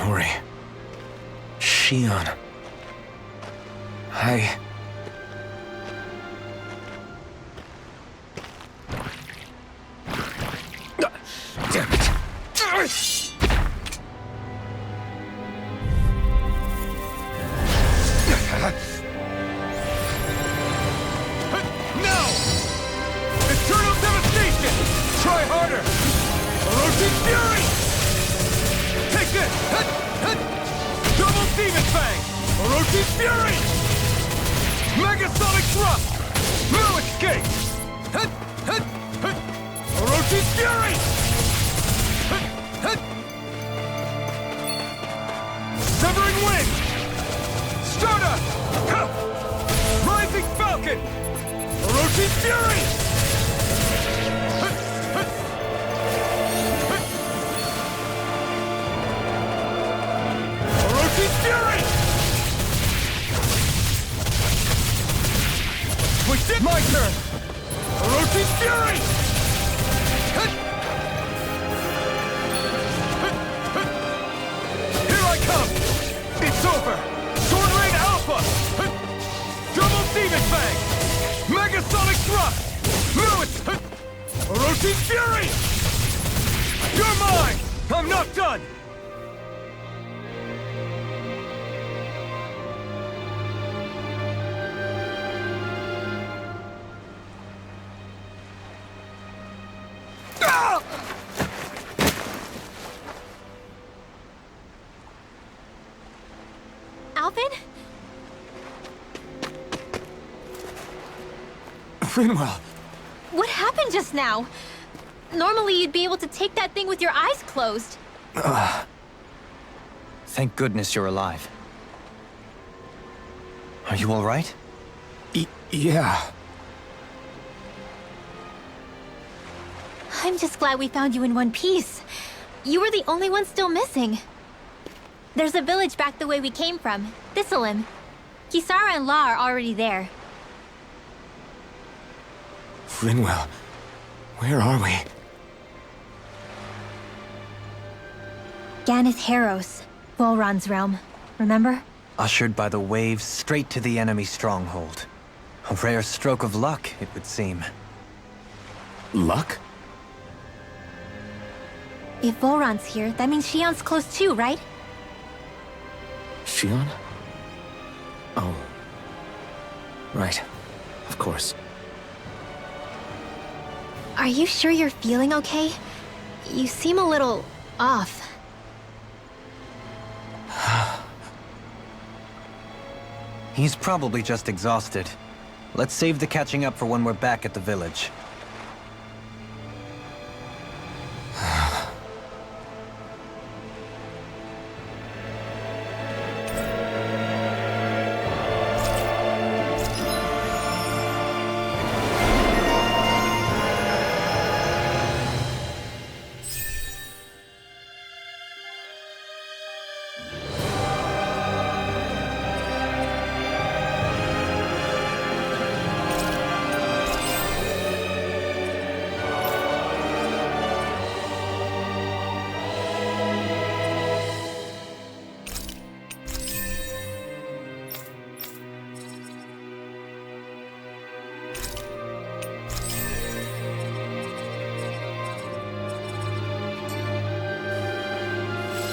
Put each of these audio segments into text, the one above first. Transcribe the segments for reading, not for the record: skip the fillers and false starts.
story. Shion. Damn it! No! Eternal devastation! Try harder! Orochi's fury! Take this! Double demon fang! Orochi's fury! Megasonic thrust! No escape! Orochi's fury! Severing wind! Stardust! Rising falcon! Orochi's fury! Orochi's fury! Wait, it's my turn! Orochi's fury! Here I come! It's over! Sword Rain Alpha! Double Demon Fang! Megasonic Thrust! No, it's... Oroshi's Fury! You're mine! I'm not done! Ah! Alvin? Frinwell! What happened just now? Normally you'd be able to take that thing with your eyes closed. Thank goodness you're alive. Are you all right? Yeah. I'm just glad we found you in one piece. You were the only one still missing. There's a village back the way we came from, Thistleim. Kisara and La are already there. Frinwell, where are we? Ganeth Heros, Volron's realm. Remember? Ushered by the waves straight to the enemy stronghold. A rare stroke of luck, it would seem. Luck? If Volron's here, that means Shion's close too, right? Shion? Oh. Right. Of course. Are you sure you're feeling okay? You seem a little off. He's probably just exhausted. Let's save the catching up for when we're back at the village.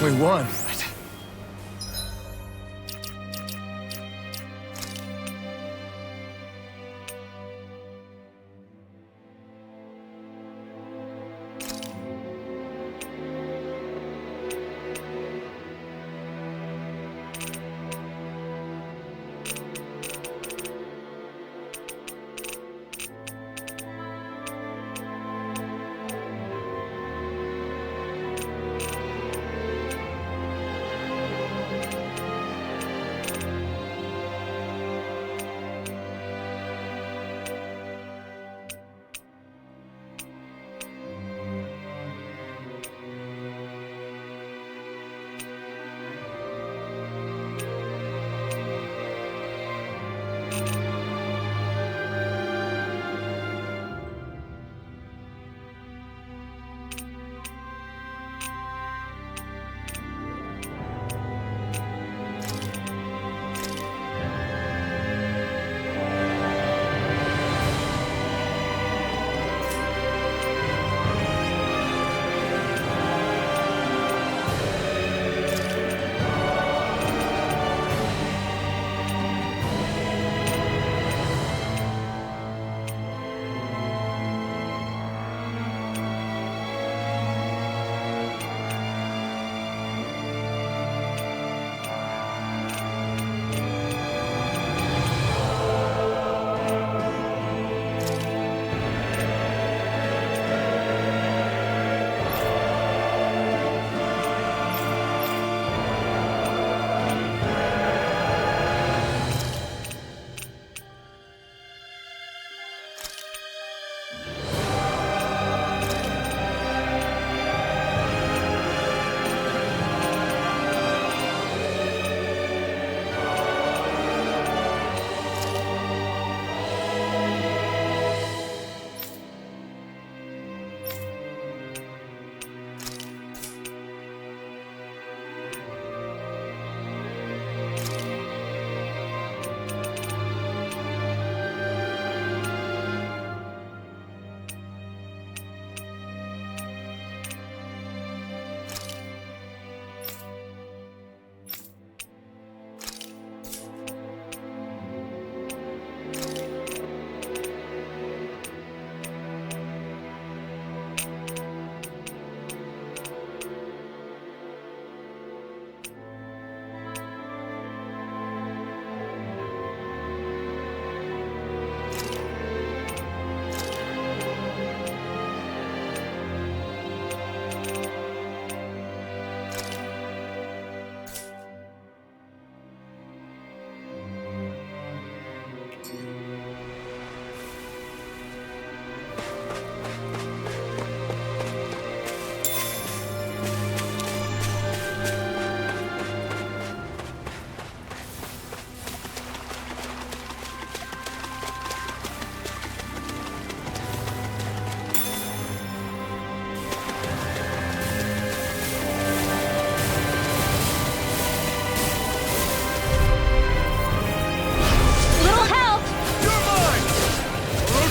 We won.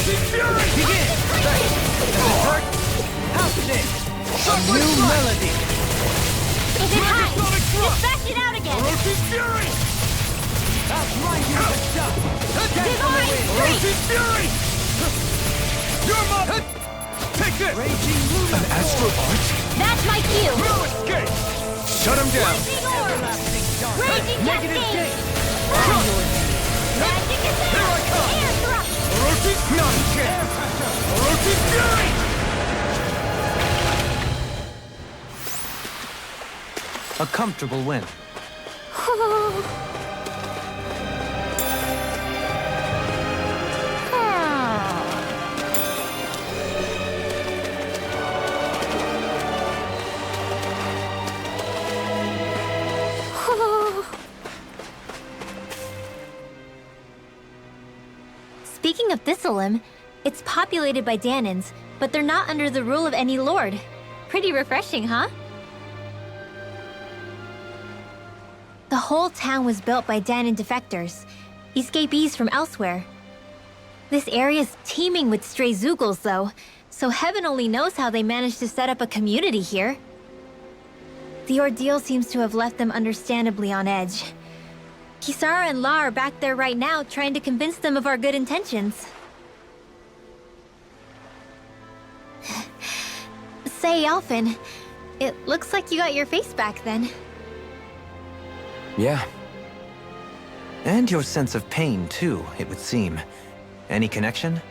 Roshi Fury! Begin! Does it hurt? How's this? A new melody! Is it high? Sonic Just Thrust! bash it out again! Roshi Fury! Outrun you the stuff! Divine Streak! Roshi Fury! Your mother! Take this! Raging Lunar! An astral arch? That's my cue! No escape! Shut him down! Raging Orb! Everlasting dark! Raging Negative Cascade! gate! Magic is Here I come! Air Thrust! Roshi not a chance! Roshi Fury! A comfortable win. Speaking of Thistleum, it's populated by Danans, but they're not under the rule of any lord. Pretty refreshing, huh? The whole town was built by Danan defectors, escapees from elsewhere. This area's teeming with stray Zoogles, though, so heaven only knows how they managed to set up a community here. The ordeal seems to have left them understandably on edge. Kisara and La are back there right now trying to convince them of our good intentions. Say, Alphen, it looks like you got your face back then. Yeah. And your sense of pain, too, it would seem. Any connection?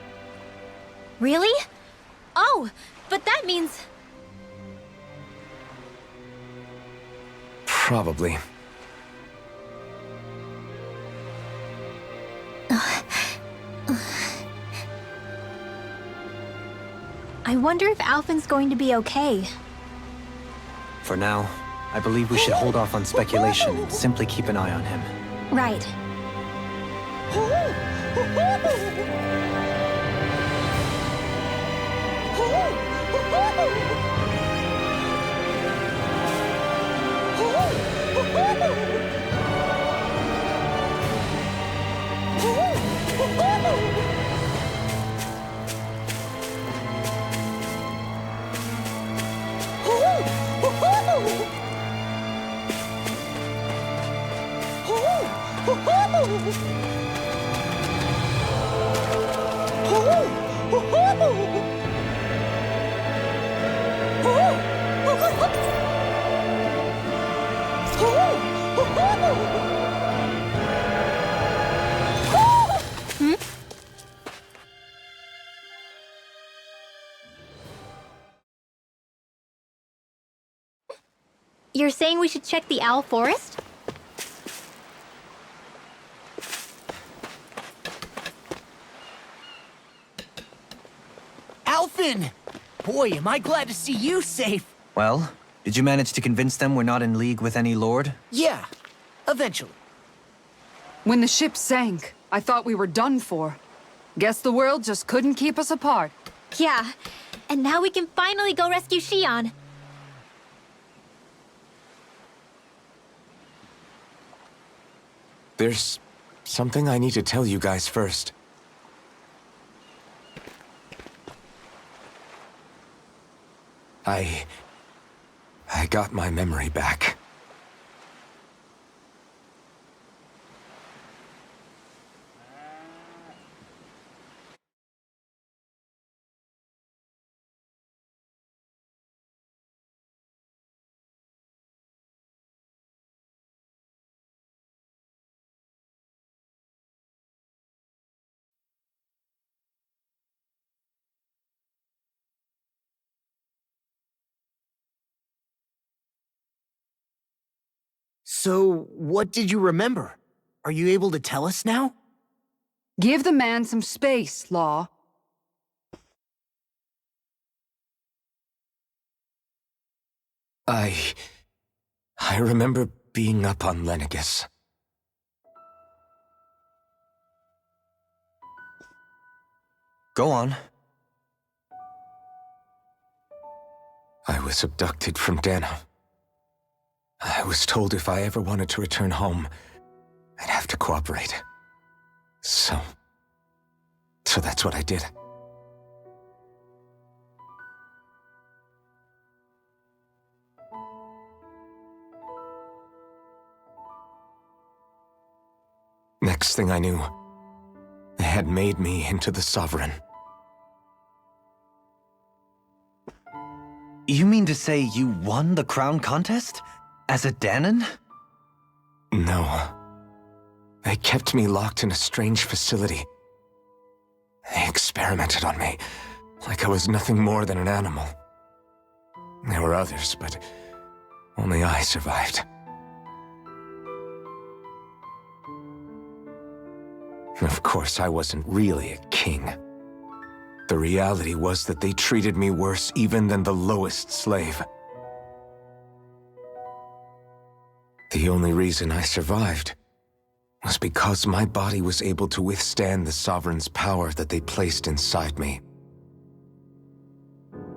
Really? Oh, but that means... Probably. I wonder if Alphen's going to be okay. For now, I believe we should hold off on speculation and simply keep an eye on him. Right. You're saying we should check the Owl Forest? Alphen! Boy, am I glad to see you safe. Well, did you manage to convince them we're not in league with any lord? Yeah, eventually. When the ship sank, I thought we were done for. Guess the world just couldn't keep us apart. Yeah, and now we can finally go rescue Xion. There's something I need to tell you guys first. I got my memory back. So, what did you remember? Are you able to tell us now? Give the man some space, Law. I remember being up on Lenegus. Go on. I was abducted from Dana. I was told if I ever wanted to return home, I'd have to cooperate. So that's what I did. next thing I knew, they had made me into the Sovereign. You mean to say you won the crown contest? As a Danon? No. They kept me locked in a strange facility. They experimented on me, like I was nothing more than an animal. There were others, but only I survived. Of course, I wasn't really a king. The reality was that they treated me worse even than the lowest slave. The only reason I survived was because my body was able to withstand the Sovereign's power that they placed inside me.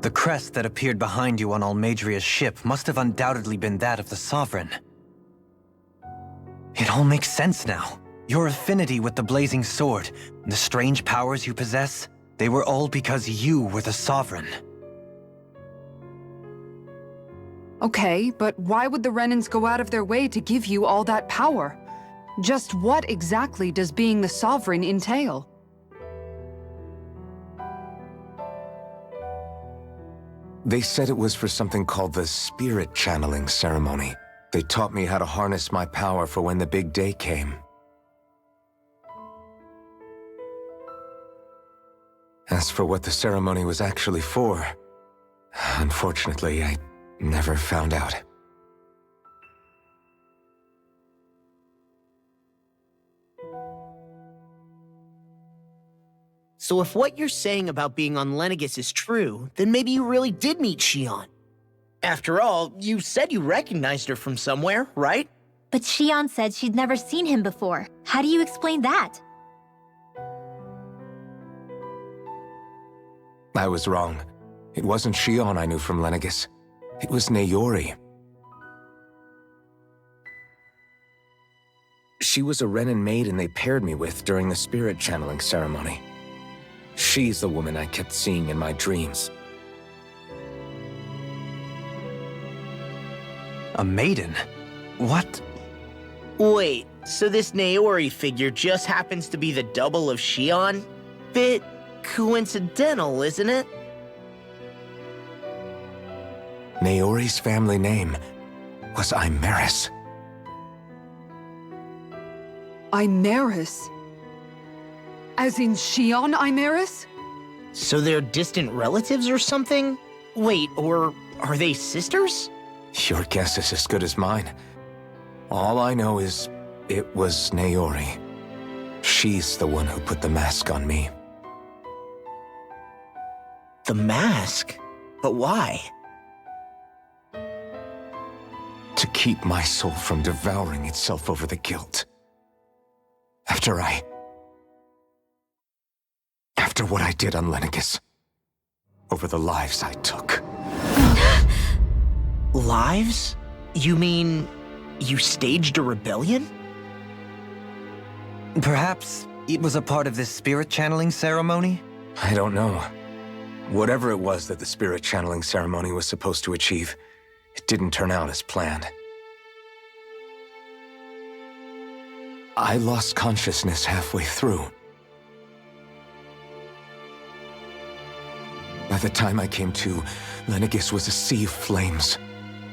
The crest that appeared behind you on Almadria's ship must have undoubtedly been that of the Sovereign. It all makes sense now. Your affinity with the Blazing Sword, the strange powers you possess, they were all because you were the Sovereign. Okay, but why would the Renans go out of their way to give you all that power? Just what exactly does being the Sovereign entail? They said it was for something called the Spirit Channeling Ceremony. They taught me how to harness my power for when the big day came. As for what the ceremony was actually for, unfortunately, I never found out. So if what you're saying about being on Lenegis is true, then maybe you really did meet Xion. After all, you said you recognized her from somewhere, right? But Xion said she'd never seen him before. How do you explain that? I was wrong. It wasn't Xion I knew from Lenegis. It was Naori. She was a Renan maiden they paired me with during the spirit channeling ceremony. She's the woman I kept seeing in my dreams. A maiden? What? Wait, so this Naori figure just happens to be the double of Xion? Bit coincidental, isn't it? Naori's family name was Imeris. Imeris? As in Xion Imeris? So they're distant relatives or something? Wait, or are they sisters? Your guess is as good as mine. All I know is it was Naori. She's the one who put the mask on me. The mask? But why? To keep my soul from devouring itself over the guilt. After what I did on Lenegis. Over the lives I took. Lives? You mean you staged a rebellion? Perhaps it was a part of this spirit channeling ceremony? I don't know. Whatever it was that the spirit channeling ceremony was supposed to achieve, it didn't turn out as planned. I lost consciousness halfway through. By the time I came to, Lenegis was a sea of flames.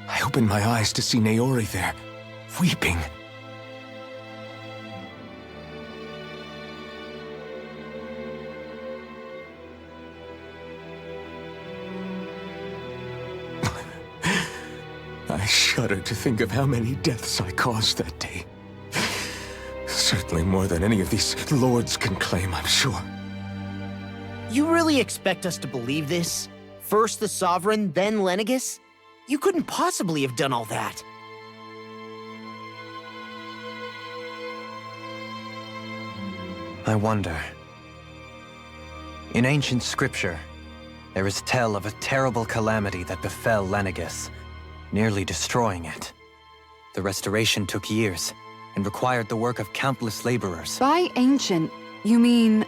I opened my eyes to see Naori there, weeping. I shudder to think of how many deaths I caused that day. Certainly more than any of these lords can claim, I'm sure. You really expect us to believe this? First the Sovereign, then Lenegis? You couldn't possibly have done all that. I wonder. In ancient scripture, there is tell of a terrible calamity that befell Lenegis, nearly destroying it. The restoration took years, and required the work of countless laborers. By ancient, you mean...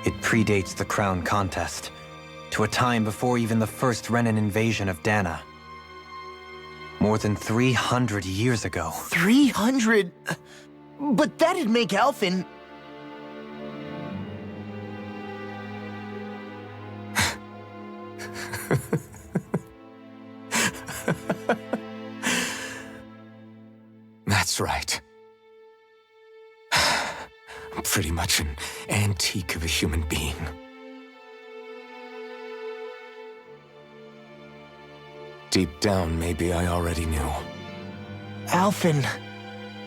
It predates the crown contest, to a time before even the first Renan invasion of Dana. More than 300 years ago. 300? But that'd make Alphen That's right. I'm pretty much an antique of a human being. Deep down, maybe I already knew. Alphen,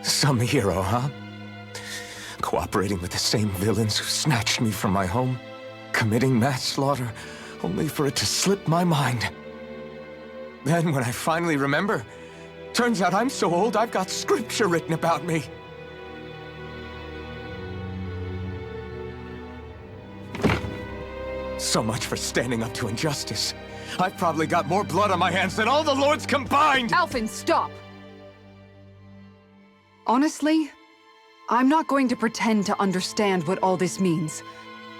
Some hero, huh? Cooperating with the same villains who snatched me from my home, committing mass slaughter, only for it to slip my mind. Then, when I finally remember, turns out I'm so old I've got scripture written about me. So much for standing up to injustice. I've probably got more blood on my hands than all the lords combined! Alphen, stop! Honestly, I'm not going to pretend to understand what all this means.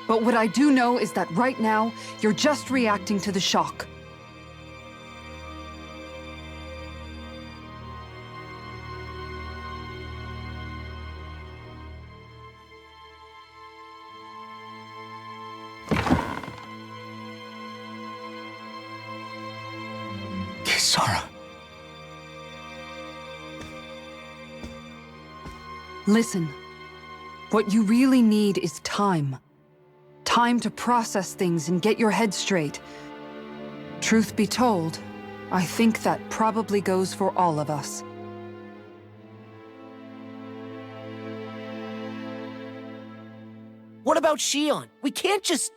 But what I do know is that right now, you're just reacting to the shock. Kisara. Listen, what you really need is time. Time to process things and get your head straight. Truth be told, I think that probably goes for all of us. what about Shion? We can't just...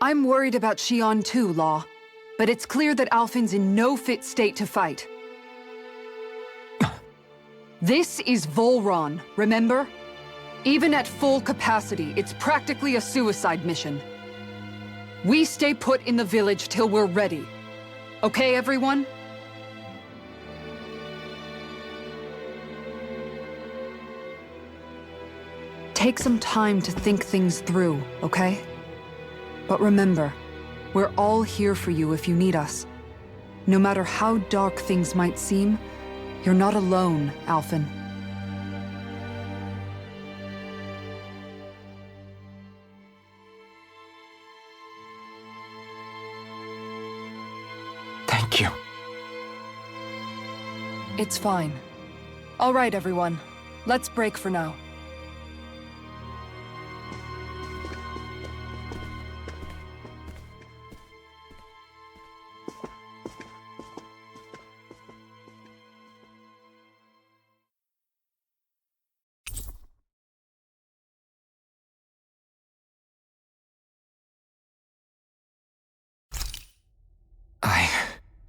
I'm worried about Shion too, Law. But it's clear that Alphen's in no fit state to fight. This is Volron, remember? Even at full capacity, it's practically a suicide mission. We stay put in the village till we're ready. Okay, everyone? Take some time to think things through, okay? But remember, we're all here for you if you need us. No matter how dark things might seem, you're not alone, Alphen. Thank you. It's fine. All right, everyone. Let's break for now.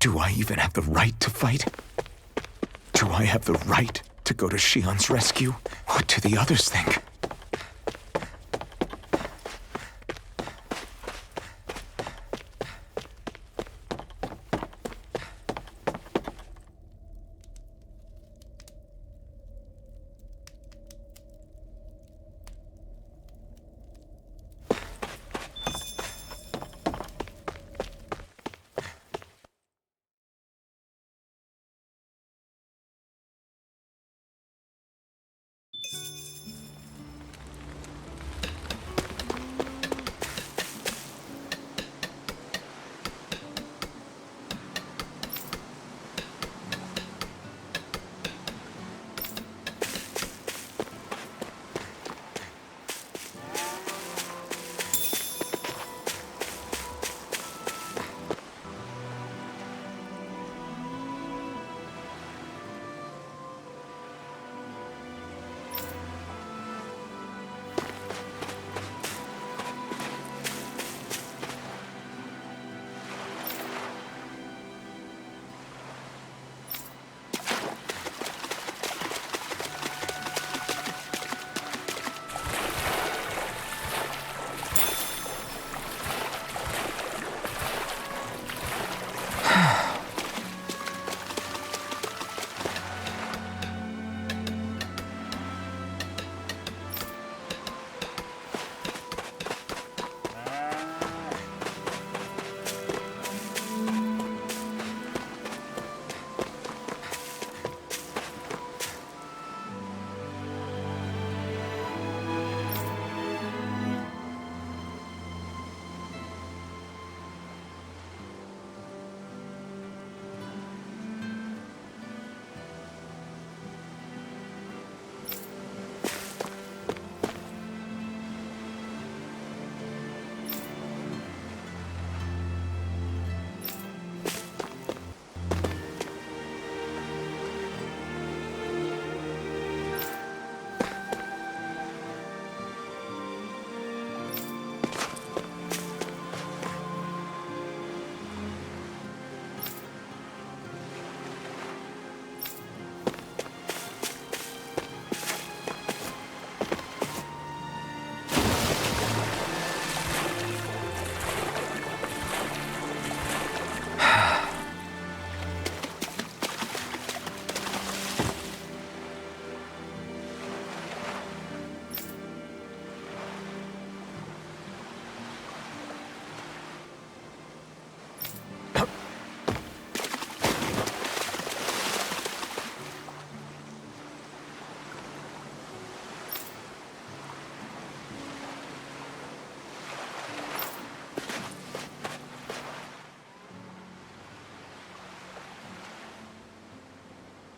Do I even have the right to fight? Do I have the right to go to Shion's rescue? What do the others think?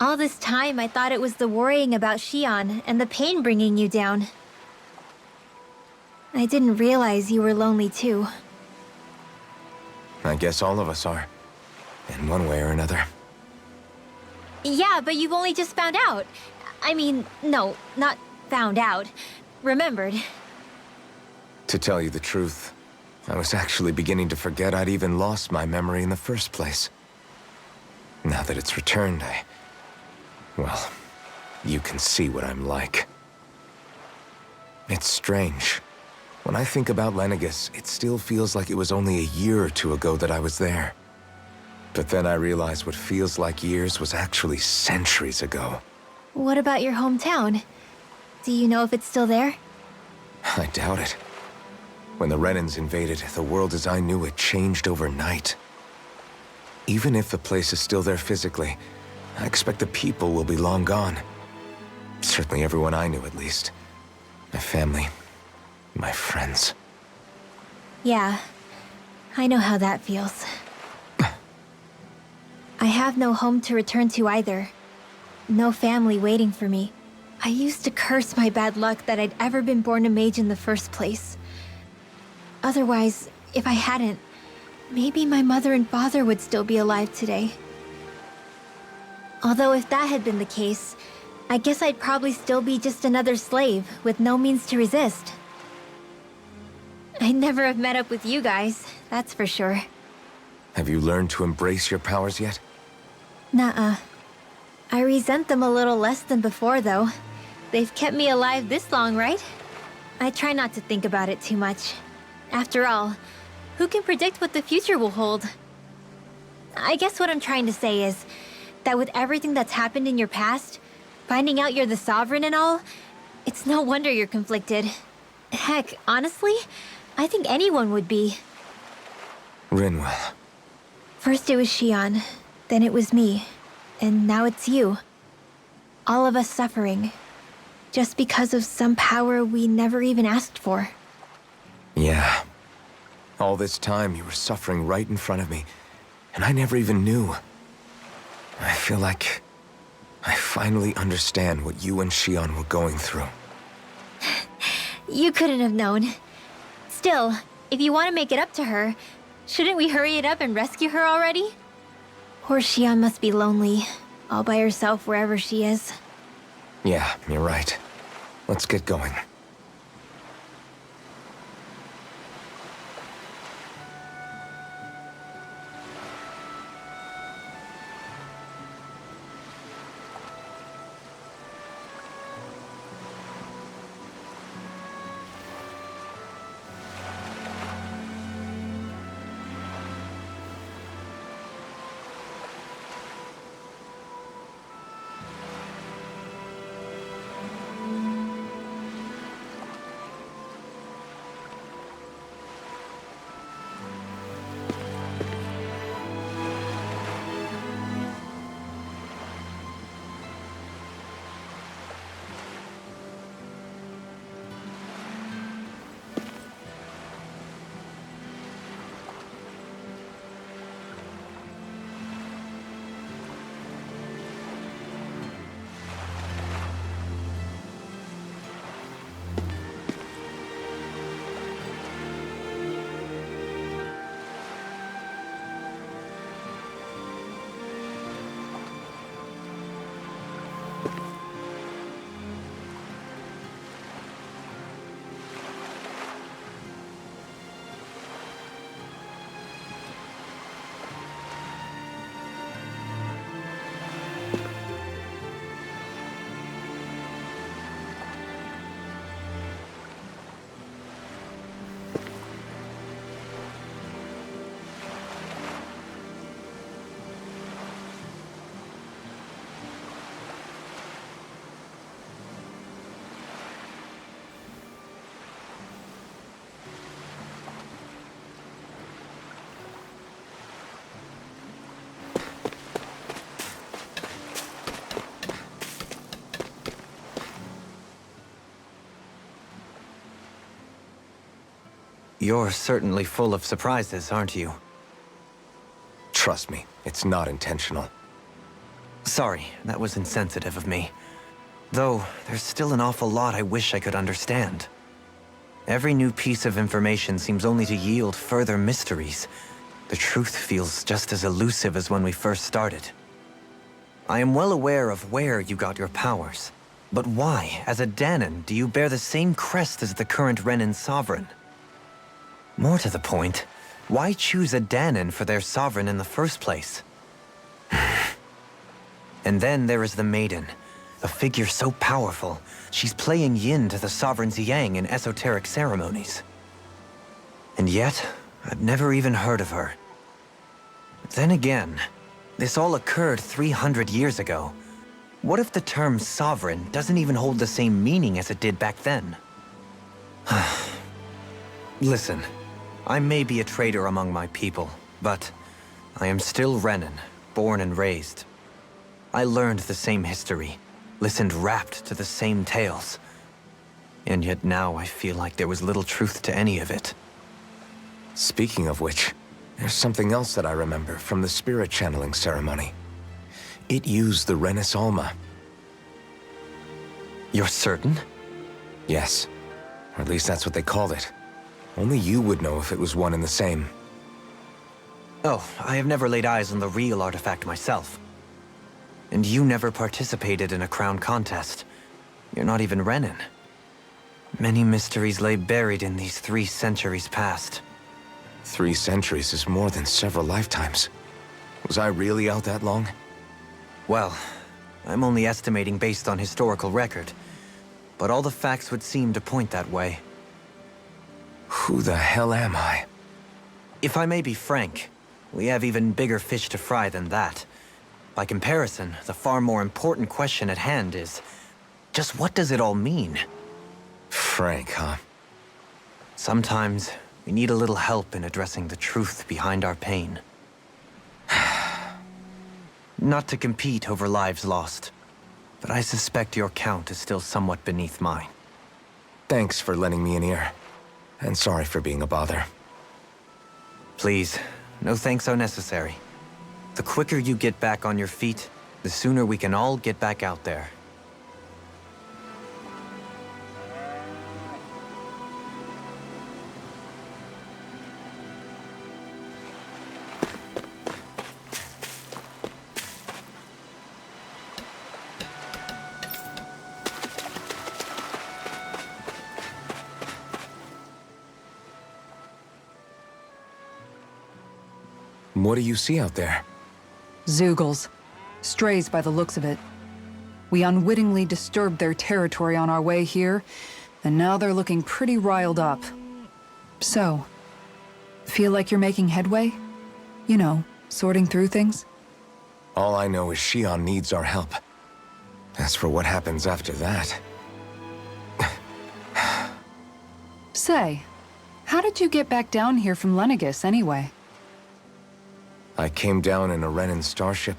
All this time, I thought it was the worrying about Shion and the pain bringing you down. I didn't realize you were lonely too. I guess all of us are, in one way or another. Yeah, but you've only just found out. I mean, no, not found out. Remembered. To tell you the truth, I was actually beginning to forget I'd even lost my memory in the first place. Now that it's returned, well, you can see what I'm like. It's strange. When I think about Lenegis, it still feels like it was only a year or two ago that I was there. But then I realized what feels like years was actually centuries ago. What about your hometown? Do you know if it's still there? I doubt it. When the Renans invaded, the world as I knew it changed overnight. Even if the place is still there physically, I expect the people will be long gone. Certainly everyone I knew, at least. My family, my friends. Yeah, I know how that feels. I have no home to return to either. No family waiting for me. I used to curse my bad luck that I'd ever been born a mage in the first place. Otherwise, if I hadn't, maybe my mother and father would still be alive today. Although if that had been the case, I guess I'd probably still be just another slave with no means to resist. I'd never have met up with you guys, that's for sure. Have you learned to embrace your powers yet? Nuh-uh. I resent them a little less than before, though. They've kept me alive this long, right? I try not to think about it too much. After all, who can predict what the future will hold? I guess what I'm trying to say is that with everything that's happened in your past, finding out you're the Sovereign and all, it's no wonder you're conflicted. Heck, honestly, I think anyone would be. Rinwell. First it was Shion, then it was me, and now it's you. All of us suffering, just because of some power we never even asked for. Yeah. All this time you were suffering right in front of me, and I never even knew. I feel like I finally understand what you and Shion were going through. You couldn't have known. Still, if you want to make it up to her, shouldn't we hurry it up and rescue her already? Poor Shion must be lonely, all by herself wherever she is. Yeah, you're right. Let's get going. You're certainly full of surprises, aren't you? Trust me, it's not intentional. Sorry, that was insensitive of me. Though, there's still an awful lot I wish I could understand. Every new piece of information seems only to yield further mysteries. The truth feels just as elusive as when we first started. I am well aware of where you got your powers. But why, as a Danon, do you bear the same crest as the current Renan sovereign? More to the point, why choose a Danon for their sovereign in the first place? And then there is the Maiden, a figure so powerful, she's playing yin to the sovereign's yang in esoteric ceremonies. And yet, I've never even heard of her. Then again, this all occurred 300 years ago. What if the term sovereign doesn't even hold the same meaning as it did back then? Listen, I may be a traitor among my people, but I am still Renan, born and raised. I learned the same history, listened rapt to the same tales. And yet now I feel like there was little truth to any of it. Speaking of which, there's something else that I remember from the spirit channeling ceremony. It used the Renis Alma. You're certain? Yes, or at least that's what they called it. Only you would know if it was one and the same. Oh, I have never laid eyes on the real artifact myself. And you never participated in a crown contest. You're not even Renan. Many mysteries lay buried in these 3 centuries past. 3 centuries is more than several lifetimes. Was I really out that long? Well, I'm only estimating based on historical record. But all the facts would seem to point that way. Who the hell am I? If I may be frank, we have even bigger fish to fry than that. By comparison, the far more important question at hand is, just what does it all mean? Frank, huh? Sometimes, we need a little help in addressing the truth behind our pain. Not to compete over lives lost, but I suspect your count is still somewhat beneath mine. Thanks for lending me an ear. And sorry for being a bother. Please, no thanks are necessary. The quicker you get back on your feet, the sooner we can all get back out there. What do you see out there? Zeugles. Strays by the looks of it. We unwittingly disturbed their territory on our way here, and now they're looking pretty riled up. So, feel like you're making headway? You know, sorting through things? All I know is Shion needs our help. As for what happens after that... Say, how did you get back down here from Lenegis anyway? I came down in a Renan starship.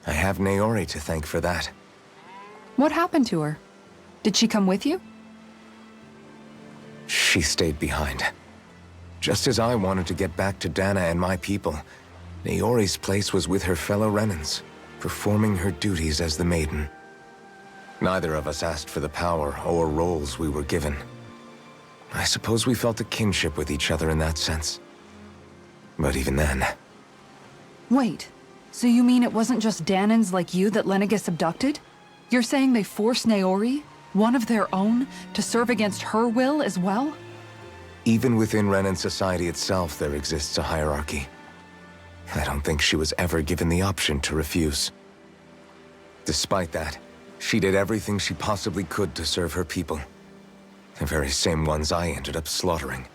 I have Naori to thank for that. What happened to her? Did she come with you? She stayed behind. Just as I wanted to get back to Dana and my people, Naori's place was with her fellow Renans, performing her duties as the Maiden. Neither of us asked for the power or roles we were given. I suppose we felt a kinship with each other in that sense. But even then... Wait, so you mean it wasn't just Danons like you that Lenegis abducted? You're saying they forced Naori, one of their own, to serve against her will as well? Even within Renan society itself, there exists a hierarchy. I don't think she was ever given the option to refuse. Despite that, she did everything she possibly could to serve her people. The very same ones I ended up slaughtering.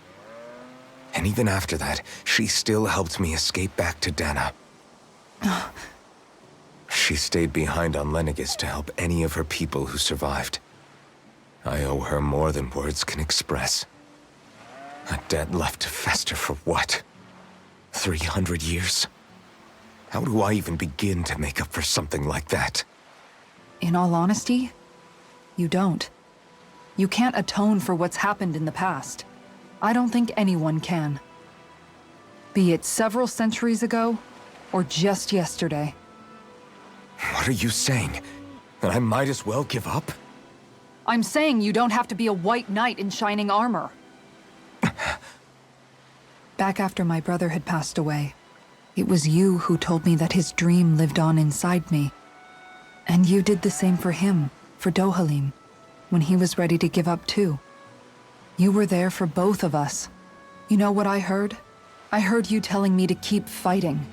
And even after that, she still helped me escape back to Dana. She stayed behind on Lenegis to help any of her people who survived. I owe her more than words can express. A debt left to fester for what? 300 years? How do I even begin to make up for something like that? In all honesty, you don't. You can't atone for what's happened in the past. I don't think anyone can. Be it several centuries ago, or just yesterday. What are you saying? That I might as well give up? I'm saying you don't have to be a white knight in shining armor. Back after my brother had passed away, it was you who told me that his dream lived on inside me. And you did the same for him, for Dohalim, when he was ready to give up too. You were there for both of us. You know what I heard? I heard you telling me to keep fighting,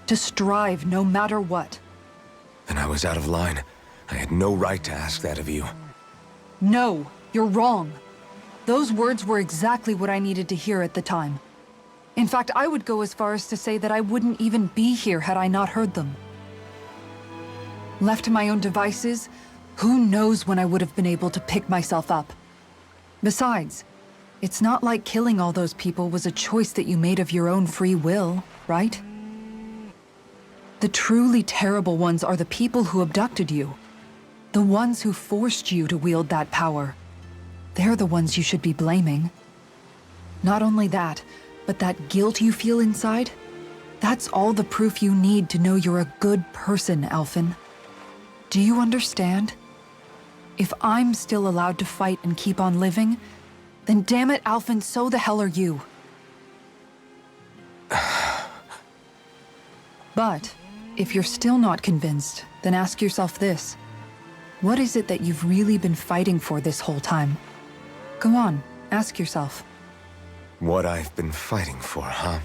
to strive no matter what. Then I was out of line. I had no right to ask that of you. No, you're wrong. Those words were exactly what I needed to hear at the time. In fact, I would go as far as to say that I wouldn't even be here had I not heard them. Left to my own devices, who knows when I would have been able to pick myself up. Besides, it's not like killing all those people was a choice that you made of your own free will, right? The truly terrible ones are the people who abducted you. The ones who forced you to wield that power. They're the ones you should be blaming. Not only that, but that guilt you feel inside, that's all the proof you need to know you're a good person, Alphen. Do you understand? If I'm still allowed to fight and keep on living, then damn it, Alphen, so the hell are you. But, if you're still not convinced, then ask yourself this. What is it that you've really been fighting for this whole time? Go on, ask yourself. What I've been fighting for, huh?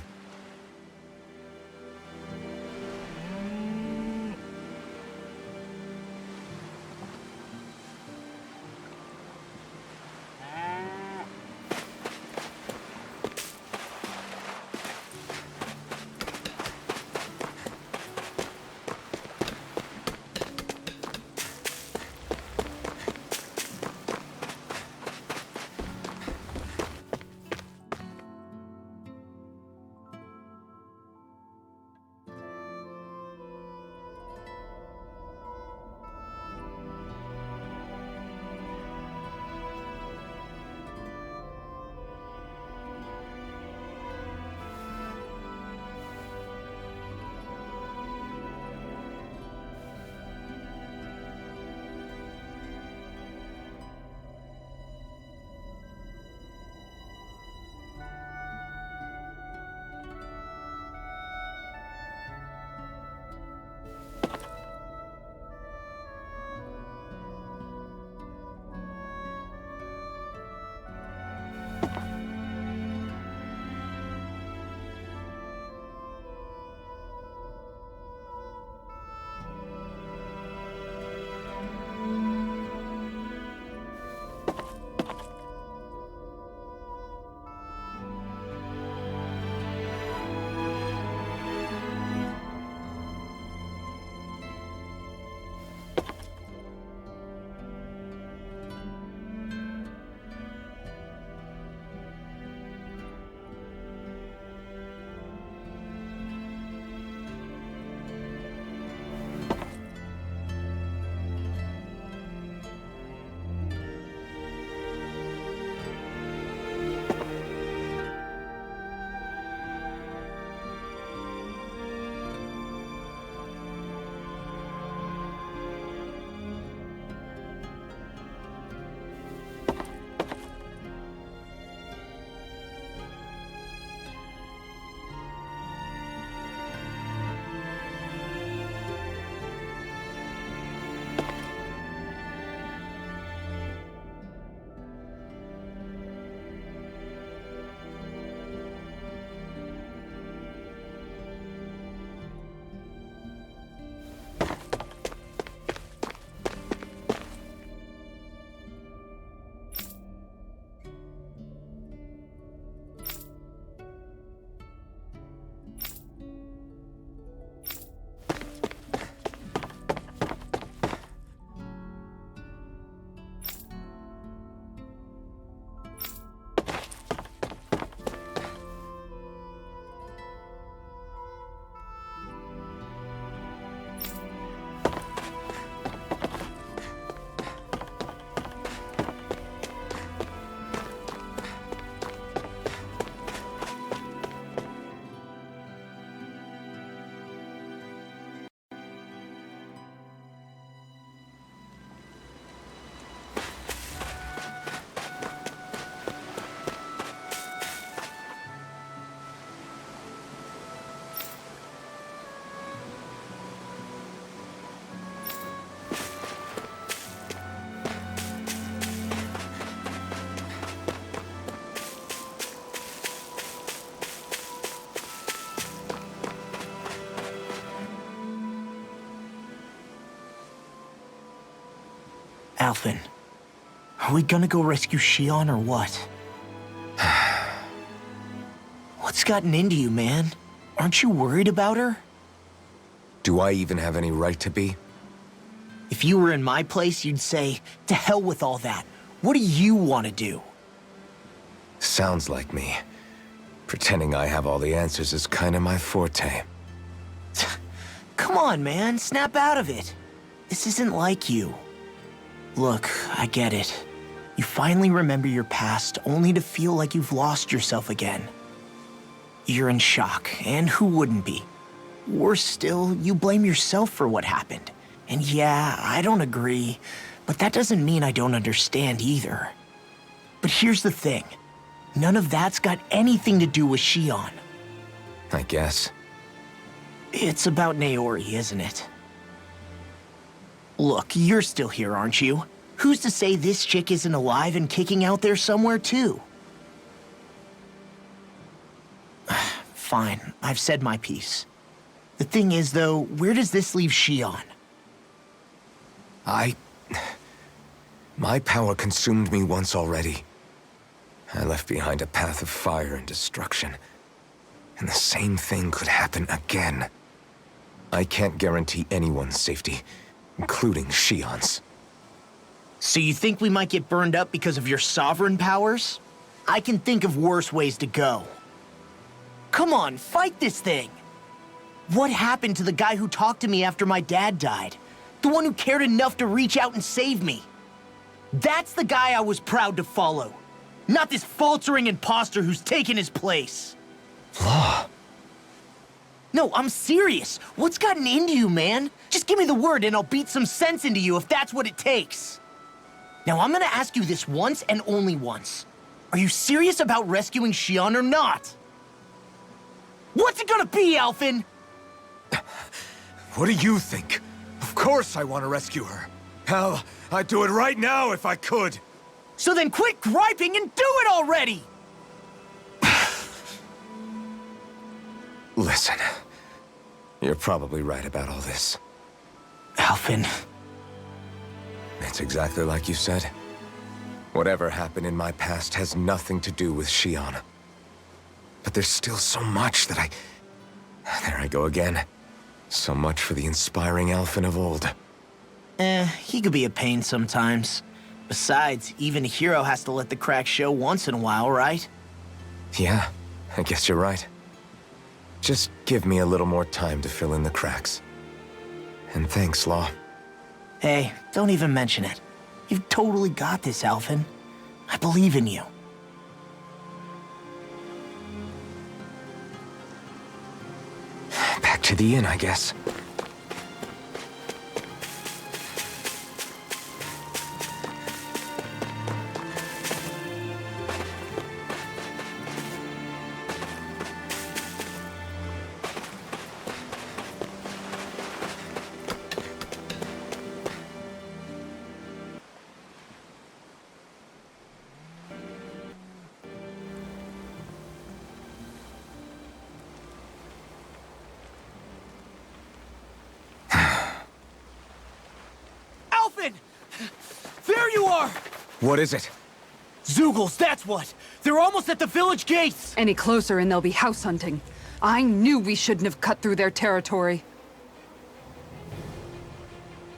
Alphen, are we gonna go rescue Shion or what? What's gotten into you, man? Aren't you worried about her? Do I even have any right to be? If you were in my place, you'd say, to hell with all that. What do you want to do? Sounds like me. Pretending I have all the answers is kind of my forte. Come on, man, snap out of it. This isn't like you. Look, I get it. You finally remember your past, only to feel like you've lost yourself again. You're in shock, and who wouldn't be? Worse still, you blame yourself for what happened. And yeah, I don't agree, but that doesn't mean I don't understand either. But here's the thing. None of that's got anything to do with Shion. I guess. It's about Naori, isn't it? Look, you're still here, aren't you? Who's to say this chick isn't alive and kicking out there somewhere, too? Fine, I've said my piece. The thing is, though, where does this leave Shion? My power consumed me once already. I left behind a path of fire and destruction. And the same thing could happen again. I can't guarantee anyone's safety, including Shion's. So you think we might get burned up because of your sovereign powers? I can think of worse ways to go. Come on, fight this thing! What happened to the guy who talked to me after my dad died? The one who cared enough to reach out and save me? That's the guy I was proud to follow. Not this faltering imposter who's taken his place. Law. No, I'm serious. What's gotten into you, man? Just give me the word and I'll beat some sense into you if that's what it takes. Now, I'm gonna ask you this once and only once. Are you serious about rescuing Shion or not? What's it gonna be, Alphen? What do you think? Of course I want to rescue her. Hell, I'd do it right now if I could. So then quit griping and do it already! Listen, you're probably right about all this. Alphen. It's exactly like you said. Whatever happened in my past has nothing to do with Shion. But there's still so much that There I go again. So much for the inspiring Alphen of old. He could be a pain sometimes. Besides, even a hero has to let the cracks show once in a while, right? Yeah, I guess you're right. Just give me a little more time to fill in the cracks. And thanks, Law. Hey, don't even mention it. You've totally got this, Alphen. I believe in you. Back to the inn, I guess. There you are! What is it? Zeugles, that's what! They're almost at the village gates! Any closer and they'll be house hunting. I knew we shouldn't have cut through their territory.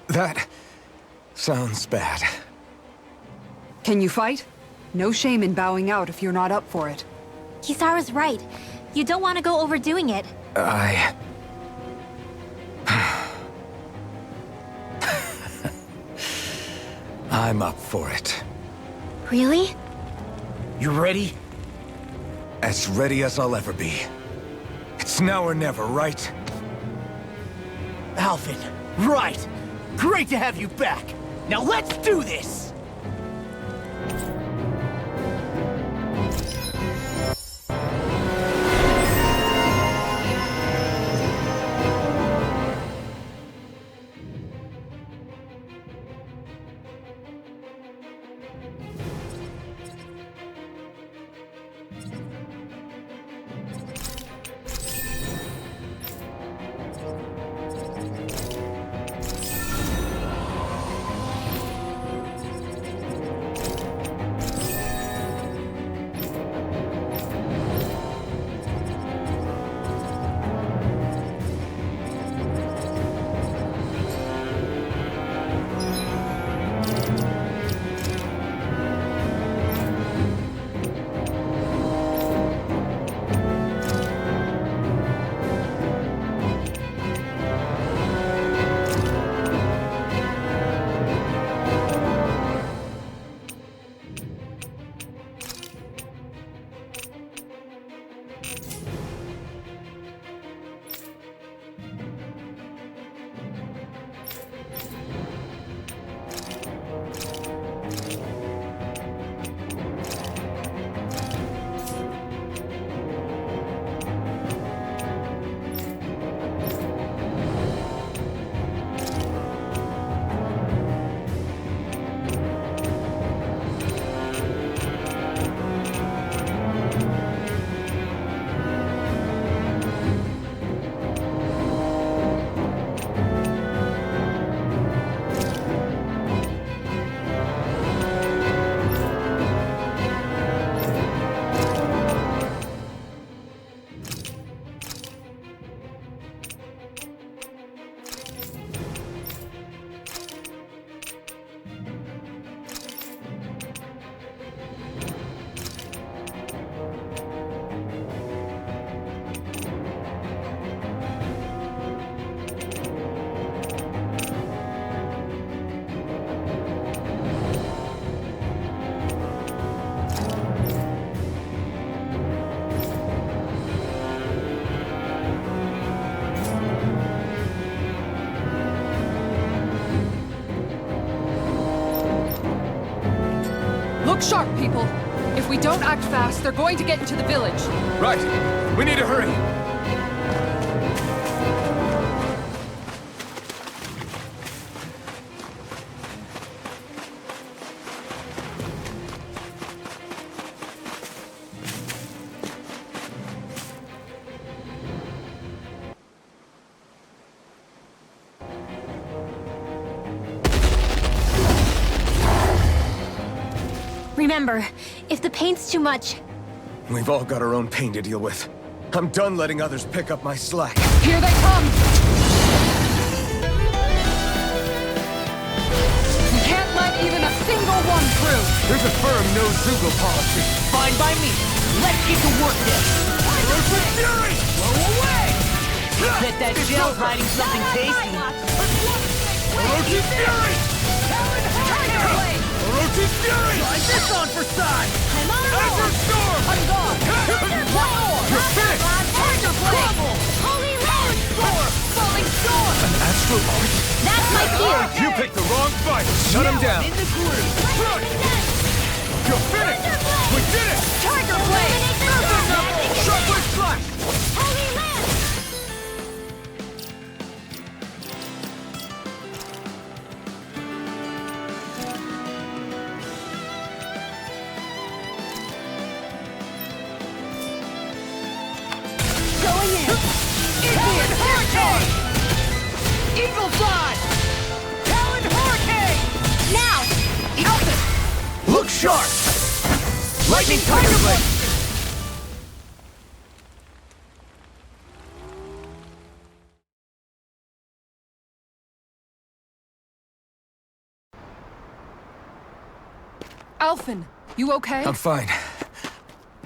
That sounds bad. Can you fight? No shame in bowing out if you're not up for it. Kisara's right. You don't want to go overdoing it. I'm up for it. Really? You ready? As ready as I'll ever be. It's now or never, right? Alphen, right! Great to have you back! Now let's do this! sharp, people! If we don't act fast, they're going to get into the village. Right. We need to hurry. Remember, if the pain's too much, We've all got our own pain to deal with. I'm done letting others pick up my slack. Here they come! We can't let even a single one through! There's a firm no-Zoogle policy. Fine by me. Let's get to work then. Roasted Fury! Blow away! Bet that gel's hiding something tasty. Orochi Fury! Orochi Fury! Try this on for size! I'm on a Azure roll! Storm! I'm gone! You're finished! Tiger Blade! Holy Land! Falling Storm! An astral art? That's my cue! You picked the wrong fight! Shut him down! In the groove. You're finished! We did it! Tiger Blade! Shockwave Slash! Holy Land! Going in. Indian Hurricane! Eagle Fly. Talon Hurricane! Now! Elton! Look sharp! Lightning Tiger Blade! Alphen, you okay? I'm fine.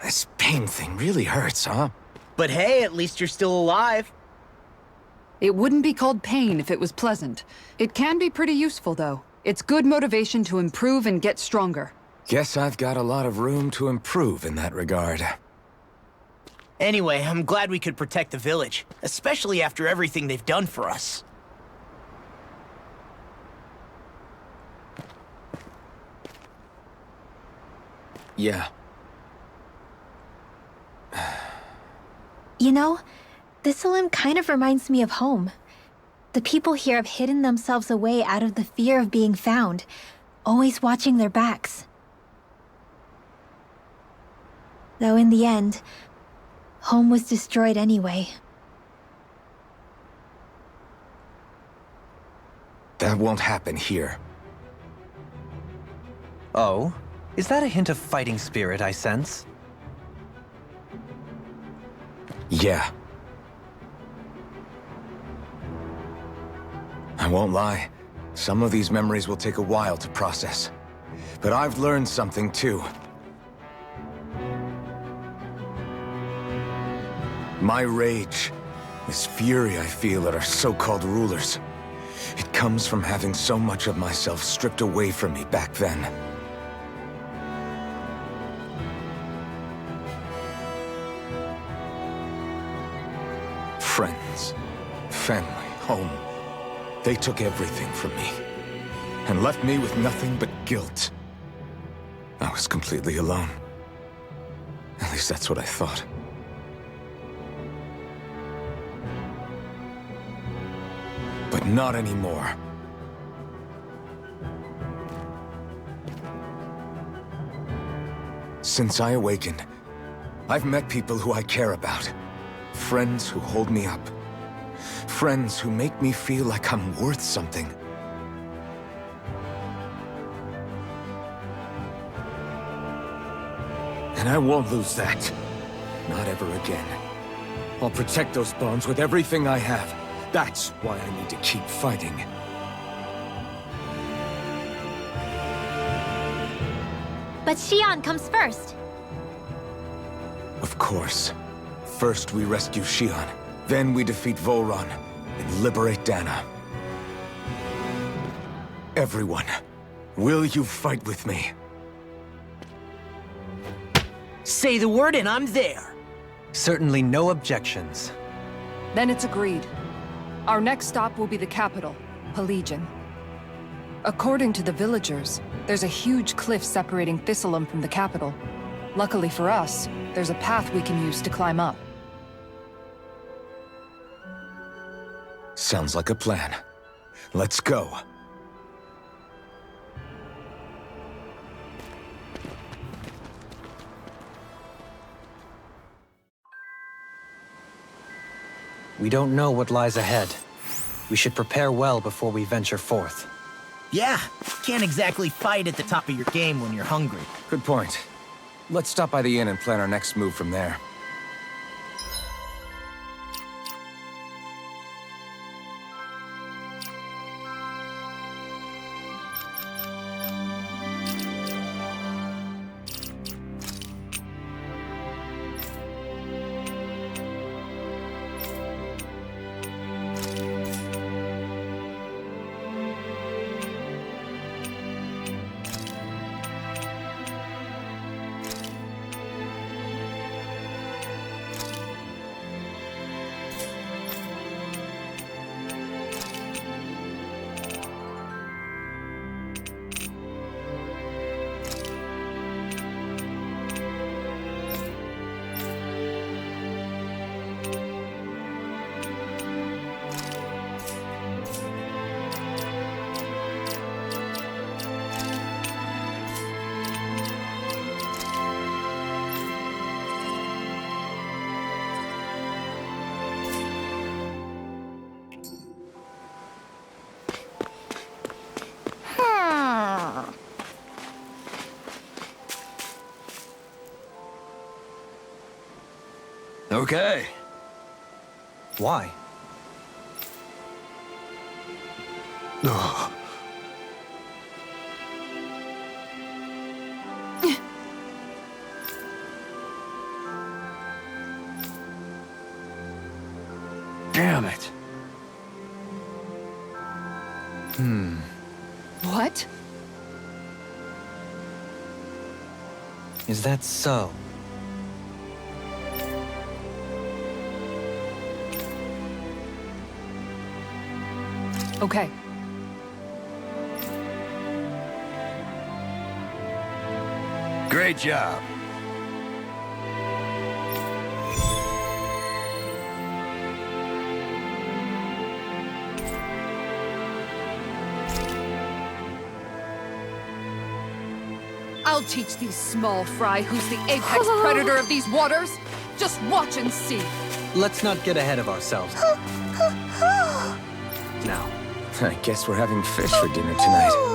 This pain thing really hurts, huh? But hey, at least you're still alive. It wouldn't be called pain if it was pleasant. It can be pretty useful, though. It's good motivation to improve and get stronger. Guess I've got a lot of room to improve in that regard. Anyway, I'm glad we could protect the village, especially after everything they've done for us. Yeah. You know, this limb kind of reminds me of home. The people here have hidden themselves away out of the fear of being found, always watching their backs. Though in the end, home was destroyed anyway. That won't happen here. Oh? Is that a hint of fighting spirit I sense? Yeah. I won't lie. Some of these memories will take a while to process. But I've learned something too. My rage, this fury I feel at our so-called rulers, it comes from having so much of myself stripped away from me back then. Friends, family, home. They took everything from me, and left me with nothing but guilt. I was completely alone. At least that's what I thought. But not anymore. Since I awakened, I've met people who I care about. Friends who hold me up. Friends who make me feel like I'm worth something. And I won't lose that. Not ever again. I'll protect those bonds with everything I have. That's why I need to keep fighting. But Xion comes first. Of course. First we rescue Xion, then we defeat Volron and liberate Dana. Everyone, will you fight with me? Say the word and I'm there. Certainly no objections. Then it's agreed. Our next stop will be the capital, Pelegion. According to the villagers, there's a huge cliff separating Thistleum from the capital. Luckily for us, there's a path we can use to climb up. Sounds like a plan. Let's go. We don't know what lies ahead. We should prepare well before we venture forth. Yeah, can't exactly fight at the top of your game when you're hungry. Good point. Let's stop by the inn and plan our next move from there. Okay. Why? Ugh. Damn it. What? Is that so? Okay. Great job. I'll teach these small fry who's the apex predator of these waters. Just watch and see. Let's not get ahead of ourselves. Now, I guess we're having fish for dinner tonight.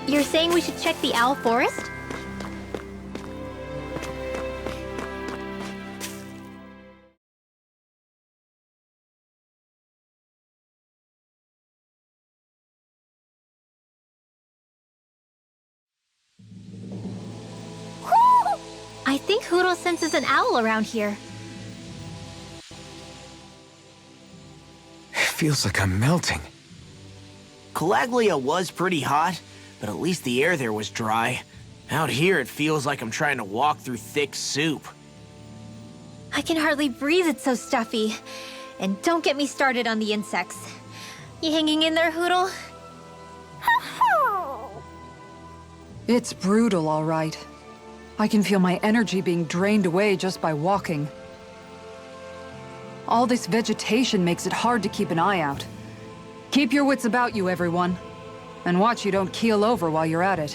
You're saying we should check the owl forest? I think Huro senses an owl around here. It feels like I'm melting. Calaglia was pretty hot, but at least the air there was dry. Out here, it feels like I'm trying to walk through thick soup. I can hardly breathe, it's so stuffy. And don't get me started on the insects. You hanging in there, Hoodle? It's brutal, all right. I can feel my energy being drained away just by walking. All this vegetation makes it hard to keep an eye out. Keep your wits about you, everyone. And watch you don't keel over while you're at it.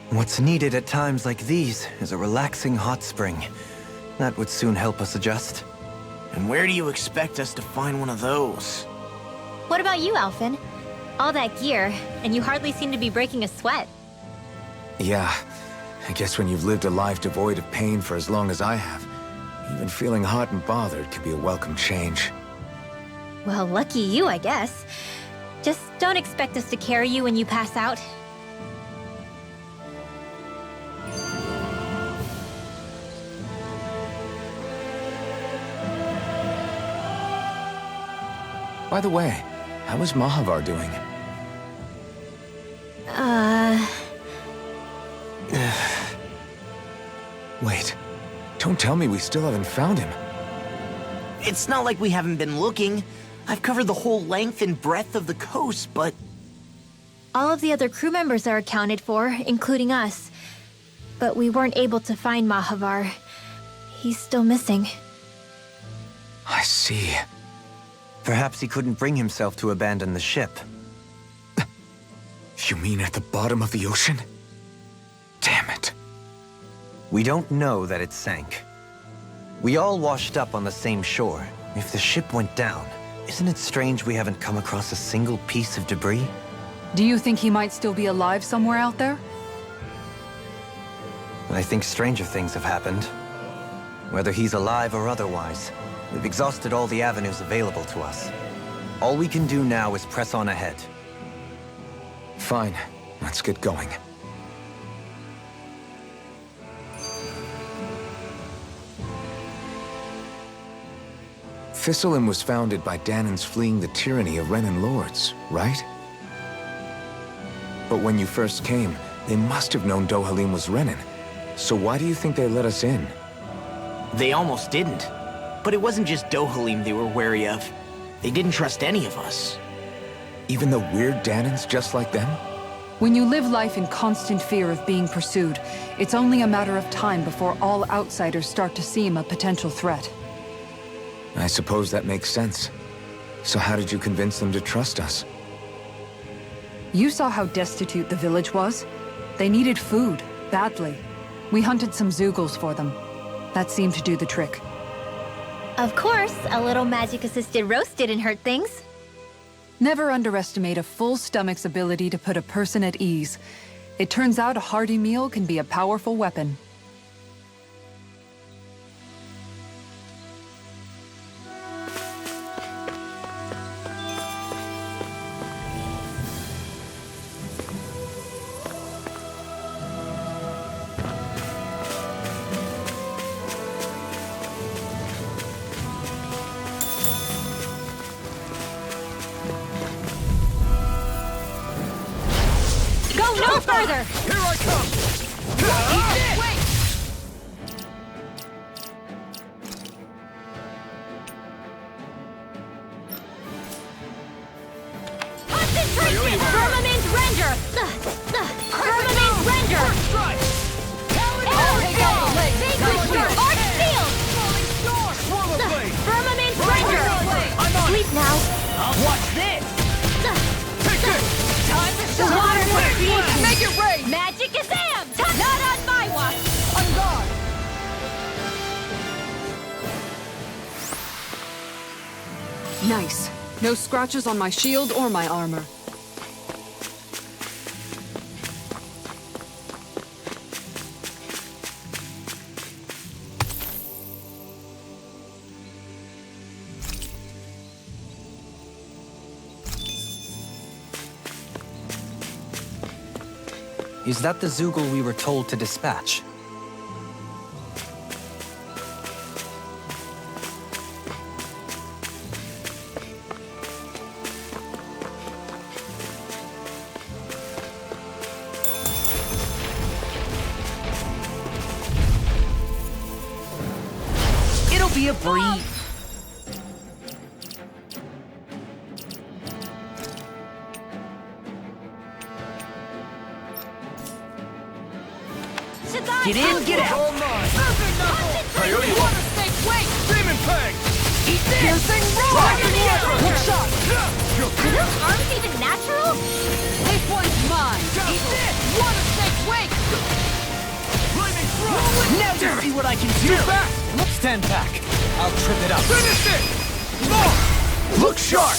What's needed at times like these is a relaxing hot spring. That would soon help us adjust. And where do you expect us to find one of those? What about you, Alphen? All that gear, and you hardly seem to be breaking a sweat. Yeah, I guess when you've lived a life devoid of pain for as long as I have, even feeling hot and bothered can be a welcome change. Well, lucky you, I guess. Just don't expect us to carry you when you pass out. By the way, how is Mahavar doing? Wait, don't tell me we still haven't found him. It's not like we haven't been looking. I've covered the whole length and breadth of the coast, but... All of the other crew members are accounted for, including us. But we weren't able to find Mahavar. He's still missing. I see. Perhaps he couldn't bring himself to abandon the ship. You mean at the bottom of the ocean? Damn it. We don't know that it sank. We all washed up on the same shore. If the ship went down, isn't it strange we haven't come across a single piece of debris? Do you think he might still be alive somewhere out there? I think stranger things have happened. Whether he's alive or otherwise, we've exhausted all the avenues available to us. All we can do now is press on ahead. Fine, let's get going. Thistlein was founded by Danan's fleeing the tyranny of Renan lords, right? But when you first came, they must have known Dohalim was Renan. So why do you think they let us in? They almost didn't. But it wasn't just Dohalim they were wary of. They didn't trust any of us. Even the weird Danans just like them? When you live life in constant fear of being pursued, it's only a matter of time before all outsiders start to seem a potential threat. I suppose that makes sense. So how did you convince them to trust us? You saw how destitute the village was. They needed food, badly. We hunted some Zeugles for them. That seemed to do the trick. Of course, a little magic-assisted roast didn't hurt things. Never underestimate a full stomach's ability to put a person at ease. It turns out a hearty meal can be a powerful weapon. No further! Here I come! Wait! Concentration! Firmament Ranger! Firmament Ranger! Strike! Arch Field! Swallow blade! Firmament Ranger! I'm on Sleep now! Watch this! Take this! The water creation! Make it rain! Magic Azam! Not on my watch! On guard! Nice. No scratches on my shield or my armor. Is that the Zeugle we were told to dispatch? It'll be a breeze. Get in, get out! All mine! Coyote! Water snake, wait! Demon Fang! Eat this! Piercing roar! Hook shot! Are those arms even natural? This one's mine! Eat this! Water snake, wait! Lightning thrust! Now you see what I can do! Too fast! Stand back. I'll trip it up. Finish it! More! Look sharp!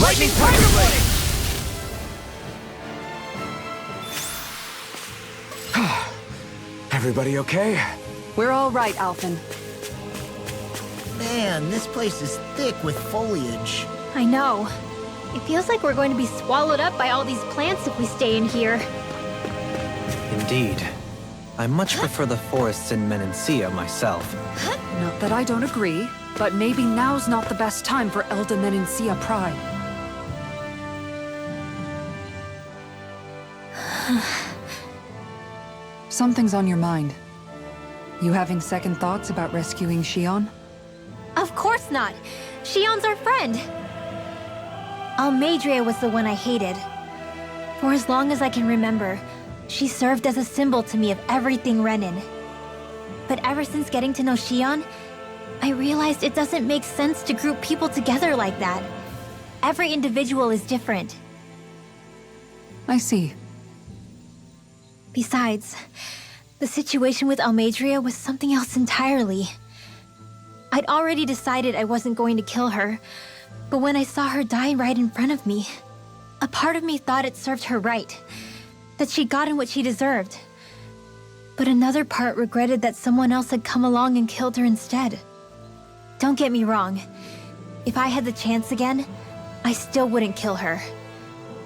Lightning Tiger Blade! Everybody okay? We're all right, Alphen. Man, this place is thick with foliage. I know. It feels like we're going to be swallowed up by all these plants if we stay in here. Indeed. I much prefer the forests in Menancia myself. Not that I don't agree, but maybe now's not the best time for Elda Menancia Pride. Something's on your mind. You having second thoughts about rescuing Shion? Of course not. Shion's our friend. Almeidrea was the one I hated. For as long as I can remember, she served as a symbol to me of everything Renin. But ever since getting to know Shion, I realized it doesn't make sense to group people together like that. Every individual is different. I see. Besides, the situation with Almeidrea was something else entirely. I'd already decided I wasn't going to kill her, but when I saw her die right in front of me, a part of me thought it served her right, that she'd gotten what she deserved. But another part regretted that someone else had come along and killed her instead. Don't get me wrong. If I had the chance again, I still wouldn't kill her.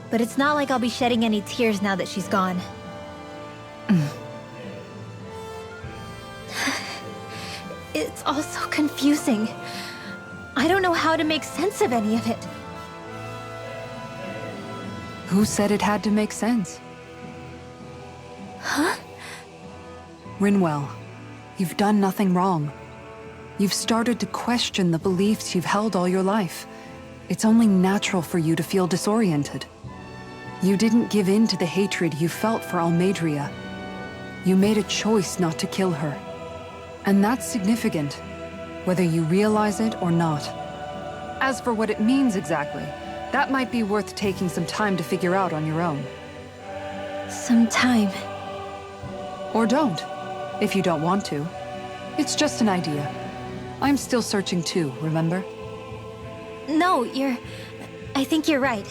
But it's not like I'll be shedding any tears now that she's gone. It's all so confusing. I don't know how to make sense of any of it. Who said it had to make sense? Huh? Rinwell, you've done nothing wrong. You've started to question the beliefs you've held all your life. It's only natural for you to feel disoriented. You didn't give in to the hatred you felt for Almeidrea. You made a choice not to kill her. And that's significant, whether you realize it or not. As for what it means exactly, that might be worth taking some time to figure out on your own. Some time. Or don't, if you don't want to. It's just an idea. I'm still searching too, remember? No, I think you're right.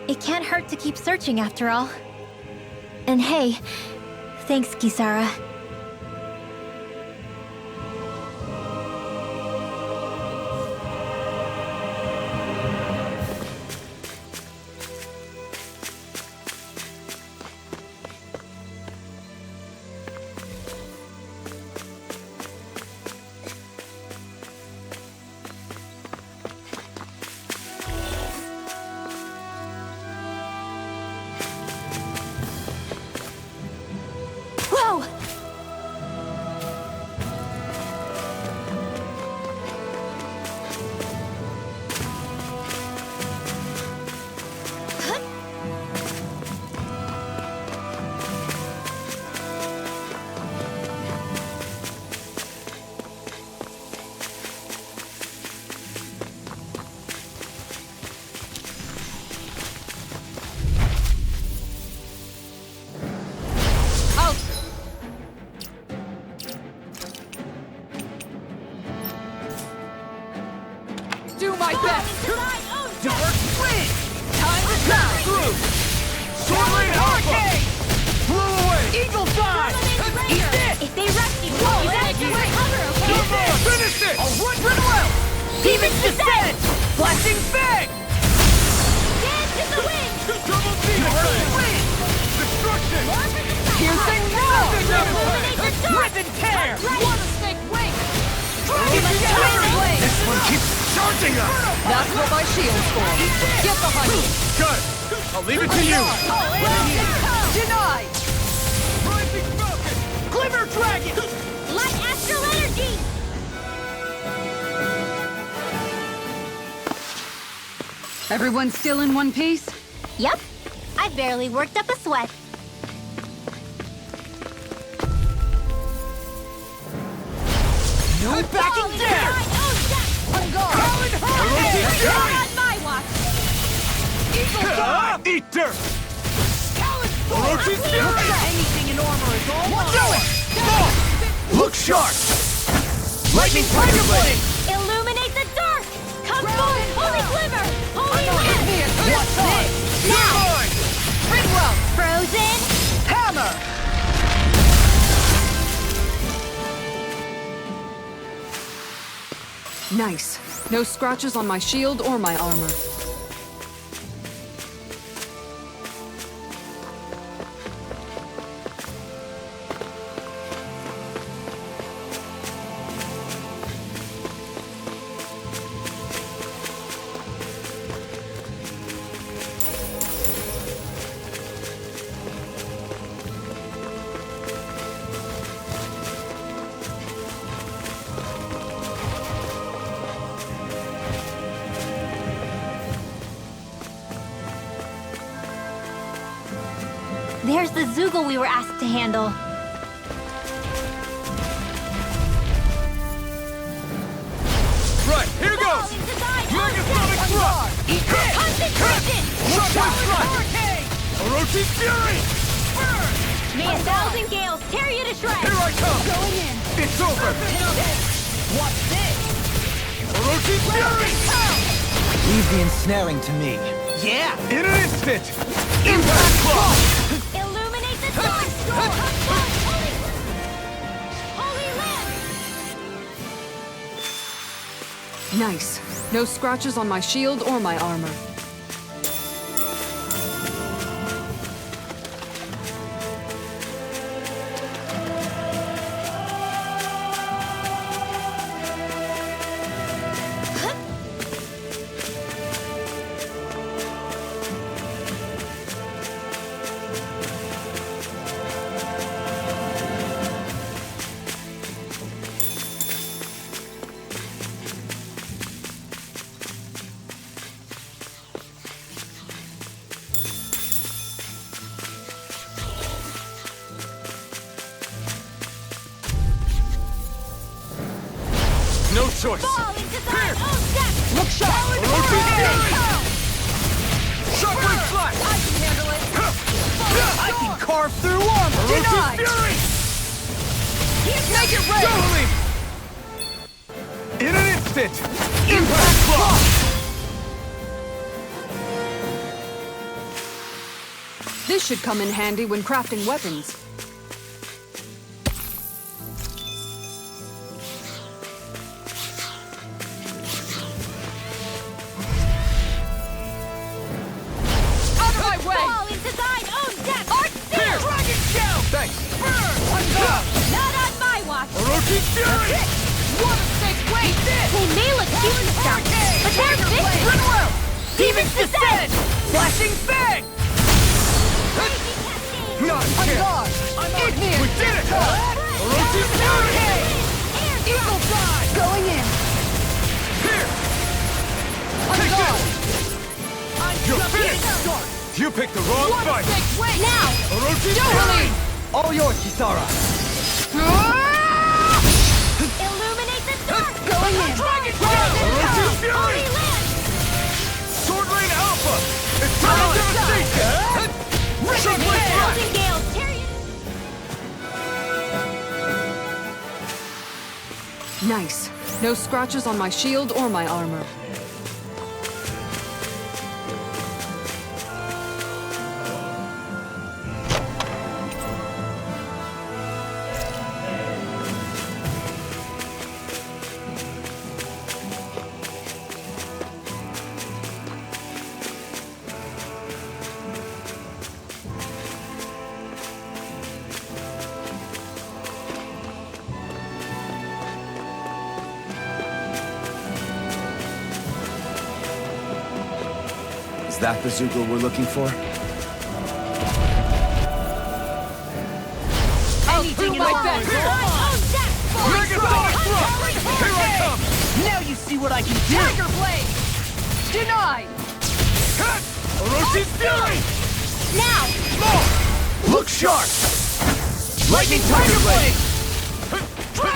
It can't hurt to keep searching after all. And hey, thanks, Kisara. Whoa! Do my best! Dark Wind! Time to shine! Through! Sword Rain Alpha! Blew away! Eagle Fly! Eat this! If they rush you, Whoa, you gotta Maggie! take cover, okay? Come on! Finish it! I'll run pretty well! Demon's Descent! Flashing Fang! Dance in the wind! Double Demon Fang! Destruction! Piercing Roar! Rip and tear! Water snake, wait! Dragon Blade! This one keeps charging us! That's what my shield's for. Get behind me! Good! I'll leave it to you! Denied! Rising Falcon! Glimmer Dragon! Light astral energy! Everyone still in one piece? Yep. I barely worked up a sweat. No backing down! On guard! Orochi Fury! Not on my watch! Eagle Dive! Eat dirt! Talon Storm! Orochi Fury! Anything in armor is all mine! Do it! Look sharp! Lightning Tiger Blade! Illuminate the dark! Come forth, holy glimmer! Holy lamp! What's this? Now! Mine! Ringworm! Frozen! Hammer! Nice. No scratches on my shield or my armor. There's the Zoogle we were asked to handle. Right, here goes! Megasonic Thrust! Concentration! Shockwave Strike! Orochi Fury! May 1,000 gales tear you to shreds! Here I come! Going in! It's over! What's this? Orochi Fury! Leave the ensnaring to me. Yeah! In an instant! Impact Claw! Illuminate the dark! Come forth, holy... Holy lamp! Nice. No scratches on my shield or my armor. No choice! Fall into thine own depth! Look sharp! Orochi Fury! Shockwave Slash! I can handle it! I can carve through armor! Orochi Denied! Fury! Make it rain! Doubling! In an instant! Impact Claw! This should come in handy when crafting weapons. Out of my way! Fall into thine own depth! Here! Dragon Shell! Thanks! Not on my watch! Orochi Fury! What a sick weight! They may look cute and stuff, but they're vicious! Ringworm! Demon's Descent! Flashing Fang! Not On here! guard! Igneous! We did it! Orochi Fury! Eagle Dive! Going in! Here! On Take guard! You're finished! You picked the wrong What a fight! sick weight! Now! Orochi Doubling! Fury! All yours, Kisara. Illuminate the dark! Going in! Dragon Shell! Orochi Fury! Holy lamp! Sword Rain Alpha! Eternal Devastation! Shockwave Strike! 1,000 gales tear you... Nice. No scratches on my shield or my armor. Is that the Zoogle we're looking for? Anything in my best! Megasonic Thrust! Here I come! Now you see what I can do! Tiger Blade! Denied! Cut! Orochi Fury! Now! Look sharp! Lightning Tiger Blade!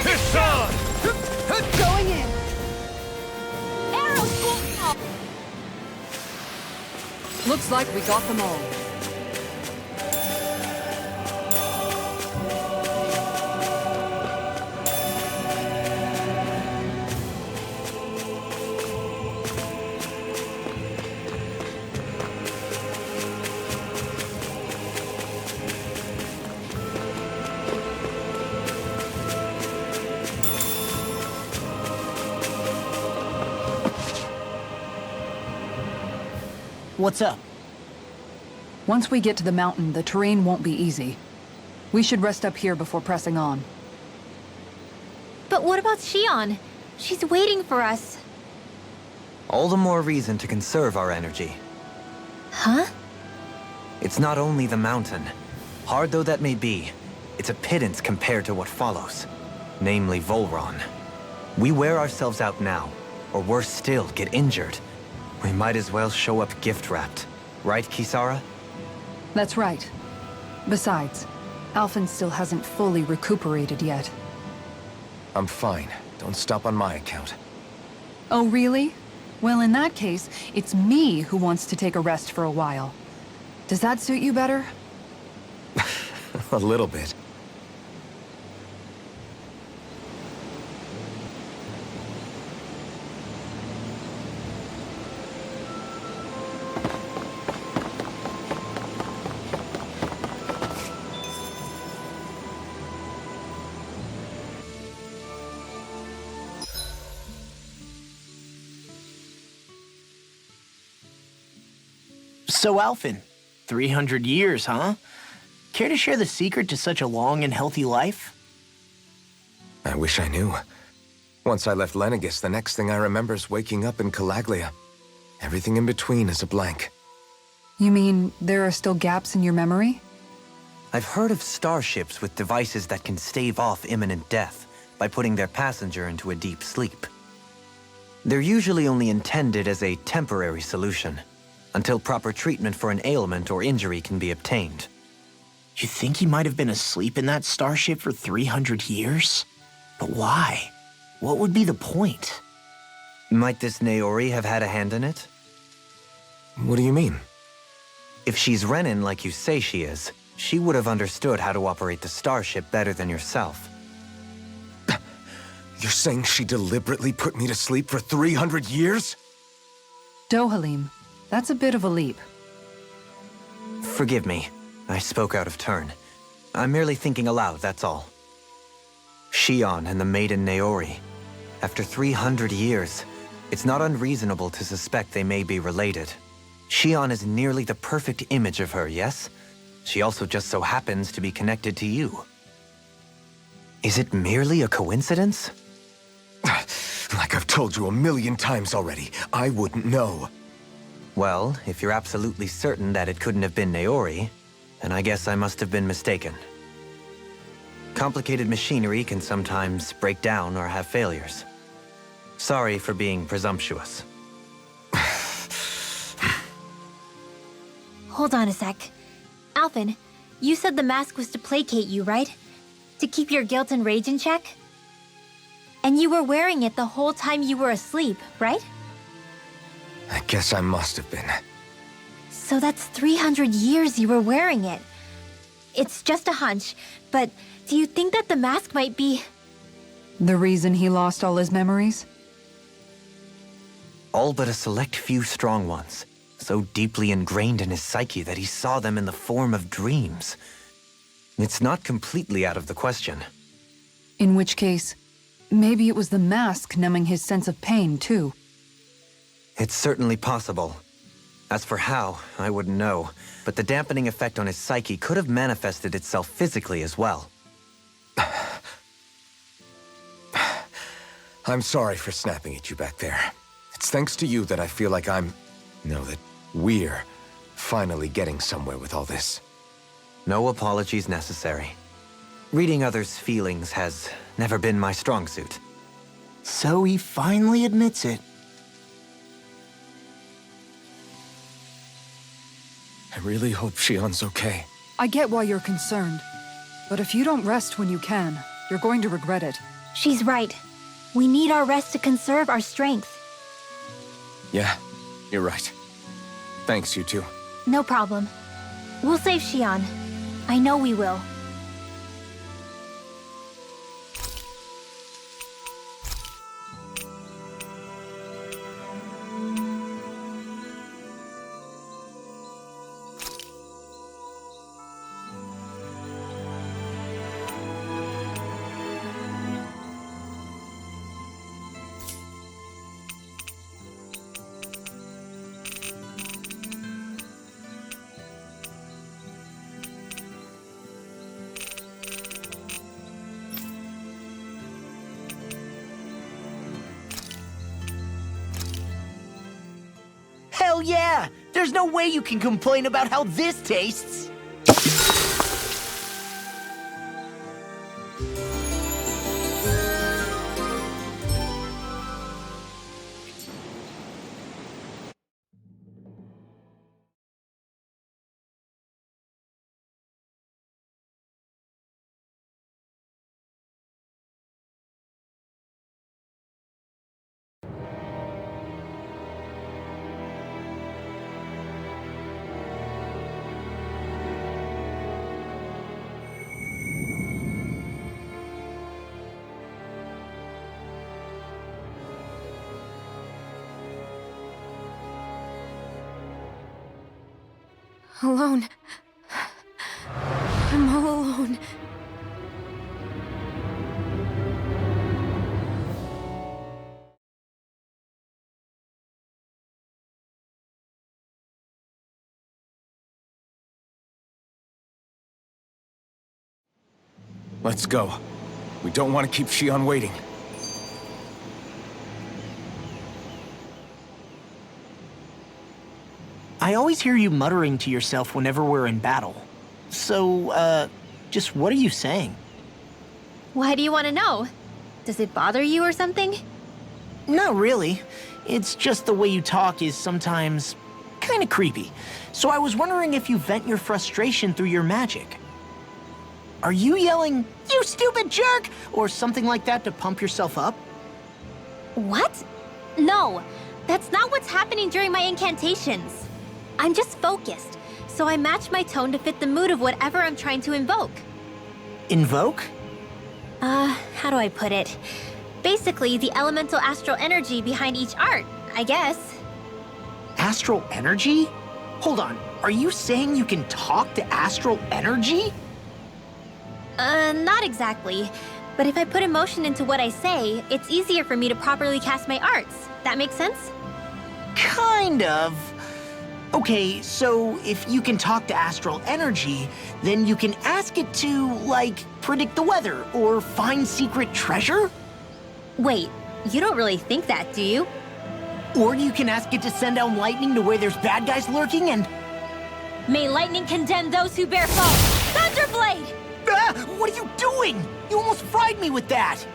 Piss on! Going in! Arrow school! Looks like we got them all. What's up? Once we get to the mountain, the terrain won't be easy. We should rest up here before pressing on. But what about Shion? She's waiting for us. All the more reason to conserve our energy. Huh? It's not only the mountain. Hard though that may be, it's a pittance compared to what follows. Namely Volron. We wear ourselves out now, or worse still, get injured. We might as well show up gift-wrapped. Right, Kisara? That's right. Besides, Alphen still hasn't fully recuperated yet. I'm fine. Don't stop on my account. Oh, really? Well, in that case, it's me who wants to take a rest for a while. Does that suit you better? A little bit. So, Alphen, 300 years, huh? Care to share the secret to such a long and healthy life? I wish I knew. Once I left Lenegis, the next thing I remember is waking up in Calaglia. Everything in between is a blank. You mean there are still gaps in your memory? I've heard of starships with devices that can stave off imminent death by putting their passenger into a deep sleep. They're usually only intended as a temporary solution, until proper treatment for an ailment or injury can be obtained. You think he might have been asleep in that starship for 300 years? But why? What would be the point? Might this Naori have had a hand in it? What do you mean? If she's Renin like you say she is, she would have understood how to operate the starship better than yourself. You're saying she deliberately put me to sleep for 300 years? Dohalim, that's a bit of a leap. Forgive me. I spoke out of turn. I'm merely thinking aloud, that's all. Shion and the maiden Naori. After 300 years, it's not unreasonable to suspect they may be related. Shion is nearly the perfect image of her, yes? She also just so happens to be connected to you. Is it merely a coincidence? Like I've told you 1,000,000 times already, I wouldn't know. Well, if you're absolutely certain that it couldn't have been Naori, then I guess I must have been mistaken. Complicated machinery can sometimes break down or have failures. Sorry for being presumptuous. Hold on a sec. Alphen, you said the mask was to placate you, right? To keep your guilt and rage in check? And you were wearing it the whole time you were asleep, right? I guess I must have been. So that's 300 years you were wearing it. It's just a hunch, but do you think that the mask might be... The reason he lost all his memories? All but a select few strong ones, so deeply ingrained in his psyche that he saw them in the form of dreams. It's not completely out of the question. In which case, maybe it was the mask numbing his sense of pain, too. It's certainly possible. As for how, I wouldn't know, but the dampening effect on his psyche could have manifested itself physically as well. I'm sorry for snapping at you back there. It's thanks to you that I feel like that we're finally getting somewhere with all this. No apologies necessary. Reading others' feelings has never been my strong suit. So he finally admits it. I really hope Shion's okay. I get why you're concerned. But if you don't rest when you can, you're going to regret it. She's right. We need our rest to conserve our strength. Yeah, you're right. Thanks, you two. No problem. We'll save Xian. I know we will. Hell yeah! There's no way you can complain about how this tastes! Alone. I'm all alone. Let's go. We don't want to keep Xian waiting. I always hear you muttering to yourself whenever we're in battle. So, just what are you saying? Why do you want to know? Does it bother you or something? Not really. It's just the way you talk is sometimes kind of creepy. So I was wondering if you vent your frustration through your magic. Are you yelling, "You stupid jerk," or something like that to pump yourself up? What? No, that's not what's happening during my incantations. I'm just focused, so I match my tone to fit the mood of whatever I'm trying to invoke. Invoke? How do I put it? Basically, the elemental astral energy behind each art, I guess. Astral energy? Hold on, are you saying you can talk to astral energy? Not exactly. But if I put emotion into what I say, it's easier for me to properly cast my arts. That makes sense? Kind of. Okay, so if you can talk to astral energy, then you can ask it to, like, predict the weather or find secret treasure? Wait, you don't really think that, do you? Or you can ask it to send down lightning to where there's bad guys lurking and... May lightning condemn those who bear fault! Thunderblade! Ah! What are you doing? You almost fried me with that!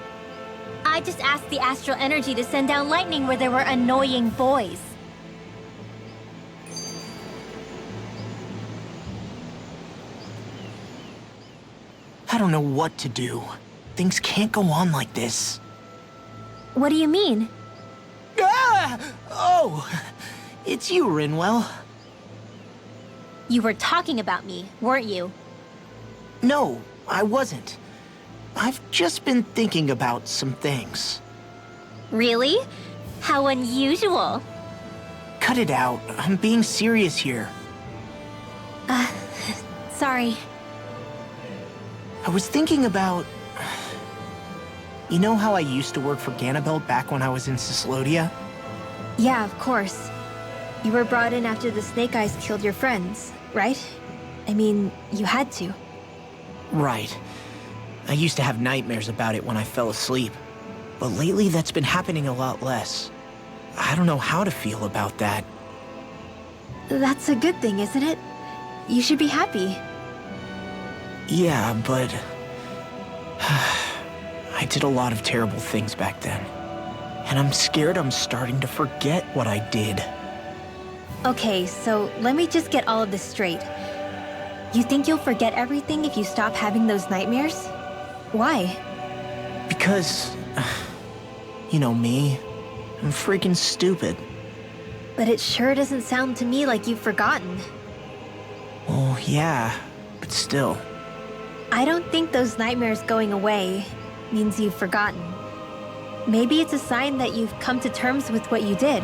I just asked the astral energy to send down lightning where there were annoying boys. I don't know what to do. Things can't go on like this. What do you mean? Ah! Oh, it's you, Rinwell. You were talking about me, weren't you? No, I wasn't. I've just been thinking about some things. Really? How unusual. Cut it out. I'm being serious here. Sorry. I was thinking about... You know how I used to work for Ganabel back when I was in Cyslodia? Yeah, of course. You were brought in after the Snake Eyes killed your friends, right? I mean, you had to. Right. I used to have nightmares about it when I fell asleep. But lately that's been happening a lot less. I don't know how to feel about that. That's a good thing, isn't it? You should be happy. Yeah, but... I did a lot of terrible things back then. And I'm scared I'm starting to forget what I did. Okay, so let me just get all of this straight. You think you'll forget everything if you stop having those nightmares? Why? Because... You know me. I'm freaking stupid. But it sure doesn't sound to me like you've forgotten. Well, yeah, but still. I don't think those nightmares going away means you've forgotten. Maybe it's a sign that you've come to terms with what you did.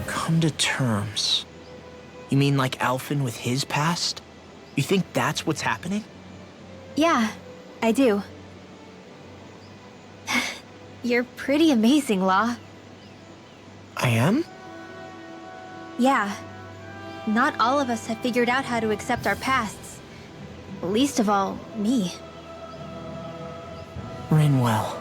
Come to terms? You mean like Alphen with his past? You think that's what's happening? Yeah, I do. You're pretty amazing, Law. I am? Yeah. Not all of us have figured out how to accept our pasts. Least of all, me. Rinwell.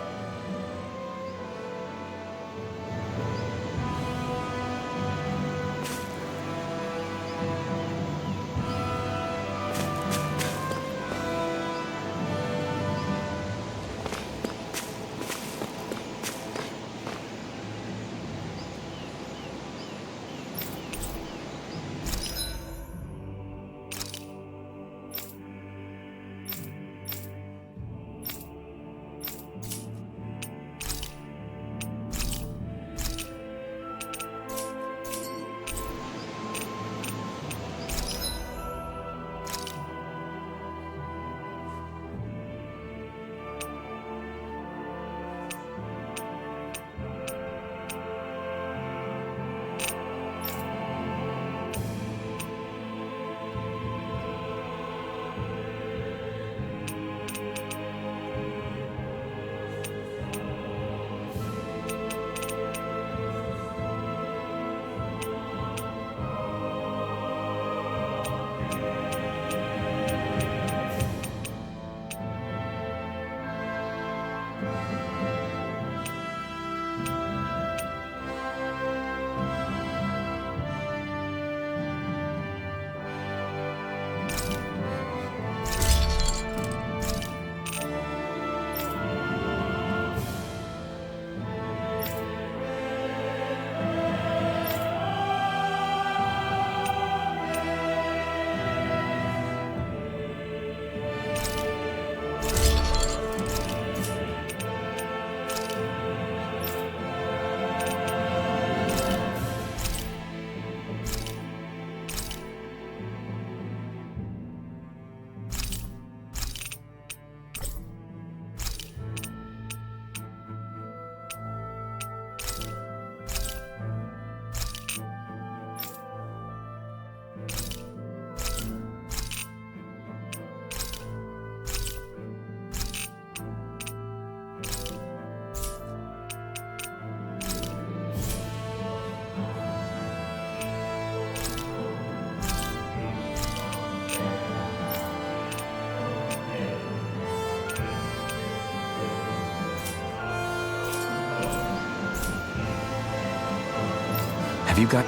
Have you got...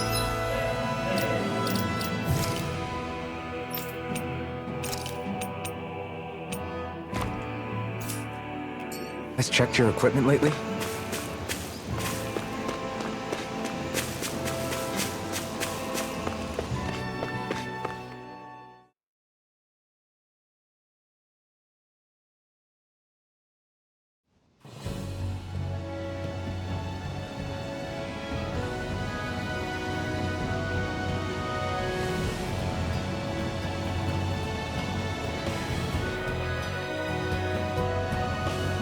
Has checked your equipment lately?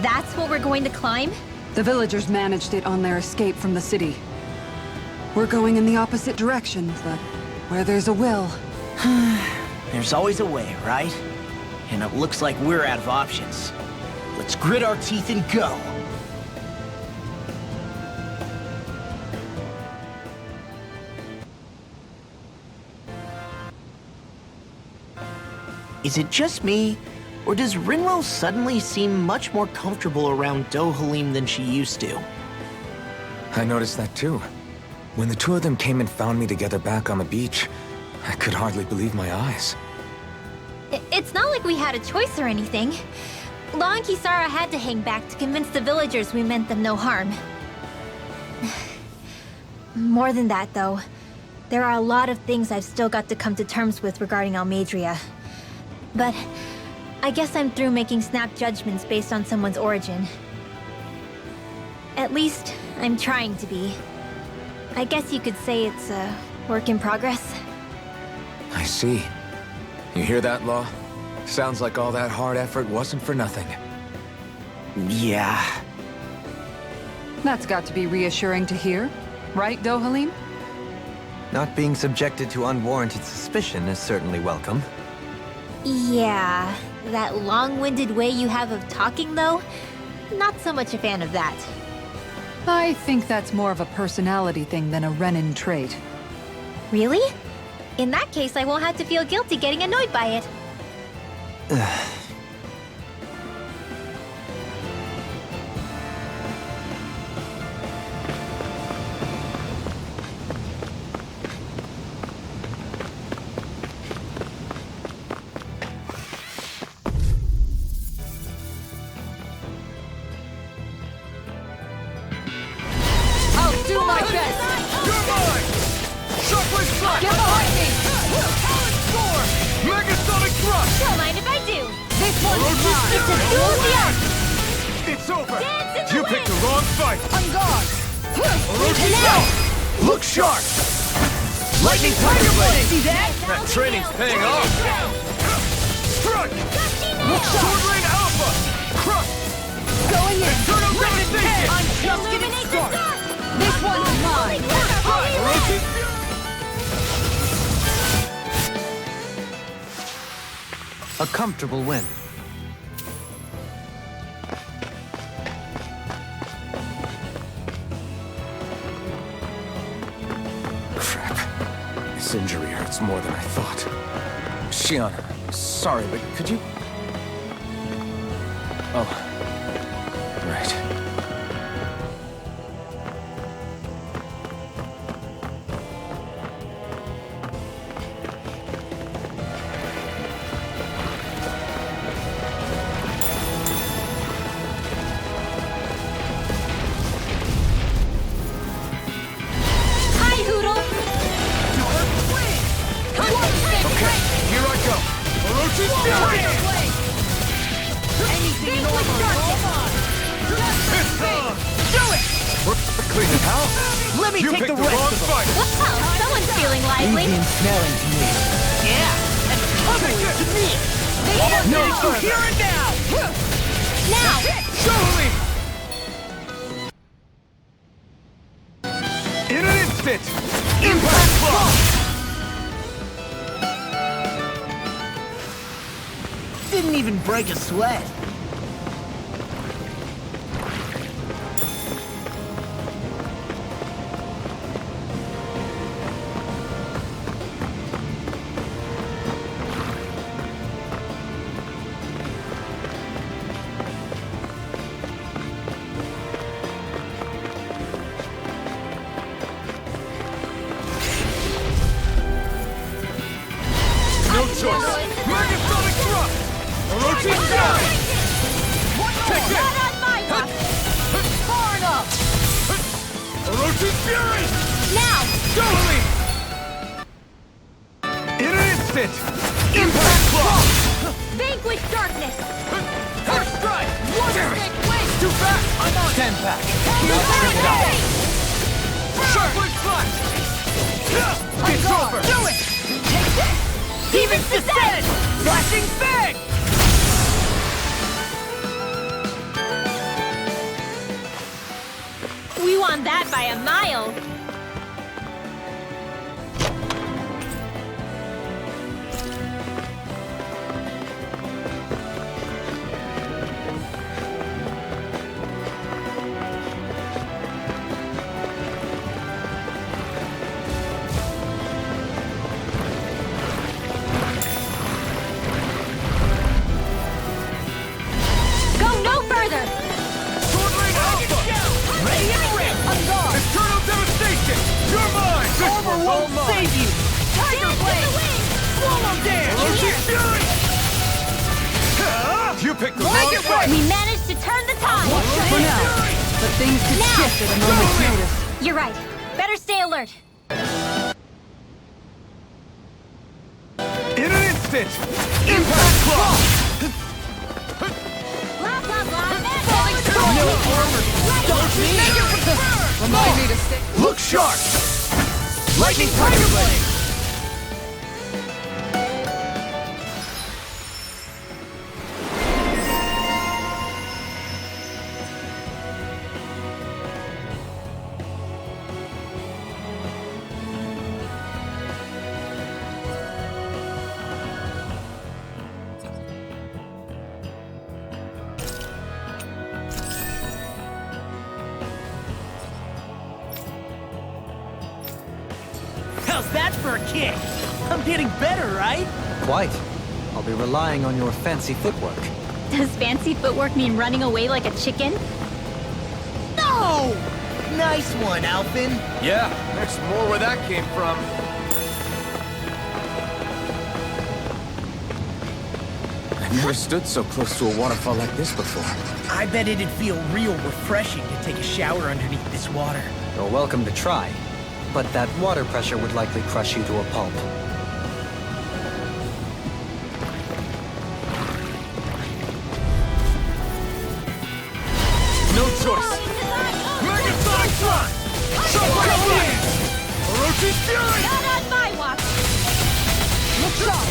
That's what we're going to climb? The villagers managed it on their escape from the city. We're going in the opposite direction, but where there's a will... There's always a way, right? And it looks like we're out of options. Let's grit our teeth and go! Is it just me, or does Rinwell suddenly seem much more comfortable around Dohalim than she used to? I noticed that too. When the two of them came and found me together back on the beach, I could hardly believe my eyes. It's not like we had a choice or anything. Law and Kisara had to hang back to convince the villagers we meant them no harm. More than that, though, there are a lot of things I've still got to come to terms with regarding Almeidrea. But I guess I'm through making snap judgments based on someone's origin. At least, I'm trying to be. I guess you could say it's a work in progress. I see. You hear that, Law? Sounds like all that hard effort wasn't for nothing. Yeah. That's got to be reassuring to hear, right, Dohalim? Not being subjected to unwarranted suspicion is certainly welcome. Yeah, that long-winded way you have of talking, though? Not so much a fan of that. I think that's more of a personality thing than a Renin trait. Really? In that case, I won't have to feel guilty getting annoyed by it. I'll do my best! You're mine! Shockwave Slash! Get behind me! Talent Score! Megasonic Thrust! Don't mind if I do! This one's Orochi mine! It's a Fury! duel of the arts! It's over! Dance in the You wind! picked the wrong fight! On guard! Orochi Now! Look sharp! Lightning Tiger Blade! See that? That training's paying off! Strike! Sword Rain Alpha! Crush! Going in! Eternal Rip and tear! Devastation! I'm just getting started! This one's mine! Orochi Fury! A comfortable win. Crap. This injury hurts more than I thought. Shiana, sorry, but could you... Oh. Right. Hi, Hoodle! Okay, here I go! Orochi Fury! Anything in order! It's on! Do it! We're cleaning house! Let me You take picked the the rest wrong of them. fight! Wow, someone's feeling lively. Easy and smelling to me. Yeah! And cover it to me! No So further. here and now! Now! Surely! In an instant! Impact Block! Didn't even break a sweat. No choice! Megasonic Thrust! Orochi Fury! Take this! Not on my watch! Far enough! Orochi Fury! Now! Surely! In an instant! Impact Block! Vanquish darkness! First strike! One big win! Too fast! I'm on! Stand back! Hey! Shockwave Slash! It's guard. over! Do it! Take this! Demon's Descent! Flashing Fang! We won that by a mile! Go no further! Sword Rain Alpha! Ready and rip! On guard! Eternal Devastation! You're mine! This Armor one's all won't mine! save you! Tiger Blade! Swallow Dance! Orochi Fury! You picked the wrong it fight! We managed to turn the tide! For now, but things could Now. shift at a moment's notice. You're right. Better stay alert. In an instant! Impact Block! Blah, blah, blah. Falling Storm! No armor! Stop me! Remind me to stay. Look sharp! Lightning Tiger Blade! How's that for a kick? I'm getting better, right? Quite. I'll be relying on your fancy footwork. Does fancy footwork mean running away like a chicken? No! Nice one, Alpin. Yeah, there's more where that came from. I've never stood so close to a waterfall like this before. I bet it'd feel real refreshing to take a shower underneath this water. You're welcome to try, but that water pressure would likely crush you to a pulp. No choice. Megasonic Thrust! Shockwave Blade! Orochi's Fury! Not on my watch! Look sharp!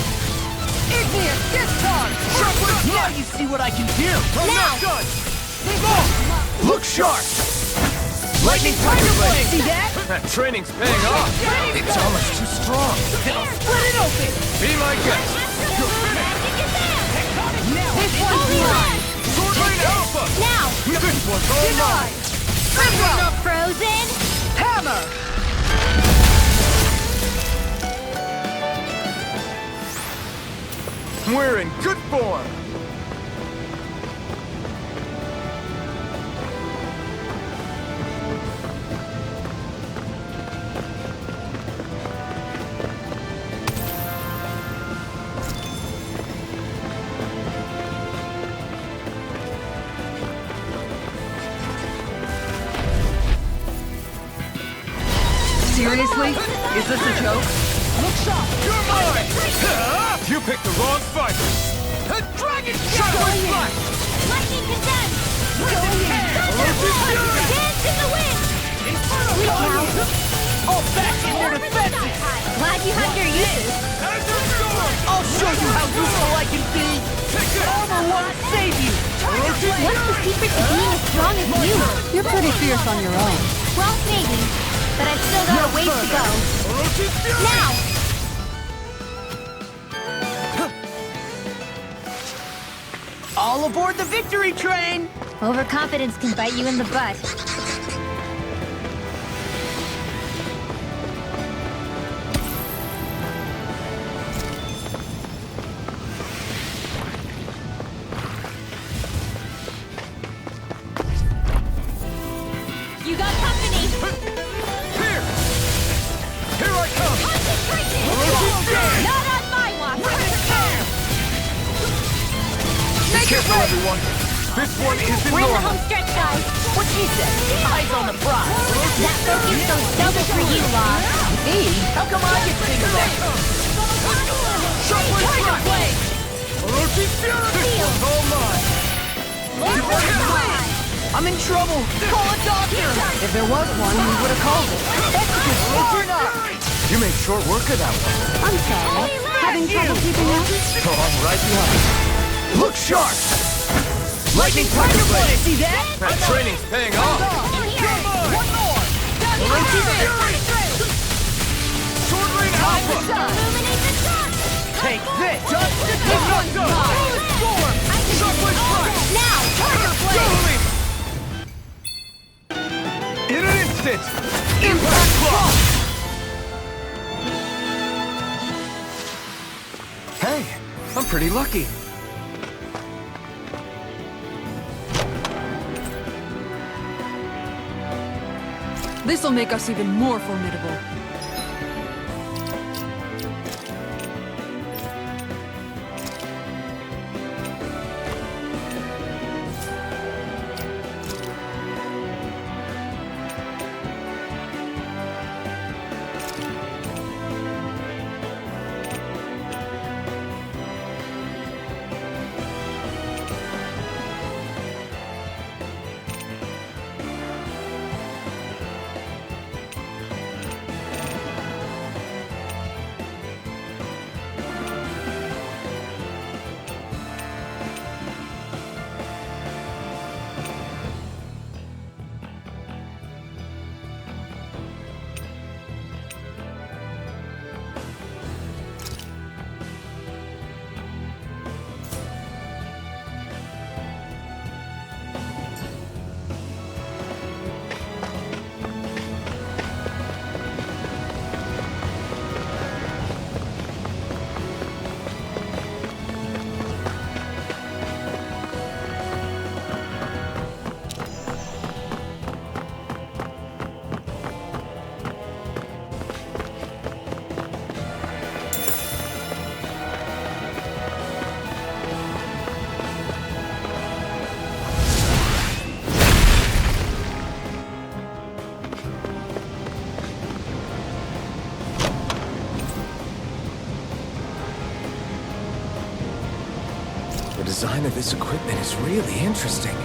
Igneous discharge! Shockwave Now Blade! you see what I can do! I'm not done! Look sharp! Lightning Tiger Blade! See that? That training's paying off! It's almost too strong! Split it open! Be my guest! You're finished! Now This one's mine! Sword Rain Alpha! Now! This one's all mine! Bring up Frozen! Hammer! We're in good form! Seriously? Is this a joke? Look sharp! You're mine! You picked the wrong fight! Dragon Shockwave Blast! Lightning Condense! Orochi's Fury! Dance in the wind! Sweet now! all back in their defenses! Glad you have your uses. Azure Storm! I'll show you how useful I can be! Take this! Armor won't save you! Orochi's What's the secret to being as strong as you? You're pretty fierce on your own. Well, maybe. But I've still got a ways to go. Orochi's Fury! Now! All aboard the victory train! Overconfidence can bite you in the butt. You got company! Here! Here I come! Concentration! Orochi's Fury! Not on my watch! Be careful, everyone! This one isn't We're in the normal! home stretch, guys. What she said? Eyes on the prize! That focus goes double for you, Law. Me? How come I get singled out? Shockwave Blast! Orochi's Fury! This one's all mine! I'm in trouble! Call a doctor! If there was one, we would have called it. You made short work of that one. I'm sorry. Having trouble keeping up? So I'm right behind you. Look sharp! Lightning Tiger Blade! See that? That training's paying off! One more! Orochi's Fury! Sword Rain Alpha! Illuminate the sun! Take this! I'm not done! Storm! Shockwave Blast! Now! Tiger Blade! In an instant! Impact Block! Hey, I'm pretty lucky. This'll make us even more formidable. design of this equipment is really interesting.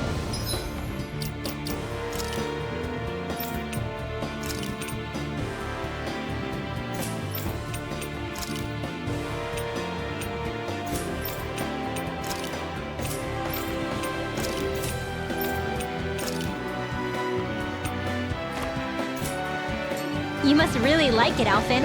You must really like it, Alphen.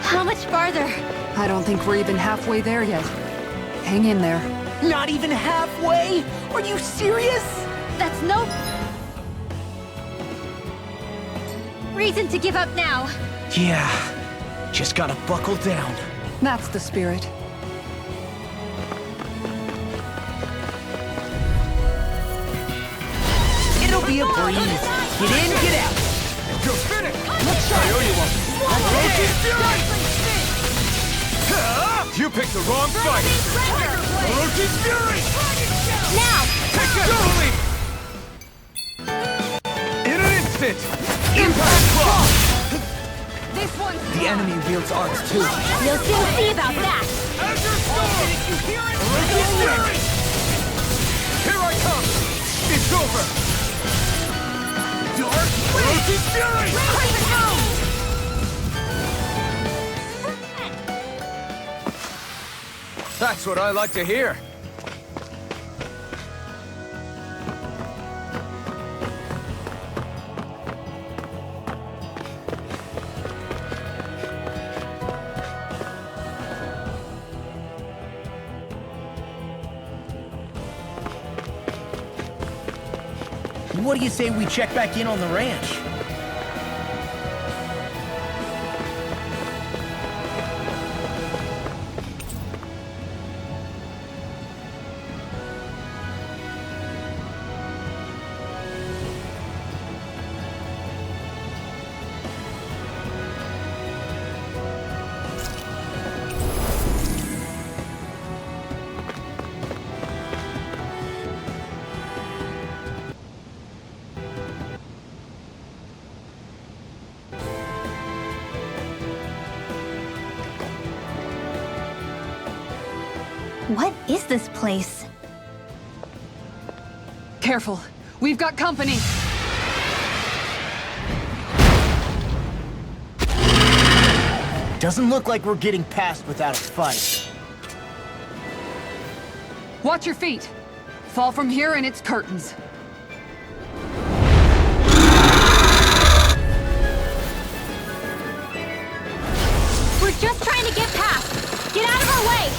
How much farther? I don't think we're even halfway there yet. Hang in there. Not even halfway? Are you serious? That's no reason to give up now. Yeah. Just gotta buckle down. That's the spirit. It'll be a breeze. Get in, get out. Go finish! I owe you one. Orochi Fury! You picked the wrong fight! Orochi Fury! Now! Take it! Totally! In an instant! Impact Block! The enemy wields arts too. You'll soon see about that! Azure Storm! Orochi Fury! Here I come! It's over! Dark Orochi Fury! That's what I like to hear. What do you say we check back in on the ranch? What is this place? Careful. We've got company. Doesn't look like we're getting past without a fight. Watch your feet. Fall from here and it's curtains. We're just trying to get past. Get out of our way!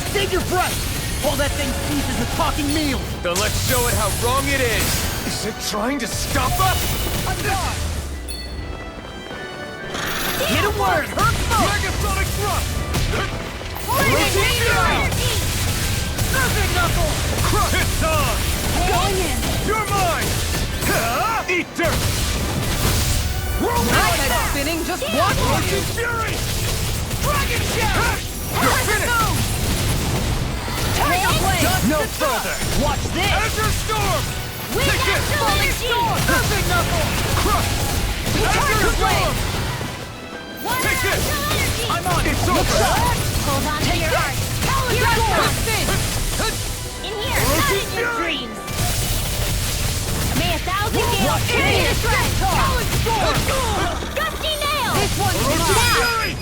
Save your breath! While that thing seizes a talking meal! Then let's show it how wrong it is! Is it trying to stop us? Hit a word! Hurt smoke! Megasonic Thrust! Orochi Fury! Surfing Knuckle! It's on! Going in! You're mine! Eat dirt! Now head spinning, just watch Orochi you. Fury! Dragon Shout! You're finished! No further! Watch this! Azure Storm! Wind Take it! Astral Energy! Surfing Knuckle! Crush! Azure Storm! Take this! I'm on! It's over! Hold on to your heart! Here's in here, not in your dreams! May 1,000 gales carry you to shreds! Gusty nail! This one's Orochi mine. Fury!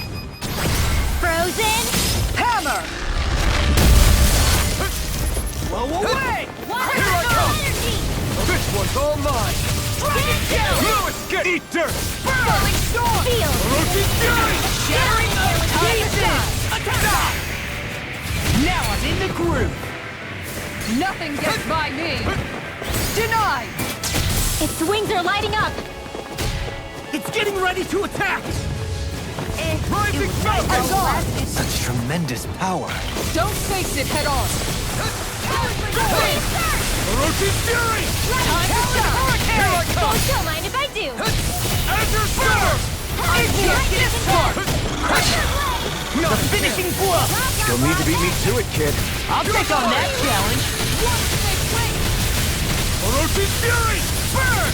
Frozen! Hammer! Blow away! Water Here I come! energy! This one's all mine! Dragon Shout! Lewis, get eat dirt! Falling storm! Field! Orochi Fury! Shattering air with Attack! Now I'm in the groove! Nothing gets by me! Denied! Its wings are lighting up! It's getting ready to attack! Rising Falcon! Such tremendous power. Don't face it head on! Orochi Fury! Time to shine! Here I come! Don't mind if I do! Azure Storm! The finishing blow! You'll need to beat me to it, kid. I'll take on that challenge! Orochi's Fury! Burn!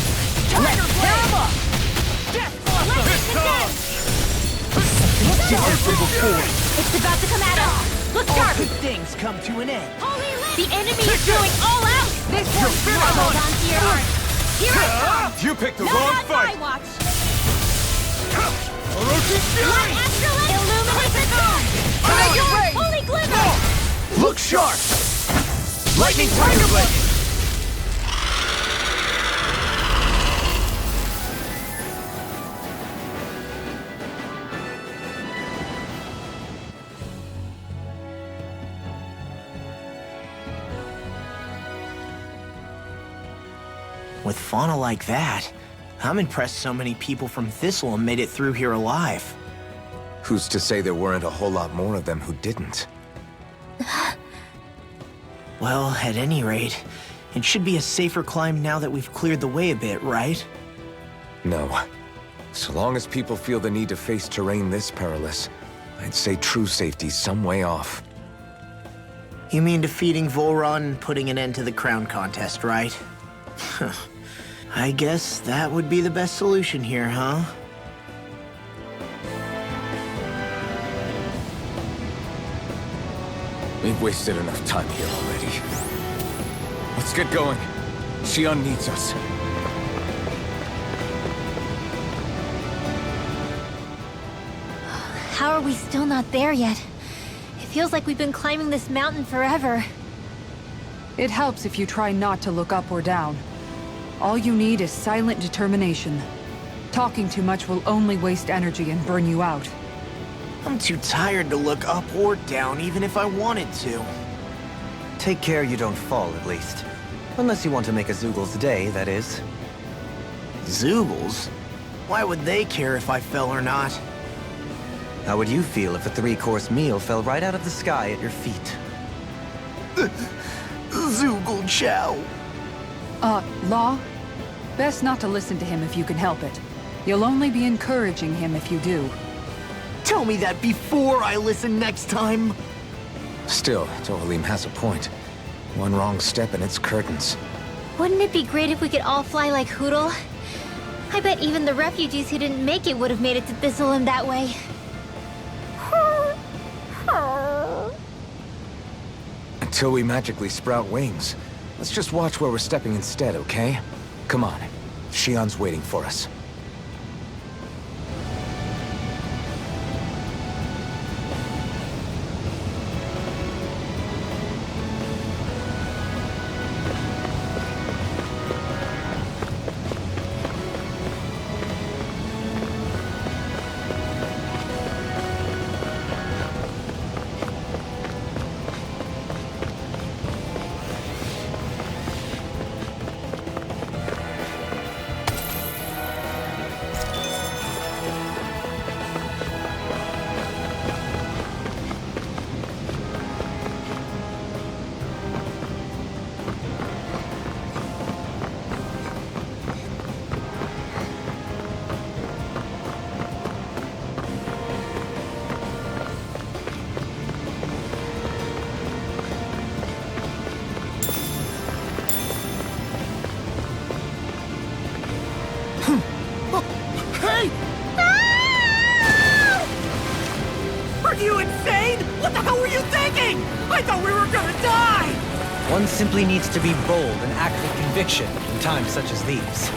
Tiger Blade! Death Blossom! It's on! It's about to come at us! Look All sharp! good things come to an end. The enemy is going all out! This one's finished. hold on to your heart! Here I come! You picked the No, wrong not fight! my watch! Orochi's Fury! Astrolite! Illuminate the dawn! Tiger Blade! Holy glimmer! Look sharp! Lightning Tiger Blade! With fauna like that, I'm impressed so many people from Thistleum made it through here alive. Who's to say there weren't a whole lot more of them who didn't? Well, at any rate, it should be a safer climb now that we've cleared the way a bit, right? No. So long as people feel the need to face terrain this perilous, I'd say true safety's some way off. You mean defeating Volron and putting an end to the crown contest, right? I guess that would be the best solution here, huh? We've wasted enough time here already. Let's get going. Xion needs us. How are we still not there yet? It feels like we've been climbing this mountain forever. It helps if you try not to look up or down. All you need is silent determination. Talking too much will only waste energy and burn you out. I'm too tired to look up or down, even if I wanted to. Take care you don't fall, at least. Unless you want to make a Zoogel's day, that is. Zoogles? Why would they care if I fell or not? How would you feel if a 3-course meal fell right out of the sky at your feet? Zoogle Chow. Law? Best not to listen to him if you can help it. You'll only be encouraging him if you do. Tell me that before I listen next time. Still, Tohalim has a point. One wrong step and it's curtains. Wouldn't it be great if we could all fly like Hootle? I bet even the refugees who didn't make it would have made it to Thistleum that way. Until we magically sprout wings, let's just watch where we're stepping instead, okay? Come on. Xion's waiting for us. Are you insane? What the hell were you thinking? I thought we were gonna die! One simply needs to be bold and act with conviction in times such as these.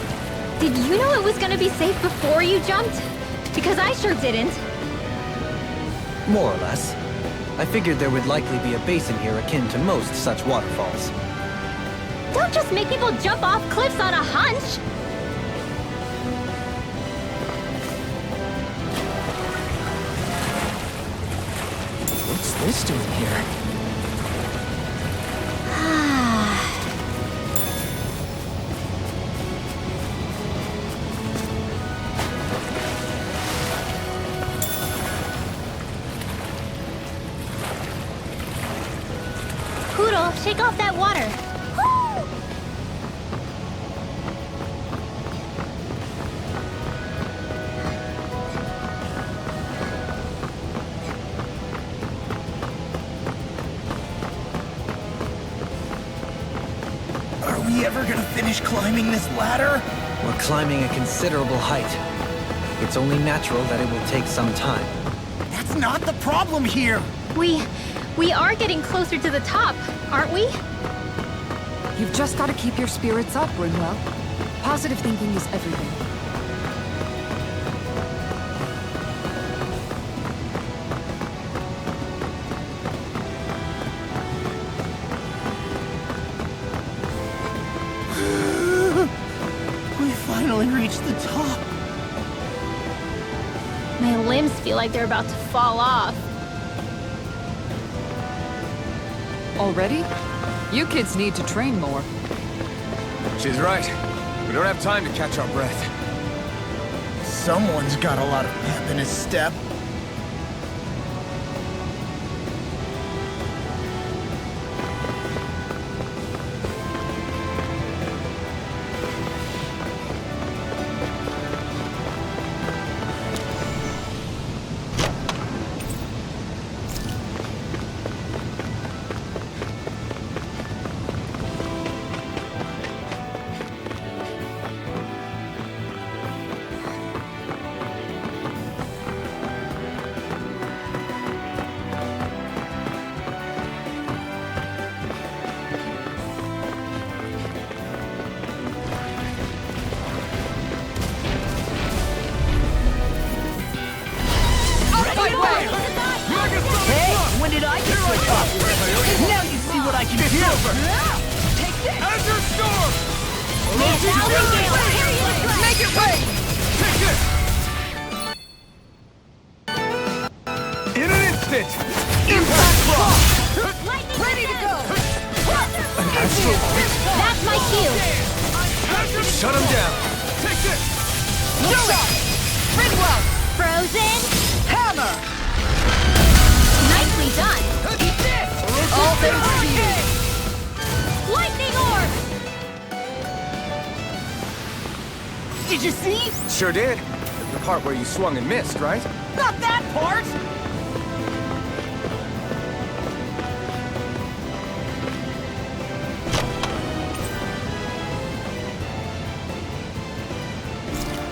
Did you know it was gonna be safe before you jumped? Because I sure didn't. More or less. I figured there would likely be a basin here akin to most such waterfalls. Don't just make people jump off cliffs on a hunch! What's this doing here? Poodle, shake off that water! Are we ever gonna finish climbing this ladder? We're climbing a considerable height. It's only natural that it will take some time. That's not the problem here! We are getting closer to the top, aren't we? You've just got to keep your spirits up, Rinwell. Positive thinking is everything. We finally reached the top. My limbs feel like they're about to fall off. Already? You kids need to train more. She's right. We don't have time to catch our breath. Someone's got a lot of pep in his step. When did I get switch off? Now you see what I can do! Take this! Azure Storm! Make it rain! Take this! In an instant! Impact Block! Ready to go! That's my cue! Shut him down! Take this! No shot! Rinwell! Frozen! Hammer! Nicely done! Eat this! All thanks to you! Lightning Orb! Did you see? Sure did. The part where you swung and missed, right? Not that part!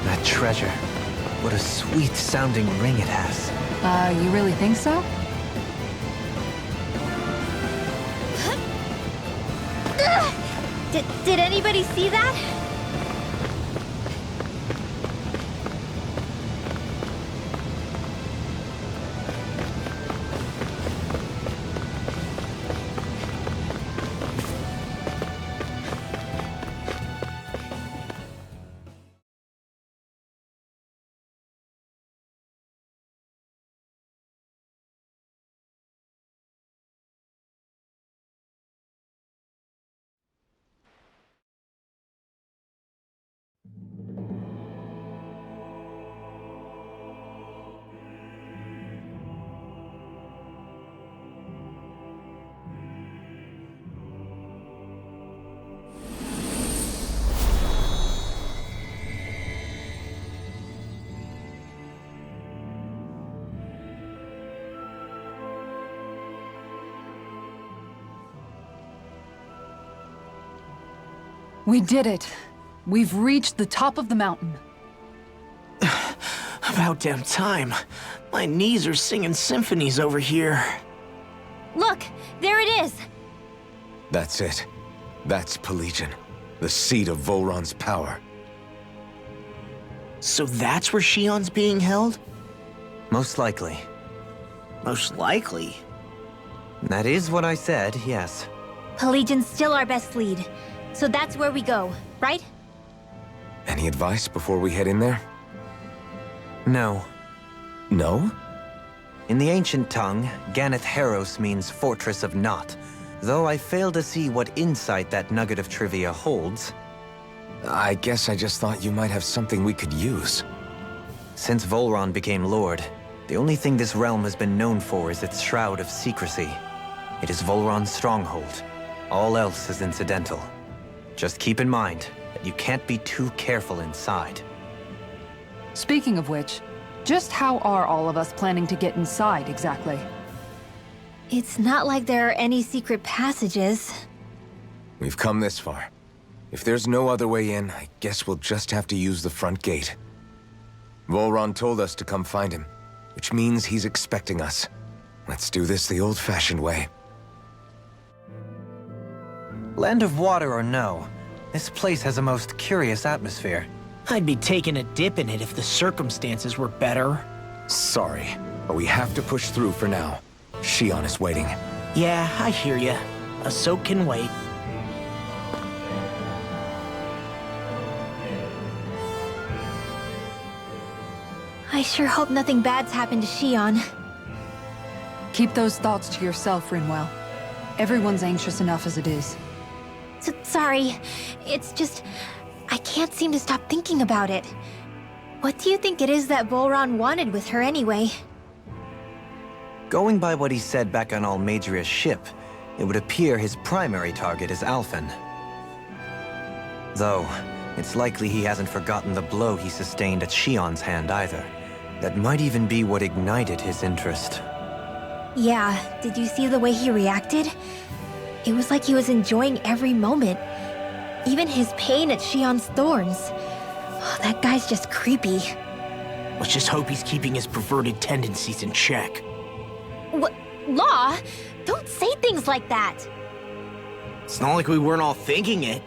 That treasure. What a sweet-sounding ring it has. You really think so? Did anybody see that? We did it. We've reached the top of the mountain. About damn time. My knees are singing symphonies over here. Look, there it is! That's it. That's Pelegion, the seat of Volron's power. So that's where Shion's being held? Most likely. Most likely. That is what I said, yes. Pelegion's still our best lead. So that's where we go, right? Any advice before we head in there? No. No? In the ancient tongue, Ganeth Heros means Fortress of Naught, though I fail to see what insight that nugget of trivia holds. I guess I just thought you might have something we could use. Since Volron became Lord, the only thing this realm has been known for is its shroud of secrecy. It is Volron's stronghold. All else is incidental. Just keep in mind that you can't be too careful inside. Speaking of which, just how are all of us planning to get inside exactly? It's not like there are any secret passages. We've come this far. If there's no other way in, I guess we'll just have to use the front gate. Volron told us to come find him, which means he's expecting us. Let's do this the old-fashioned way. Land of water or no, this place has a most curious atmosphere. I'd be taking a dip in it if the circumstances were better. Sorry, but we have to push through for now. Shion is waiting. Yeah, I hear ya. A soak can wait. I sure hope nothing bad's happened to Shion. Keep those thoughts to yourself, Rinwell. Everyone's anxious enough as it is. Sorry. It's just... I can't seem to stop thinking about it. What do you think it is that Volron wanted with her anyway? Going by what he said back on Almadria's ship, it would appear his primary target is Alphen. Though, it's likely he hasn't forgotten the blow he sustained at Shion's hand either. That might even be what ignited his interest. Yeah, did you see the way he reacted? It was like he was enjoying every moment. Even his pain at Shion's thorns. Oh, that guy's just creepy. Let's just hope he's keeping his perverted tendencies in check. What? Law? Don't say things like that! It's not like we weren't all thinking it.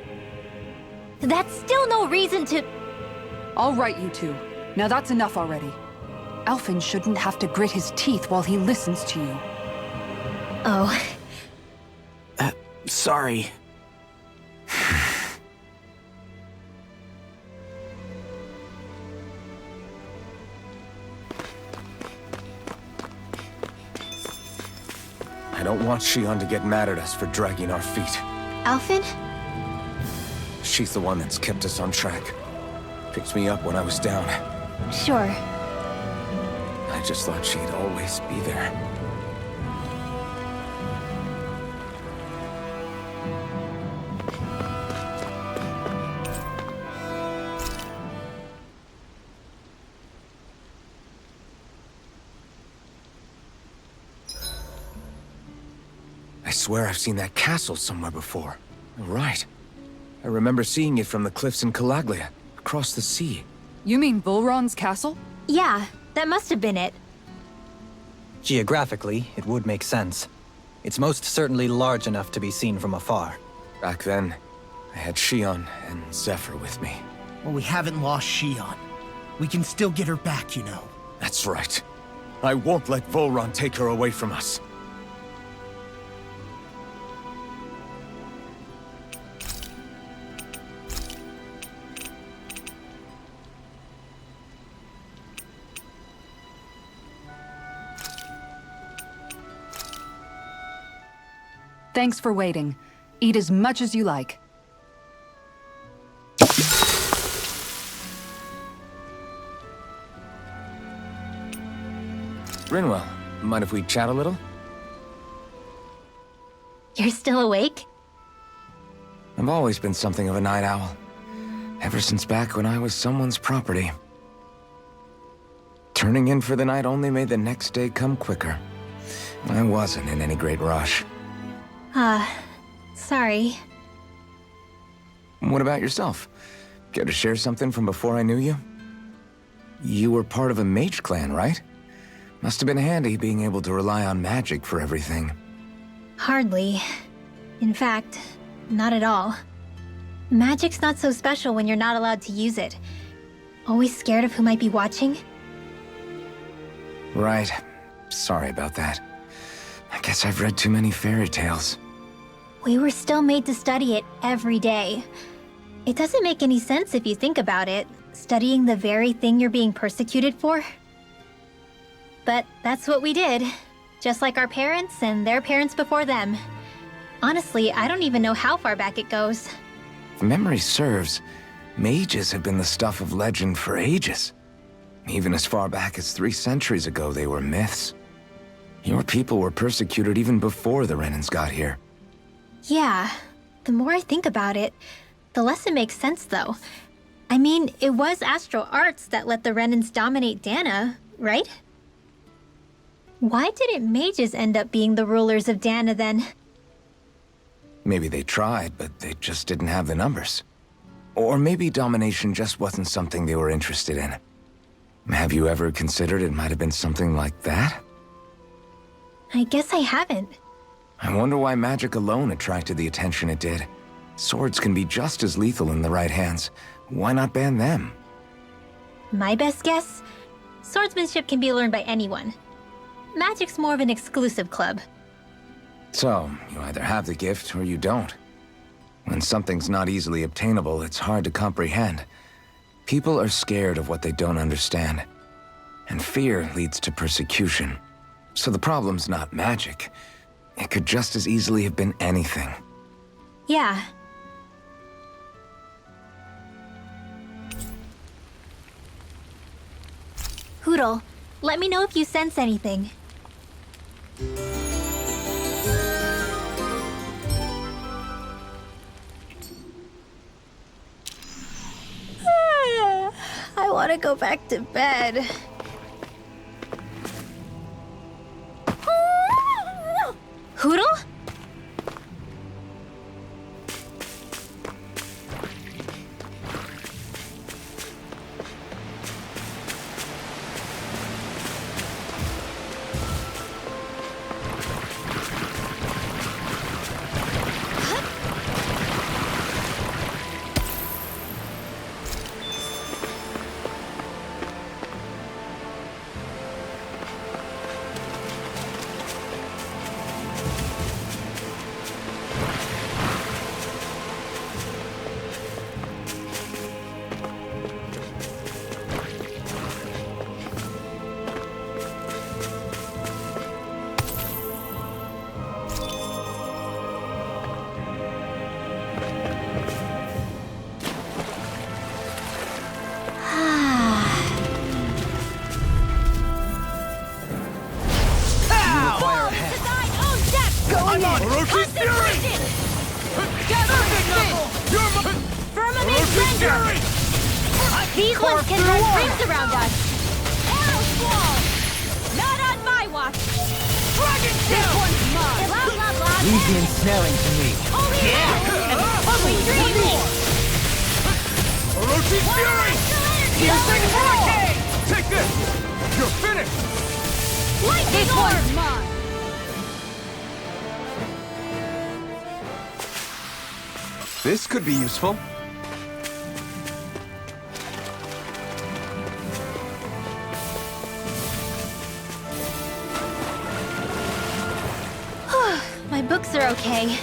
That's still no reason to... All right, you two. Now that's enough already. Alphen shouldn't have to grit his teeth while he listens to you. Oh. Sorry. I don't want Shion to get mad at us for dragging our feet. Alphen? She's the one that's kept us on track. Picked me up when I was down. Sure. I just thought she'd always be there. I swear I've seen that castle somewhere before. Right. I remember seeing it from the cliffs in Calaglia, across the sea. You mean Volron's castle? Yeah, that must have been it. Geographically, it would make sense. It's most certainly large enough to be seen from afar. Back then, I had Shion and Zephyr with me. Well, we haven't lost Shion. We can still get her back, you know. That's right. I won't let Volron take her away from us. Thanks for waiting. Eat as much as you like. Rinwell, mind if we chat a little? You're still awake? I've always been something of a night owl. Ever since back when I was someone's property. Turning in for the night only made the next day come quicker. I wasn't in any great rush. Sorry. What about yourself? Care to share something from before I knew you? You were part of a mage clan, right? Must have been handy being able to rely on magic for everything. Hardly. In fact, not at all. Magic's not so special when you're not allowed to use it. Always scared of who might be watching? Right. Sorry about that. I guess I've read too many fairy tales. We were still made to study it every day. It doesn't make any sense if you think about it, studying the very thing you're being persecuted for. But that's what we did, just like our parents and their parents before them. Honestly, I don't even know how far back it goes. If memory serves, mages have been the stuff of legend for ages. Even as far back as 3 centuries ago, they were myths. Your people were persecuted even before the Renans got here. Yeah, the more I think about it, the less it makes sense though. I mean, it was Astral Arts that let the Renans dominate Dana, right? Why didn't mages end up being the rulers of Dana then? Maybe they tried, but they just didn't have the numbers. Or maybe domination just wasn't something they were interested in. Have you ever considered it might have been something like that? I guess I haven't. I wonder why magic alone attracted the attention it did. Swords can be just as lethal in the right hands. Why not ban them? My best guess? Swordsmanship can be learned by anyone. Magic's more of an exclusive club. So, you either have the gift or you don't. When something's not easily obtainable, it's hard to comprehend. People are scared of what they don't understand. And fear leads to persecution. So the problem's not magic. It could just as easily have been anything. Yeah. Hootle, let me know if you sense anything. I want to go back to bed. Hootle? Oroshi's Fury! Firmament Render! These ones can run rings around us! Arrow Squall! Not on my watch! Dragon This one's mine! Blah, blah, blah! Leave the ensnaring to me. Only Only 3 weeks! Oroshi's Fury! Piercing Hurricane! Take this! You're finished! Lightning Orb! Mine! This could be useful. My books are okay.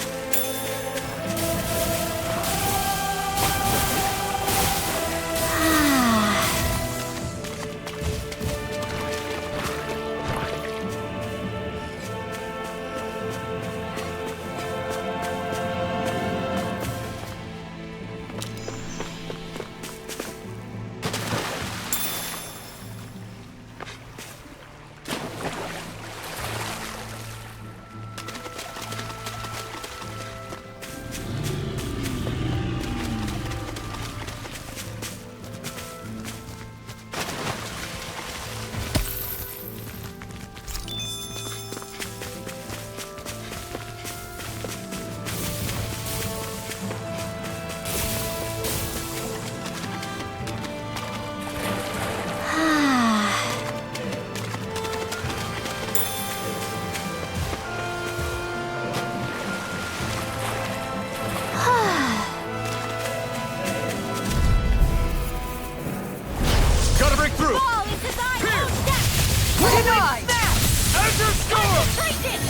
Gotta break through! Azure Storm!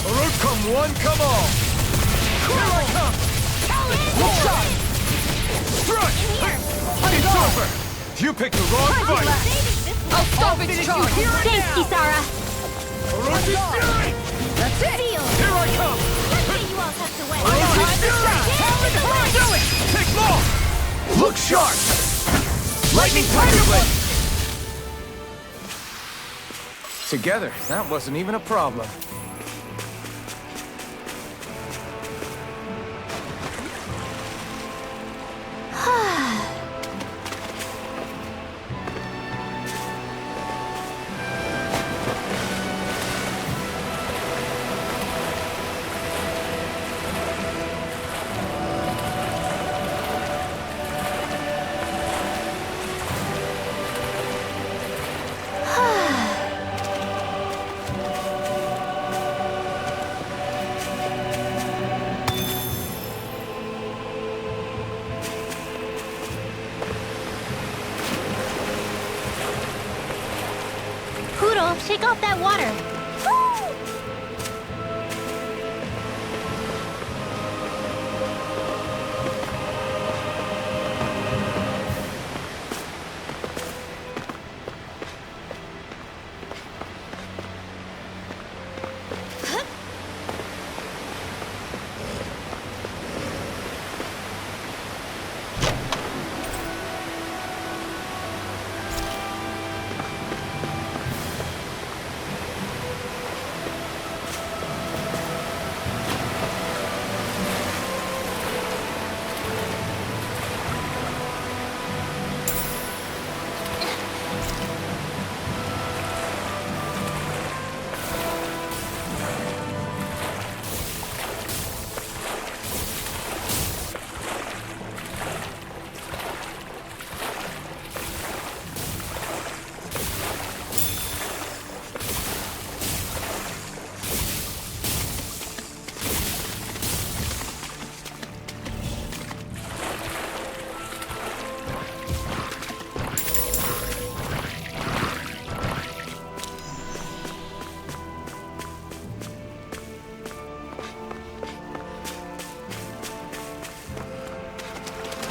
Orochi, come one, come all! Here I come! Look shot! Strike! It's over! You picked the wrong fight! I'll stop its charge. Thanks, Kisara! Orochi's Fury! That's it. Here I come! You all have to win! Orochi's Fury! Do it! Take long! Look sharp! Lightning Tiger Blade! Together, that wasn't even a problem. Shake off that water.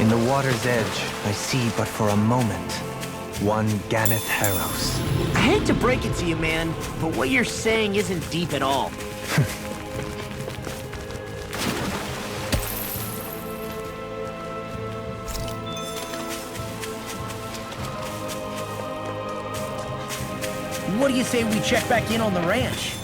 In the water's edge, I see but for a moment one Ganeth Heros. I hate to break it to you, man, but what you're saying isn't deep at all. What do you say we check back in on the ranch?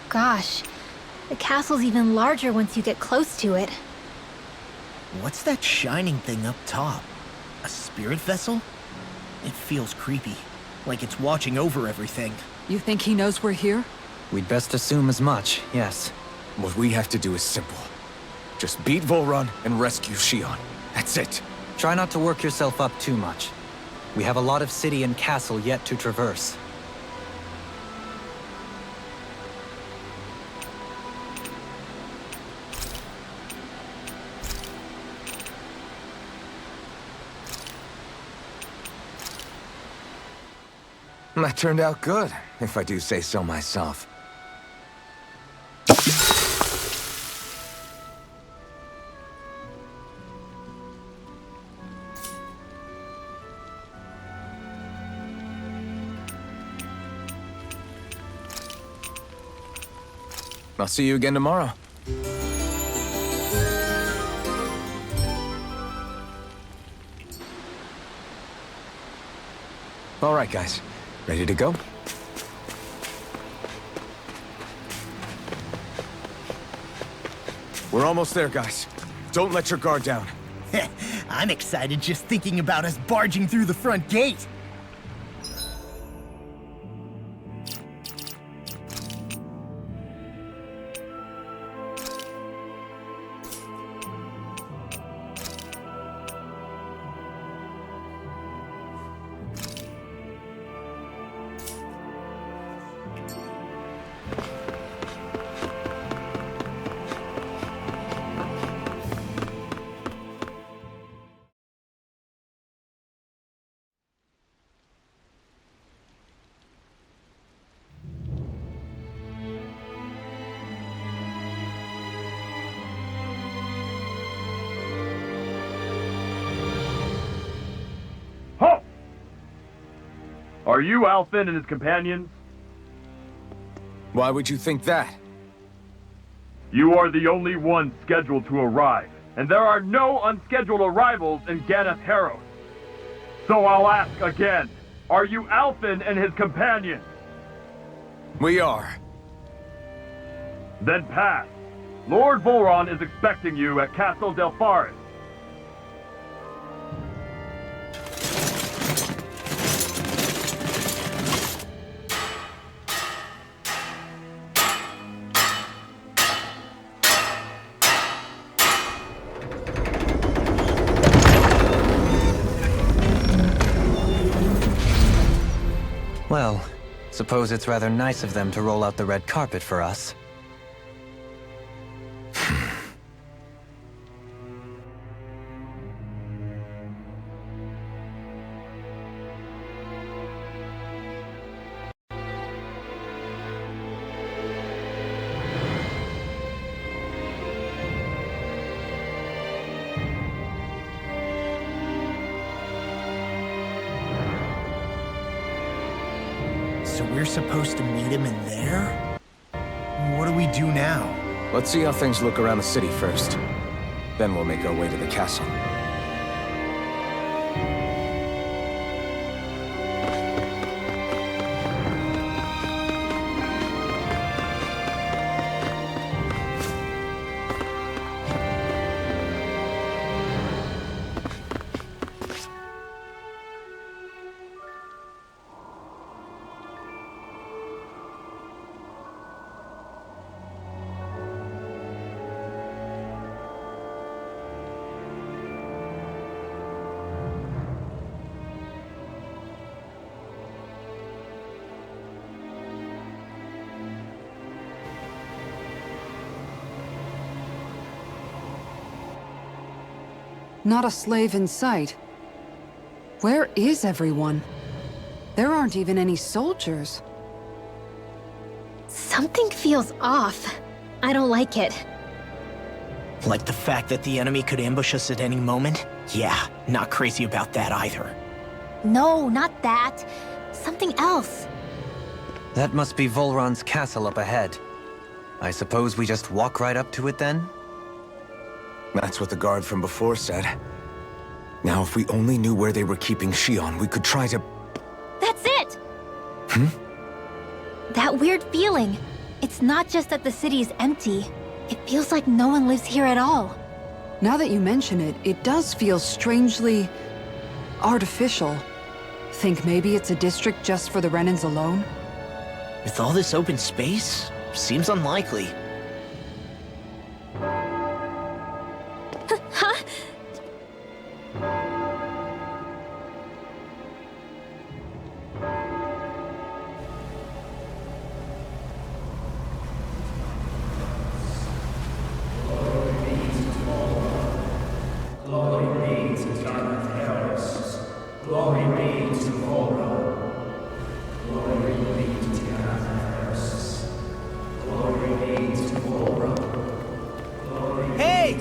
Gosh, the castle's even larger once you get close to it. What's that shining thing up top? A spirit vessel? It feels creepy, like it's watching over everything. You think he knows we're here? We'd best assume as much, yes. What we have to do is simple. Just beat Volrun and rescue Shion. That's it. Try not to work yourself up too much. We have a lot of city and castle yet to traverse. That turned out good, if I do say so myself. I'll see you again tomorrow. All right, guys. Ready to go? We're almost there, guys. Don't let your guard down. I'm excited just thinking about us barging through the front gate. Are you Alfin and his companions? Why would you think that? You are the only one scheduled to arrive, and there are no unscheduled arrivals in Ganath Haros. So I'll ask again, are you Alfin and his companions? We are. Then pass. Lord Volron is expecting you at Castle Delpharis. Well, suppose it's rather nice of them to roll out the red carpet for us. So we're supposed to meet him in there? What do we do now? Let's see how things look around the city first. Then we'll make our way to the castle. Not a slave in sight. Where is everyone? There aren't even any soldiers. Something feels off. I don't like it. Like the fact that the enemy could ambush us at any moment? Yeah, not crazy about that either. No, not that. Something else. That must be Volron's castle up ahead. I suppose we just walk right up to it then? That's what the guard from before said. Now, if we only knew where they were keeping Shion, we could try to... That's it! That weird feeling. It's not just that the city is empty. It feels like no one lives here at all. Now that you mention it, it does feel strangely... artificial. Think maybe it's a district just for the Renans alone? With all this open space? Seems unlikely. Huh? Hey!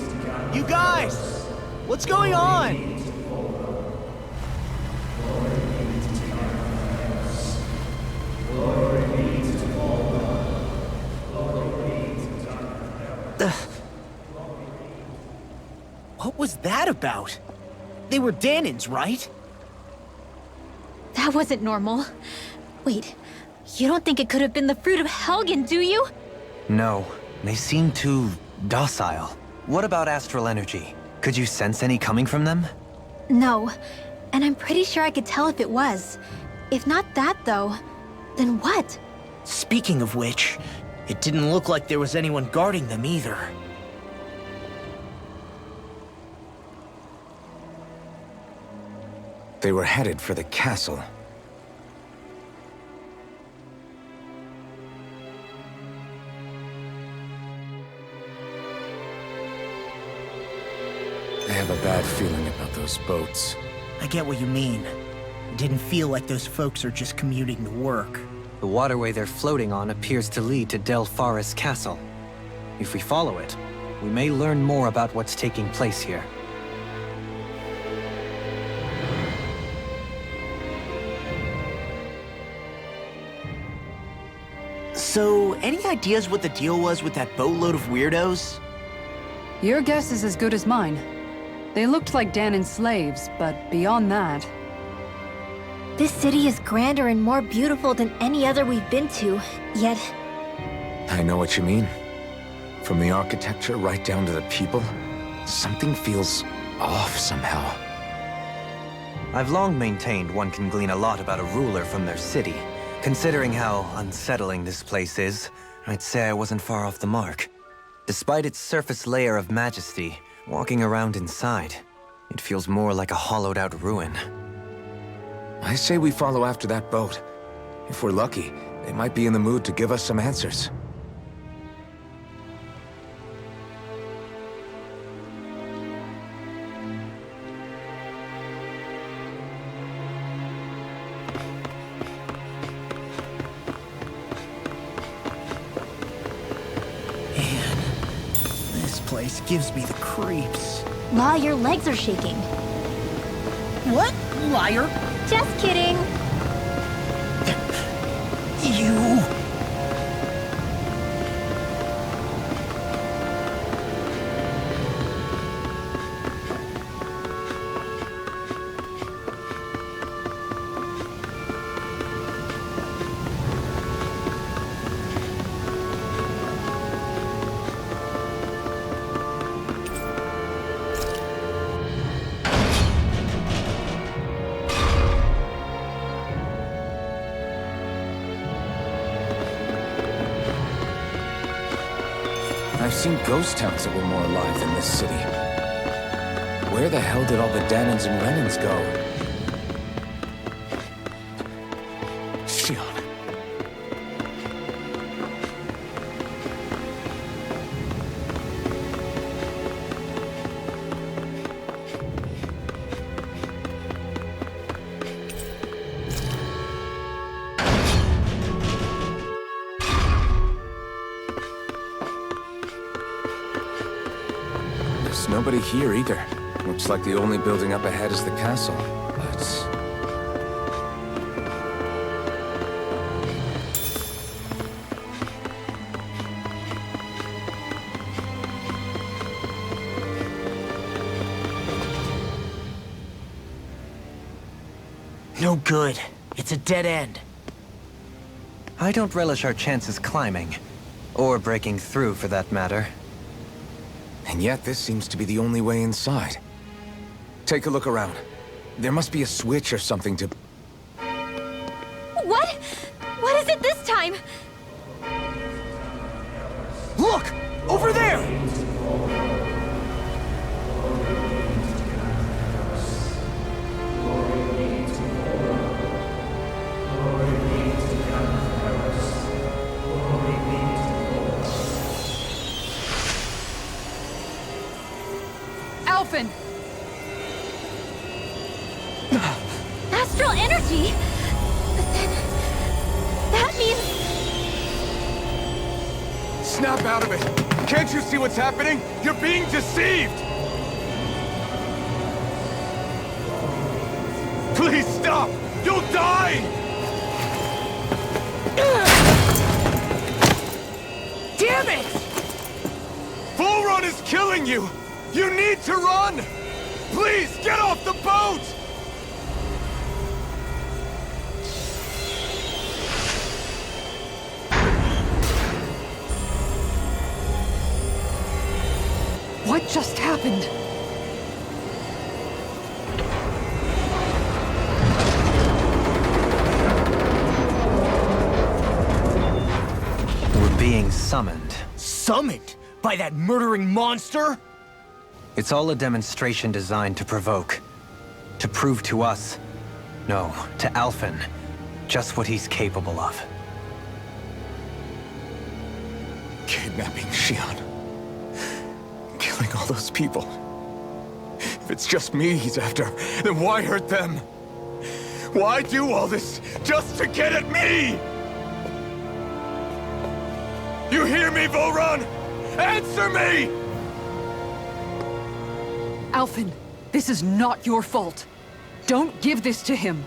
You guys! What's going on? What was that about? They were Danins, right? That wasn't normal. Wait, you don't think it could have been the fruit of Helgen, do you? No, they seem too docile. What about astral energy? Could you sense any coming from them? No, and I'm pretty sure I could tell if it was. If not that, though, then what? Speaking of which, it didn't look like there was anyone guarding them either. They were headed for the castle. I have a bad feeling about those boats. I get what you mean. It didn't feel like those folks are just commuting to work. The waterway they're floating on appears to lead to Delpharis Castle. If we follow it, we may learn more about what's taking place here. So, any ideas what the deal was with that boatload of weirdos? Your guess is as good as mine. They looked like Danon's slaves, but beyond that... This city is grander and more beautiful than any other we've been to, yet... I know what you mean. From the architecture right down to the people, something feels off somehow. I've long maintained one can glean a lot about a ruler from their city. Considering how unsettling this place is, I'd say I wasn't far off the mark. Despite its surface layer of majesty, walking around inside, it feels more like a hollowed-out ruin. I say we follow after that boat. If we're lucky, they might be in the mood to give us some answers. Man, this place gives me the creeps. La, your legs are shaking. What? Liar! Just kidding. You... I've seen ghost towns that were more alive than this city. Where the hell did all the Danons and Renans go? Shion. There's nobody here either. Looks like the only building up ahead is the castle, but... No good. It's a dead end. I don't relish our chances climbing. Or breaking through, for that matter. And yet, this seems to be the only way inside. Take a look around. There must be a switch or something to... What? What is it this time? Look! Over there! Alphen! Astral energy? But then... that means... Snap out of it! Can't you see what's happening? You're being deceived! Please stop! You'll die! Damn it! Bull Run is killing you! You need to run! Please, get off the boat! What just happened? We're being summoned. Summoned? By that murdering monster? It's all a demonstration designed to provoke. To prove to us, no, to Alphen, just what he's capable of. Kidnapping Shion. Killing all those people. If it's just me he's after, then why hurt them? Why do all this just to get at me? You hear me, Volrun? Answer me! Alphen, this is not your fault. Don't give this to him.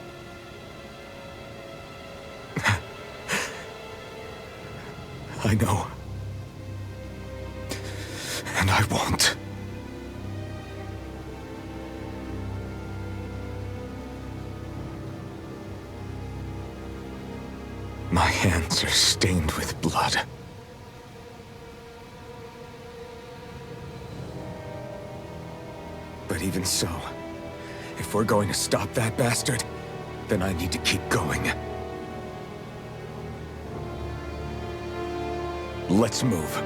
I know. And I won't. My hands are stained with blood. But even so, if we're going to stop that bastard, then I need to keep going. Let's move.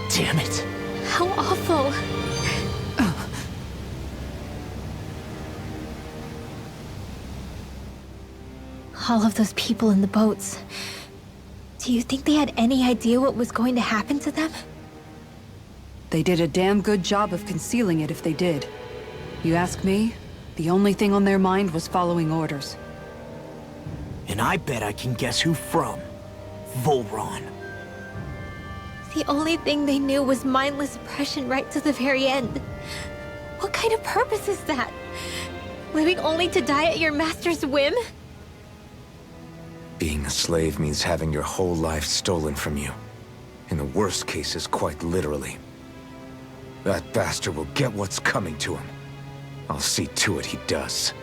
Damn it. How awful. All of those people in the boats. Do you think they had any idea what was going to happen to them? They did a damn good job of concealing it if they did. You ask me, the only thing on their mind was following orders. And I bet I can guess who from. Volron. The only thing they knew was mindless oppression right to the very end. What kind of purpose is that? Living only to die at your master's whim? Being a slave means having your whole life stolen from you. In the worst cases, quite literally. That bastard will get what's coming to him. I'll see to it he does.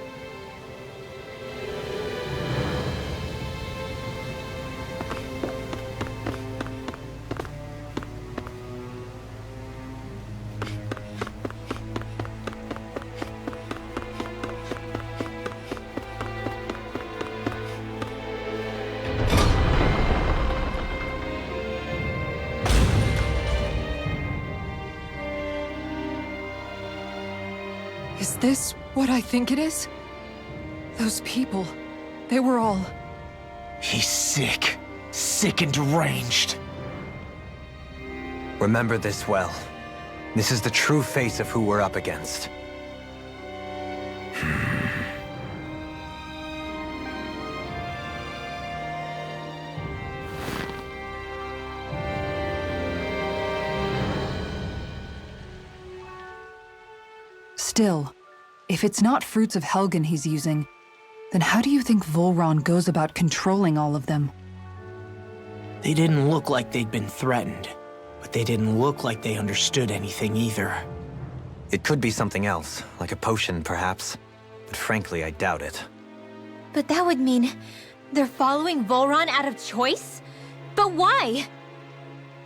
Is this what I think it is? Those people, they were all... He's sick. Sick and deranged. Remember this well. This is the true face of who we're up against. Still, if it's not fruits of Helgen he's using, then how do you think Volron goes about controlling all of them? They didn't look like they'd been threatened, but they didn't look like they understood anything either. It could be something else, like a potion perhaps, but frankly I doubt it. But that would mean they're following Volron out of choice? But why?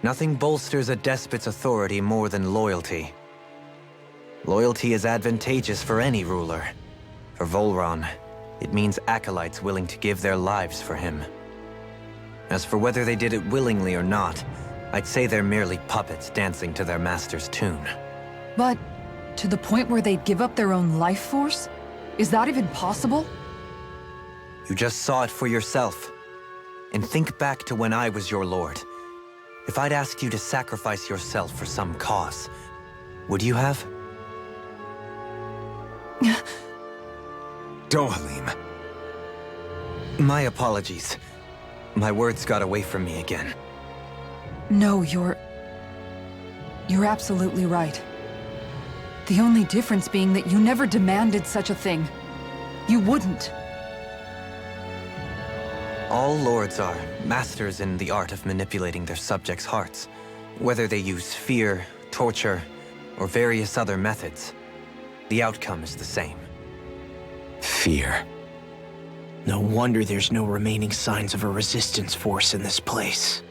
Nothing bolsters a despot's authority more than loyalty. Loyalty is advantageous for any ruler. For Volron, it means acolytes willing to give their lives for him. As for whether they did it willingly or not, I'd say they're merely puppets dancing to their master's tune. But to the point where they'd give up their own life force? Is that even possible? You just saw it for yourself. And think back to when I was your lord. If I'd asked you to sacrifice yourself for some cause, would you have? Dohalim. My apologies. My words got away from me again. No, you're absolutely right. The only difference being that you never demanded such a thing. You wouldn't. All lords are masters in the art of manipulating their subjects' hearts, whether they use fear, torture, or various other methods. The outcome is the same. Fear. No wonder there's no remaining signs of a resistance force in this place.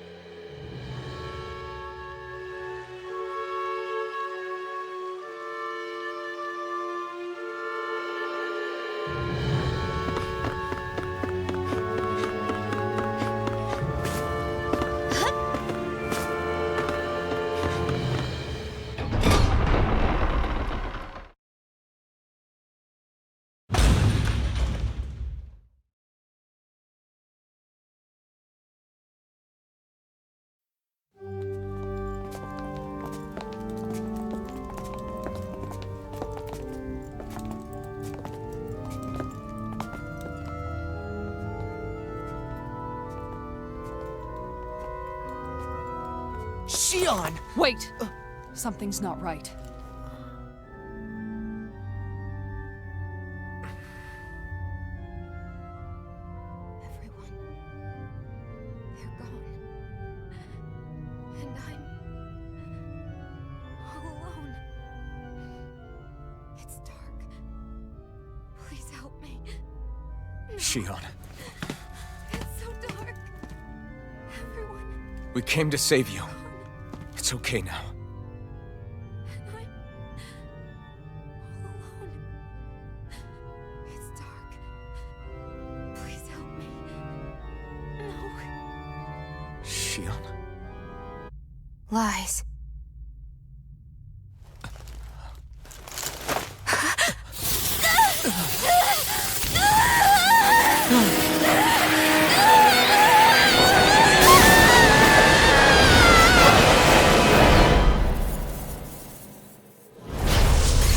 Xion! Wait! Something's not right. Shion, It's so dark. Everyone. we came to save you. It's okay now. I'm all alone. It's dark. Please help me. No. Shion? Lies.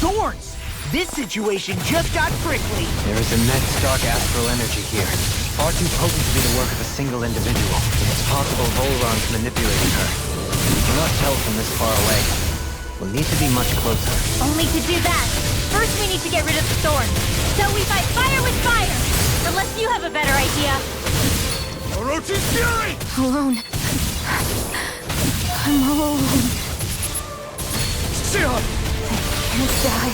Thorns! This situation just got prickly. There is immense dark astral energy here. Far too potent to be the work of a single individual. It's possible Volron's manipulating her. We cannot tell from this far away. We'll need to be much closer. Only to do that, first we need to get rid of the thorn. So we fight fire with fire! Unless you have a better idea. Orochi's fury! Alone. I'm all alone. Shion! Can't die.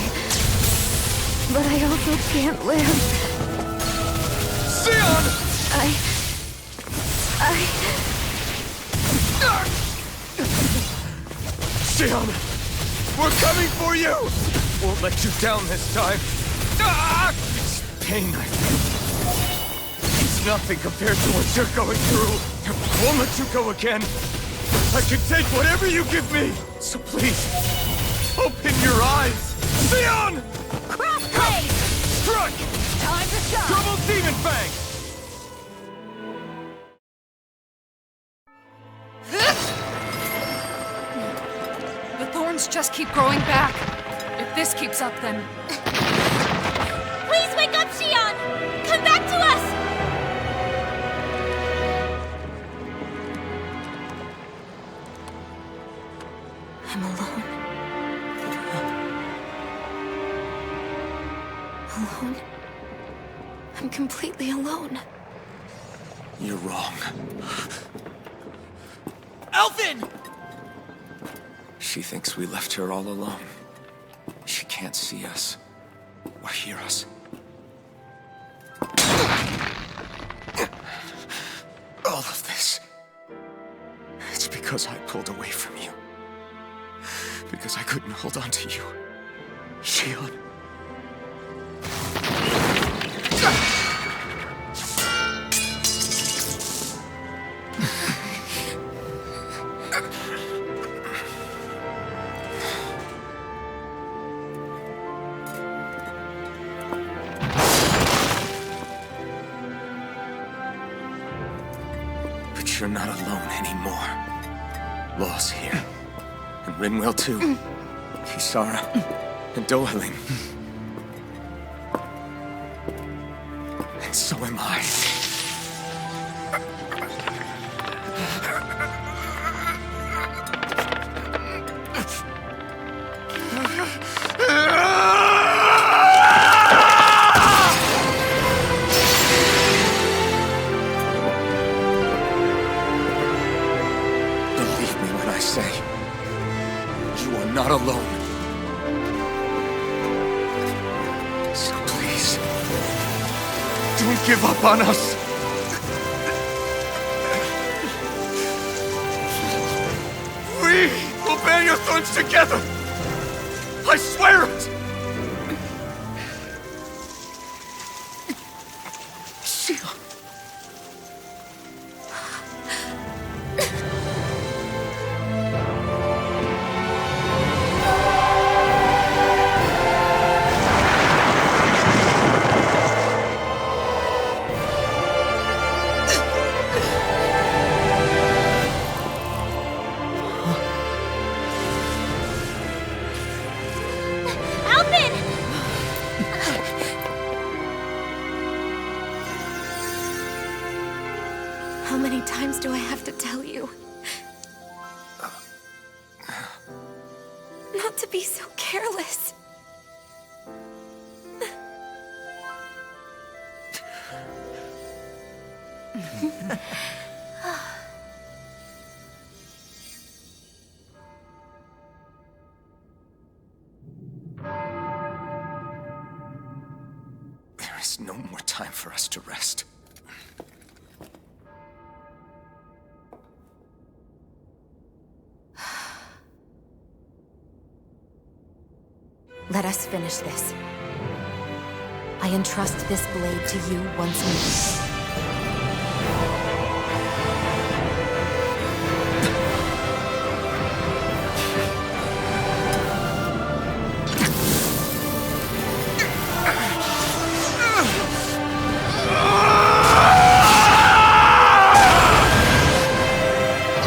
But I also can't live. Shion! Shion! We're coming for you! Won't let you down this time. Ah! It's pain I feel. It's nothing compared to what you're going through. I won't let you go again. I can take whatever you give me. So please, open your eyes. Shion! Crossblade! Struck! Time to shine! Double Demon Fang! The thorns just keep growing back. If this keeps up, then... Please wake up, Shion! Come back to us! I'm alone. Alone? I'm completely alone. You're wrong. Elfin! She thinks we left her all alone. She can't see us or hear us. All of this. It's because I pulled away from you. Because I couldn't hold on to you. Shion. But you're not alone anymore. Law's here. And Rinwell too. Kisara. And Dohaling. And so am I. Believe me when I say, you are not alone. So please, don't give up on us. We will bear your thorns together. I swear it. Shion. Alvin! How many times do I have to tell you? Not to be so careless. There is There's no more time for us to rest. Let us finish this. I entrust this blade to you once more.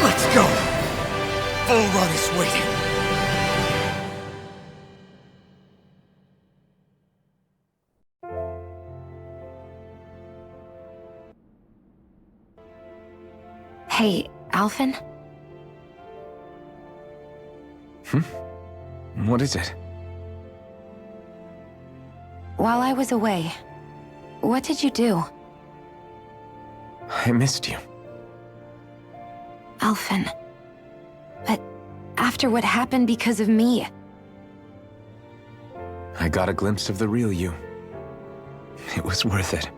Let's go! Bull Run is waiting. Hey, Alphen? What is it? While I was away, what did you do? I missed you. Alphen. But after what happened because of me, I got a glimpse of the real you. It was worth it.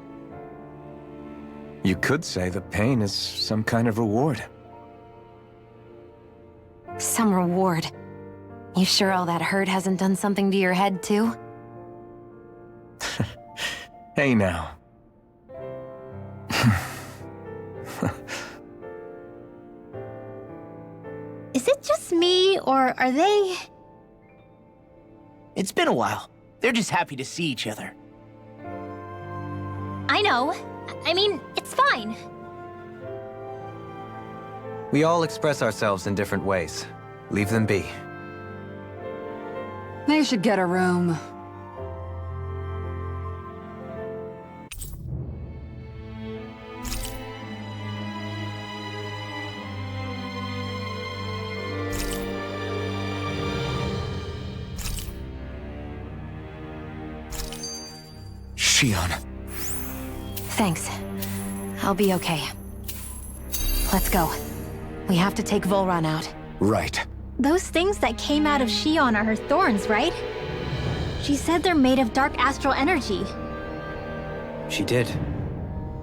You could say the pain is some kind of reward. some reward. You sure all that hurt hasn't done something to your head, too? Hey now. Is it just me, or are they... It's been a while. They're just happy to see each other. I know. I mean, it's fine. We all express ourselves in different ways. Leave them be. They should get a room. Shion. Thanks. I'll be okay. Let's go. We have to take Volron out. Right. Those things that came out of Shion are her thorns, right? She said they're made of dark astral energy. She did.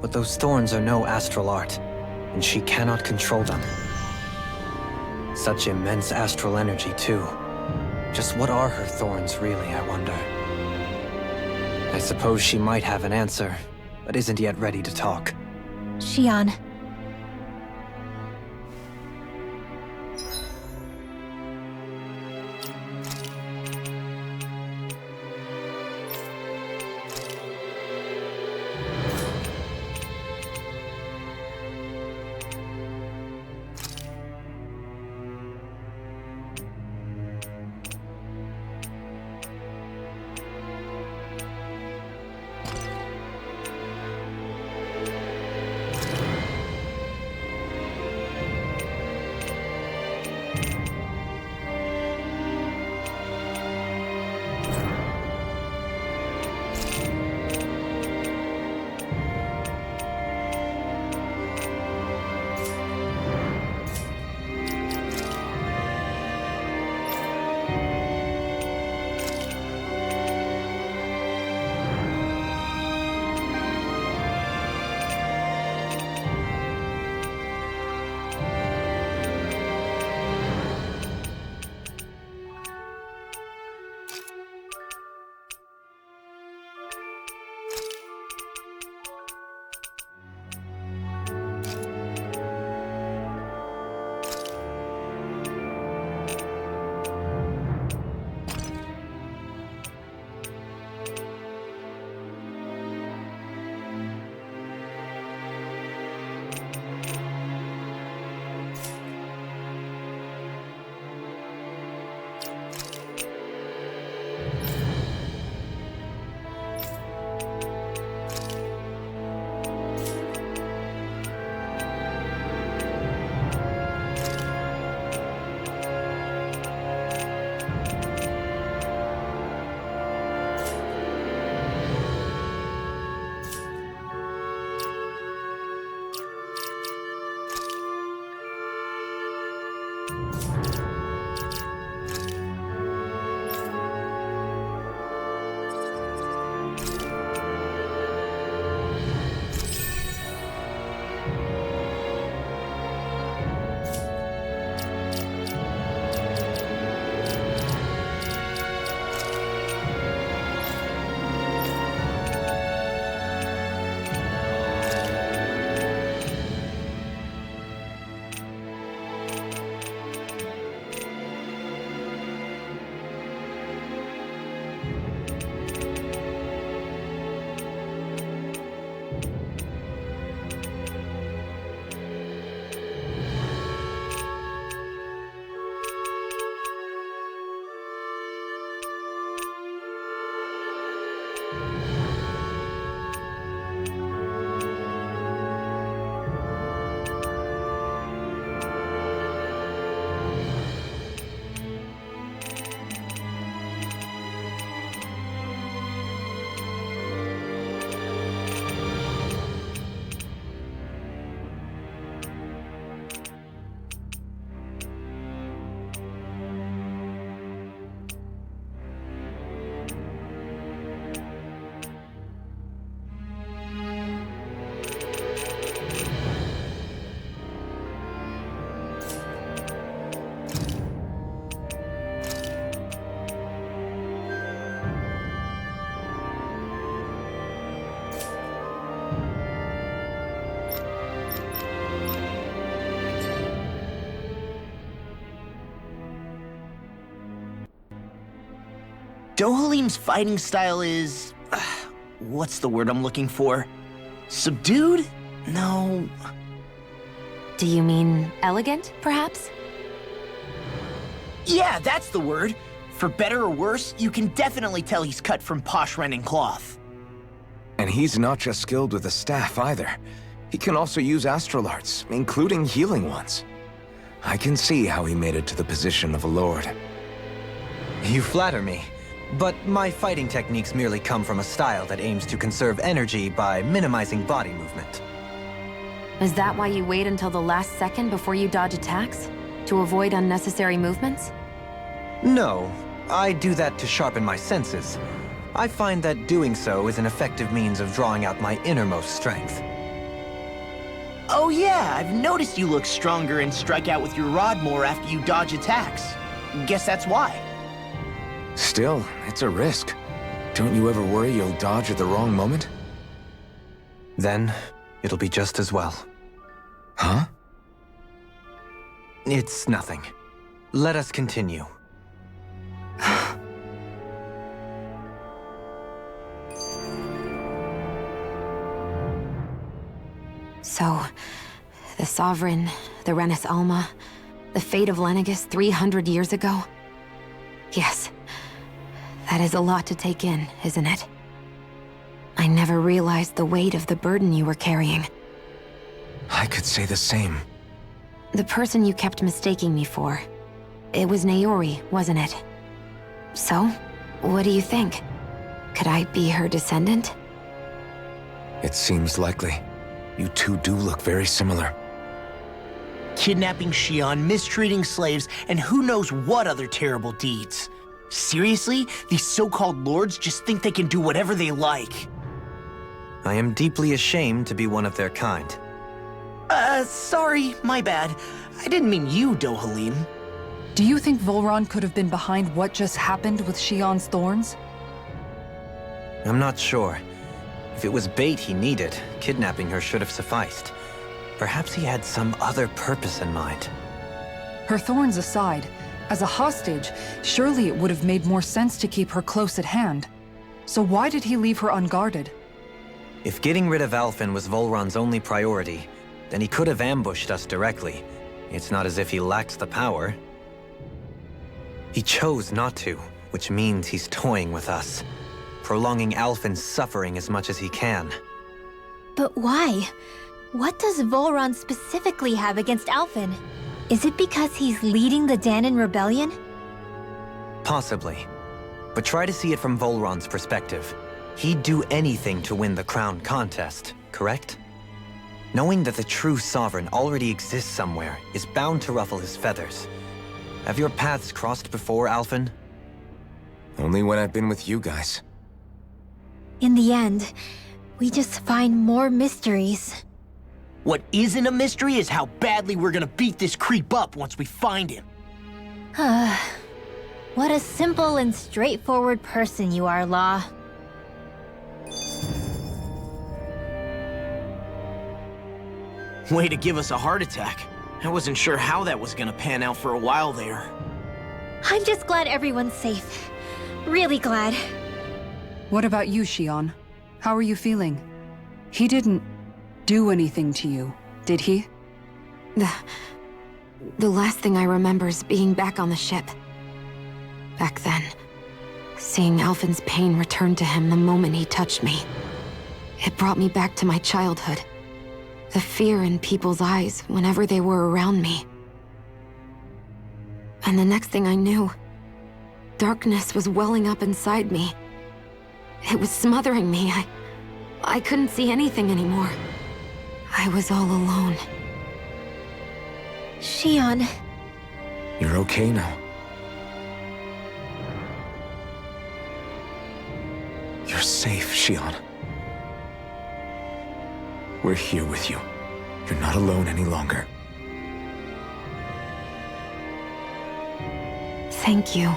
But those thorns are no astral art, and she cannot control them. Such immense astral energy, too. Just what are her thorns, really, I wonder? I suppose she might have an answer, but isn't yet ready to talk. Shion. Dohalim's fighting style is... what's the word I'm looking for? Subdued? No. Do you mean elegant, perhaps? Yeah, that's the word. For better or worse, you can definitely tell he's cut from posh Renin cloth. And he's not just skilled with the staff either. He can also use astral arts, including healing ones. I can see how he made it to the position of a lord. You flatter me, but my fighting techniques merely come from a style that aims to conserve energy by minimizing body movement. Is that why you wait until the last second before you dodge attacks? To avoid unnecessary movements? No, I do that to sharpen my senses. I find that doing so is an effective means of drawing out my innermost strength. Oh yeah, I've noticed you look stronger and strike out with your rod more after you dodge attacks. Guess that's why. Still, it's a risk. Don't you ever worry you'll dodge at the wrong moment? Then, it'll be just as well. Huh? It's nothing. Let us continue. So, the Sovereign, the Renis Alma, the fate of Lenegis 300 years ago? Yes. That is a lot to take in, isn't it? I never realized the weight of the burden you were carrying. I could say the same. The person you kept mistaking me for, it was Naori, wasn't it? So, what do you think? Could I be her descendant? It seems likely. You two do look very similar. Kidnapping Xion, mistreating slaves, and who knows what other terrible deeds. Seriously? These so-called lords just think they can do whatever they like. I am deeply ashamed to be one of their kind. Sorry, my bad. I didn't mean you, Dohalim. Do you think Volron could have been behind what just happened with Xion's thorns? I'm not sure. If it was bait he needed, kidnapping her should have sufficed. Perhaps he had some other purpose in mind. Her thorns aside, as a hostage, surely it would have made more sense to keep her close at hand. So why did he leave her unguarded? If getting rid of Alphen was Volron's only priority, then he could have ambushed us directly. It's not as if he lacks the power. He chose not to, which means he's toying with us, prolonging Alphen's suffering as much as he can. But why? What does Volron specifically have against Alphen? Is it because he's leading the Danon rebellion? Possibly. But try to see it from Volron's perspective. He'd do anything to win the crown contest, correct? Knowing that the true sovereign already exists somewhere is bound to ruffle his feathers. Have your paths crossed before, Alphen? Only when I've been with you guys. In the end, we just find more mysteries. What isn't a mystery is how badly we're gonna beat this creep up once we find him. What a simple and straightforward person you are, Law. Way to give us a heart attack. I wasn't sure how that was gonna pan out for a while there. I'm just glad everyone's safe. Really glad. What about you, Xion? How are you feeling? He didn't do anything to you, did he? The last thing I remember is being back on the ship. Back then, seeing Alphen's pain return to him the moment he touched me. It brought me back to my childhood. The fear in people's eyes whenever they were around me. And the next thing I knew, darkness was welling up inside me. It was smothering me. I couldn't see anything anymore. I was all alone. Xion. You're okay now. You're safe, Xion. We're here with you. You're not alone any longer. Thank you.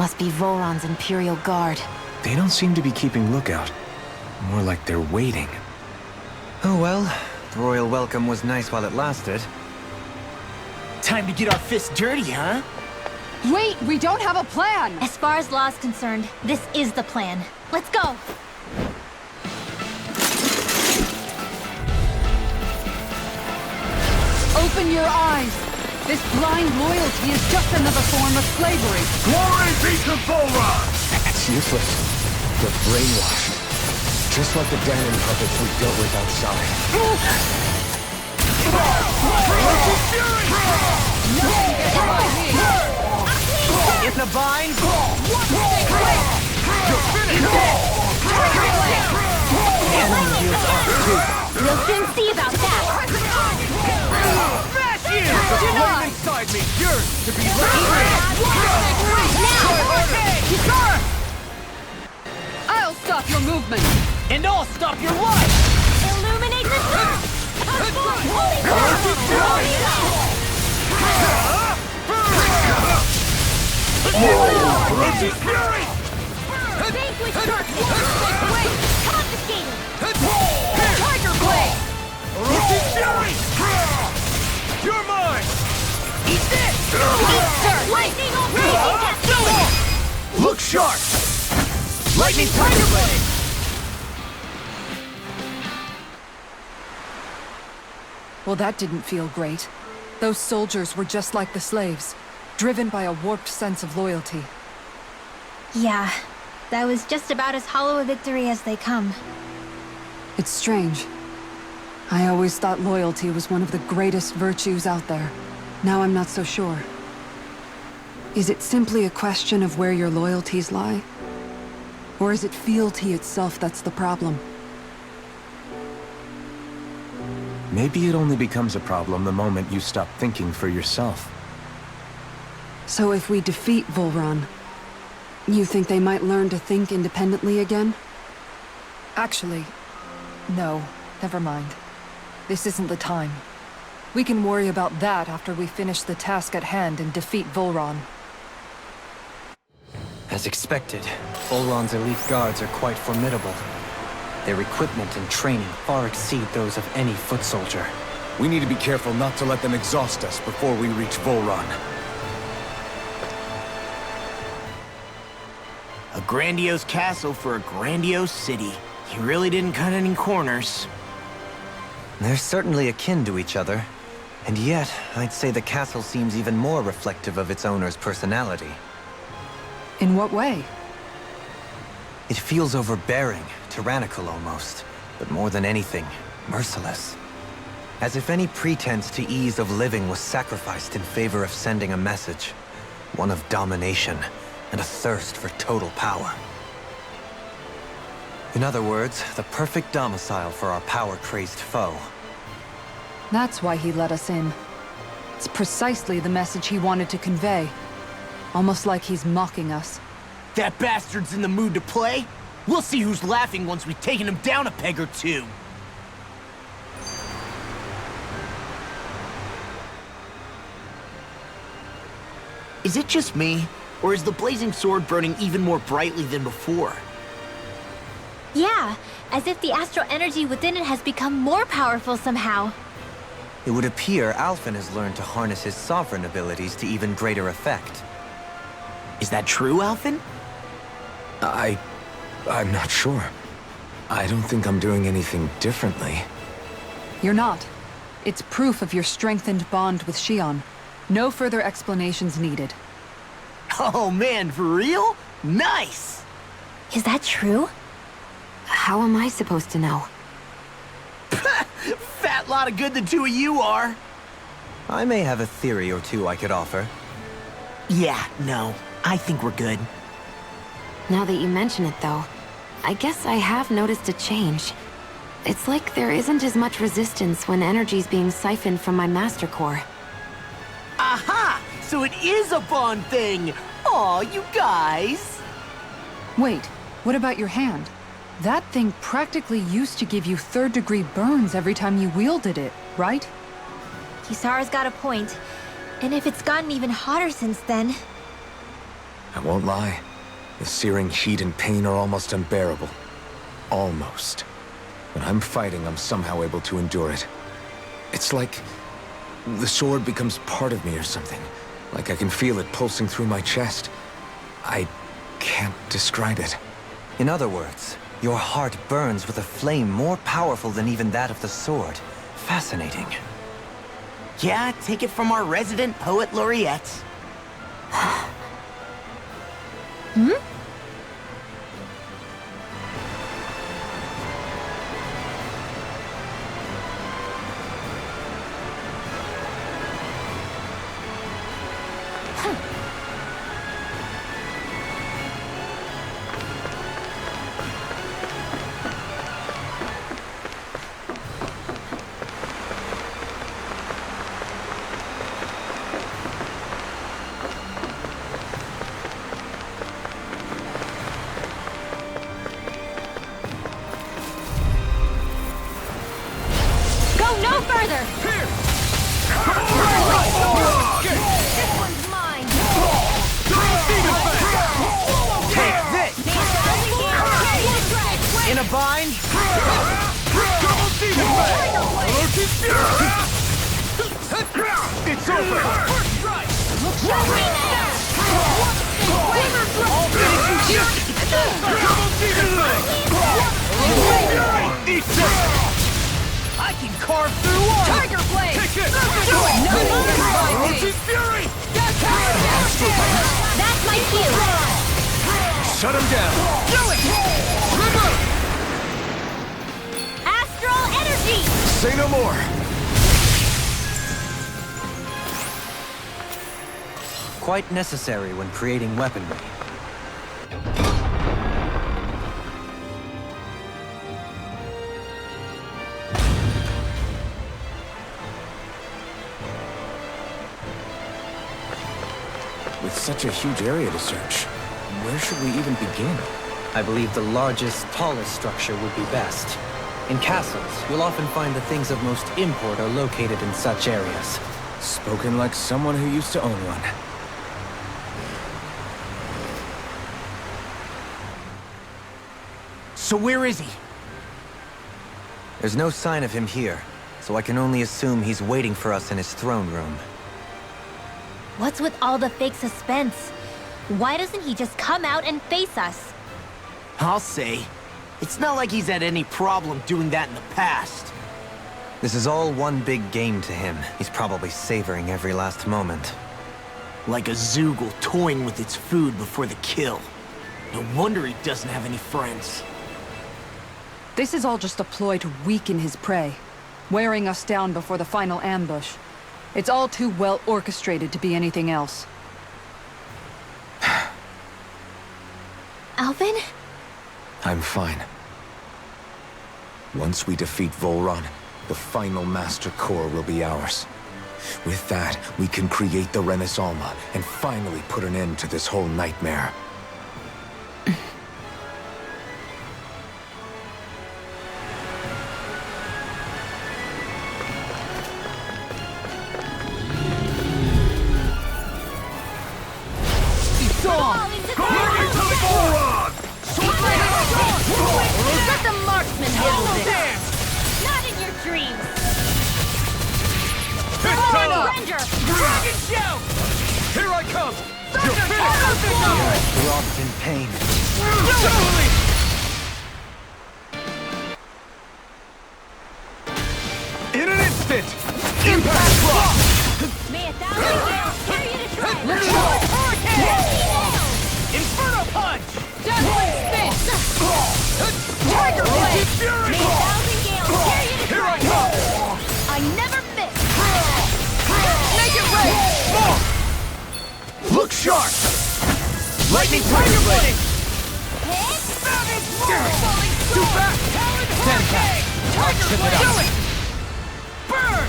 Must be Volron's Imperial Guard. They don't seem to be keeping lookout. More like they're waiting. Oh well, the royal welcome was nice while it lasted. Time to get our fists dirty, huh? Wait, we don't have a plan! As far as law's concerned, this is the plan. Let's go! Open your eyes! This blind loyalty is just another form of slavery. Glory be to Volron! It's useless. They're brainwashed. Just like the Danon puppets we dealt with outside. In the bind! Enemy yields off too. We'll soon see about that! Smash you! The flame inside me yearns to be lit I'll stop your movement! And I'll stop your life! Illuminate the top! Orochi's fury! Vanquish darkness! Wait! Confiscated! Tiger Blade! Orochi's fury! You're mine! Eat this! Lightning on raging cascade! Look sharp! Lightning Tiger Blade! Well, that didn't feel great. Those soldiers were just like the slaves, driven by a warped sense of loyalty. Yeah, that was just about as hollow a victory as they come. It's strange. I always thought loyalty was one of the greatest virtues out there. Now I'm not so sure. Is it simply a question of where your loyalties lie? Or is it fealty itself that's the problem? Maybe it only becomes a problem the moment you stop thinking for yourself. So if we defeat Volron, you think they might learn to think independently again? Actually, no. Never mind. This isn't the time. We can worry about that after we finish the task at hand and defeat Volron. As expected, Volron's elite guards are quite formidable. Their equipment and training far exceed those of any foot soldier. We need to be careful not to let them exhaust us before we reach Volron. A grandiose castle for a grandiose city. You really didn't cut any corners. They're certainly akin to each other, and yet I'd say the castle seems even more reflective of its owner's personality. In what way? It feels overbearing, tyrannical almost, but more than anything, merciless. As if any pretense to ease of living was sacrificed in favor of sending a message, one of domination and a thirst for total power. In other words, the perfect domicile for our power-crazed foe. That's why he let us in. It's precisely the message he wanted to convey. Almost like he's mocking us. That bastard's in the mood to play? We'll see who's laughing once we've taken him down a peg or two. Is it just me? Or is the blazing sword burning even more brightly than before? Yeah, as if the astral energy within it has become more powerful somehow. It would appear Alphen has learned to harness his sovereign abilities to even greater effect. Is that true, Alphen? I'm not sure. I don't think I'm doing anything differently. You're not. It's proof of your strengthened bond with Xion. No further explanations needed. Oh man, for real? Nice! Is that true? How am I supposed to know? Fat lot of good the two of you are. I may have a theory or two I could offer. Yeah, no. I think we're good. Now that you mention it, though, I guess I have noticed a change. It's like there isn't as much resistance when energy's being siphoned from my Master Core. Aha! So it is a bond thing! Aw, you guys! Wait, what about your hand? That thing practically used to give you third-degree burns every time you wielded it, right? Kisara's got a point. And if it's gotten even hotter since then... I won't lie. The searing heat and pain are almost unbearable. Almost. When I'm fighting, I'm somehow able to endure it. It's like the sword becomes part of me or something. Like I can feel it pulsing through my chest. I can't describe it. In other words, your heart burns with a flame more powerful than even that of the sword. Fascinating. Yeah, take it from our resident poet laureate. No further! Here! This one's mine! Take this! In a bind? Double Demon Fang! Orochi Fury! It's over! First strike! I'll finish you here! Double Demon Fang! Orochi Fury! Eat this! I can carve through one! Tiger Blade! Take this! Orochi Fury! That's my cue! Shut him down! Astral Energy! Say no more! Quite necessary when creating weaponry. With such a huge area to search, where should we even begin? I believe the largest, tallest structure would be best. In castles, you'll often find the things of most import are located in such areas. Spoken like someone who used to own one. So where is he? There's no sign of him here, so I can only assume he's waiting for us in his throne room. What's with all the fake suspense? Why doesn't he just come out and face us? I'll say. It's not like he's had any problem doing that in the past. This is all one big game to him. He's probably savoring every last moment. Like a Zoogle toying with its food before the kill. No wonder he doesn't have any friends. This is all just a ploy to weaken his prey, wearing us down before the final ambush. It's all too well orchestrated to be anything else. Alvin? I'm fine. Once we defeat Volron, the final Master Core will be ours. With that, we can create the Renaissance and finally put an end to this whole nightmare. Let the marksman handle this! Not in your dreams! Surrender! Dragon Shout! Here I come! You're finished! Throbbed in pain. In an instant! Impact Block! May 1,000 gales carry you to triumph! Inferno Punch! Dazzling Spin! Tiger Blade! Fury! May 1,000 gales carry you to Here I triumph! come! I never miss! Make it rain! Look sharp! Lightning Tiger Blade! Too fast! Tiger Blade! Do it! Burn!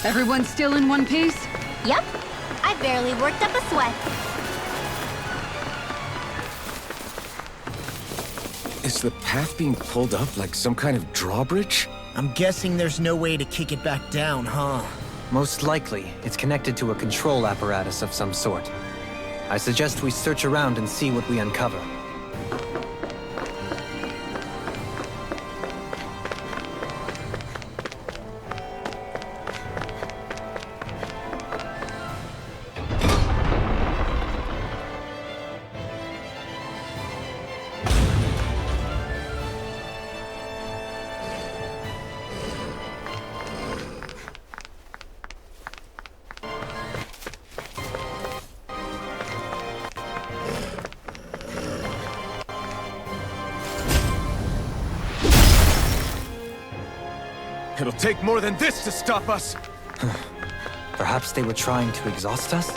Everyone still in one piece? Yep. I barely worked up a sweat. Is the path being pulled up like some kind of drawbridge? I'm guessing there's no way to kick it back down, huh? Most likely, it's connected to a control apparatus of some sort. I suggest we search around and see what we uncover. It'll take more than this to stop us! Perhaps they were trying to exhaust us?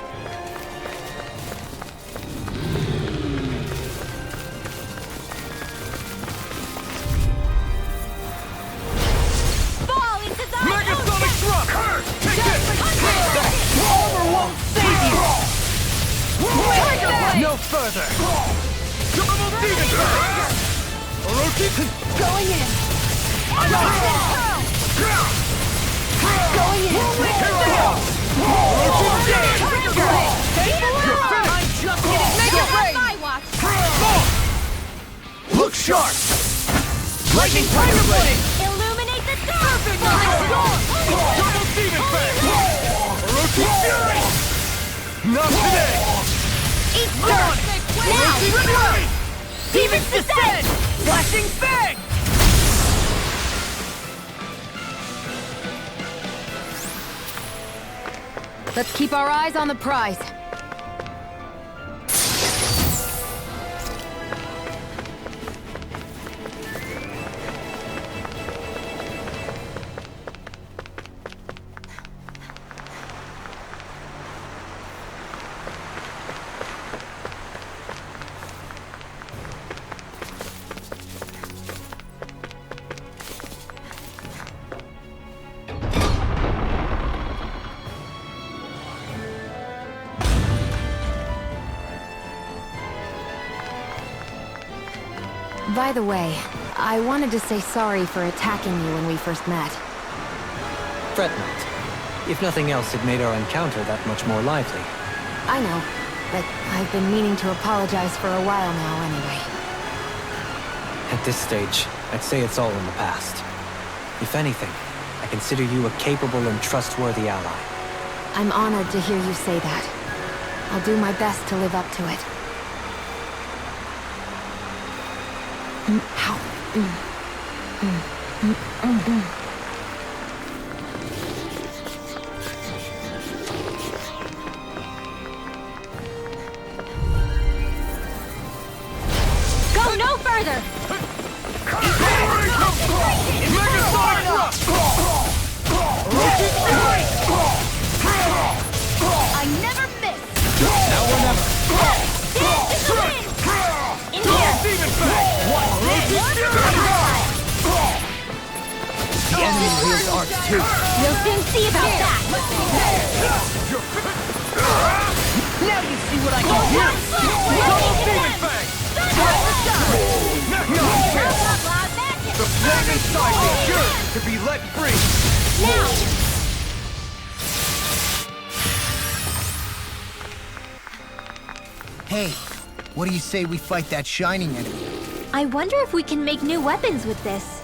Fall into the Megasonic thrust! Take this! Armor won't save you! No further! Double demon fang! Orochi! Going in! Going in! I'm just getting my watch. Look sharp! Lightning Tiger Blade! Illuminate the dark. Double demon fang! Orochi Fury! Not today! Eat dirt. Now. Demons descend! Flashing fang! Let's keep our eyes on the prize. By the way, I wanted to say sorry for attacking you when we first met. Fret not. If nothing else, it made our encounter that much more lively. I know, but I've been meaning to apologize for a while now anyway. At this stage, I'd say it's all in the past. If anything, I consider you a capable and trustworthy ally. I'm honored to hear you say that. I'll do my best to live up to it. Ow. Go no further. I never miss. Now or never! In here. Demon fang! The enemy wields arts too. We'll soon see about that. Now you see what I can do! Double demon fang! The flame inside is yours to be let free! Now. Hey, what do you say we fight that shining enemy? I wonder if we can make new weapons with this.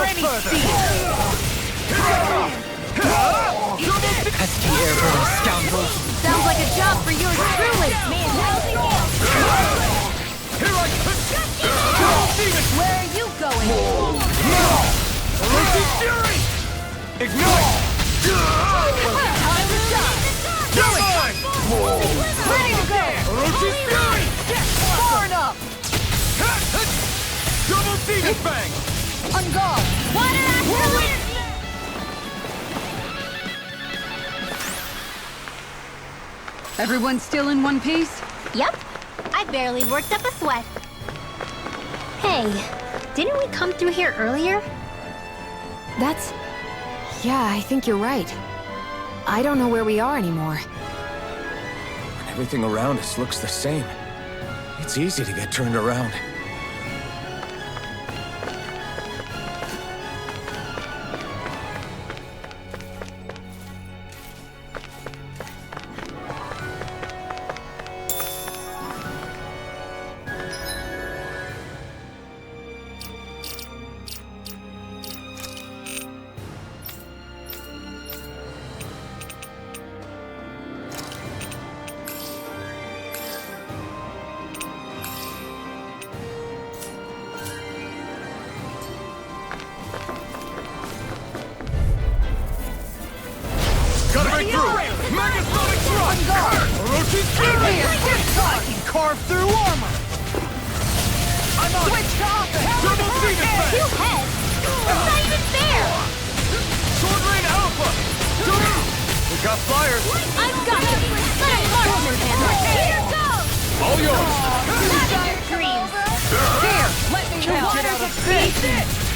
or any steel! Pesky airborne scoundrel! Sounds like a job for yours truly. Man, Here I come! where are you going? Orochi Fury! Ignite! Time to shine. Do it! Ready to go. Orochi Fury! Far enough. Double Demon Fang! On guard. Water after Everyone still in one piece? Yep. I barely worked up a sweat. Hey, didn't we come through here earlier? That's... Yeah, I think you're right. I don't know where we are anymore. When everything around us looks the same, it's easy to get turned around. Gotta break through! Mega Sonic Thrust! Orochi Fury! I can carve through armor! I'm on! Switch to offense. Double Demon Fang! Two heads. That's not even fair. Sword Rain Alpha! We got flyers! I've got you. Let it marksman handle. Here goes. All yours! Not your dreams. Here, let me help! Get out of this!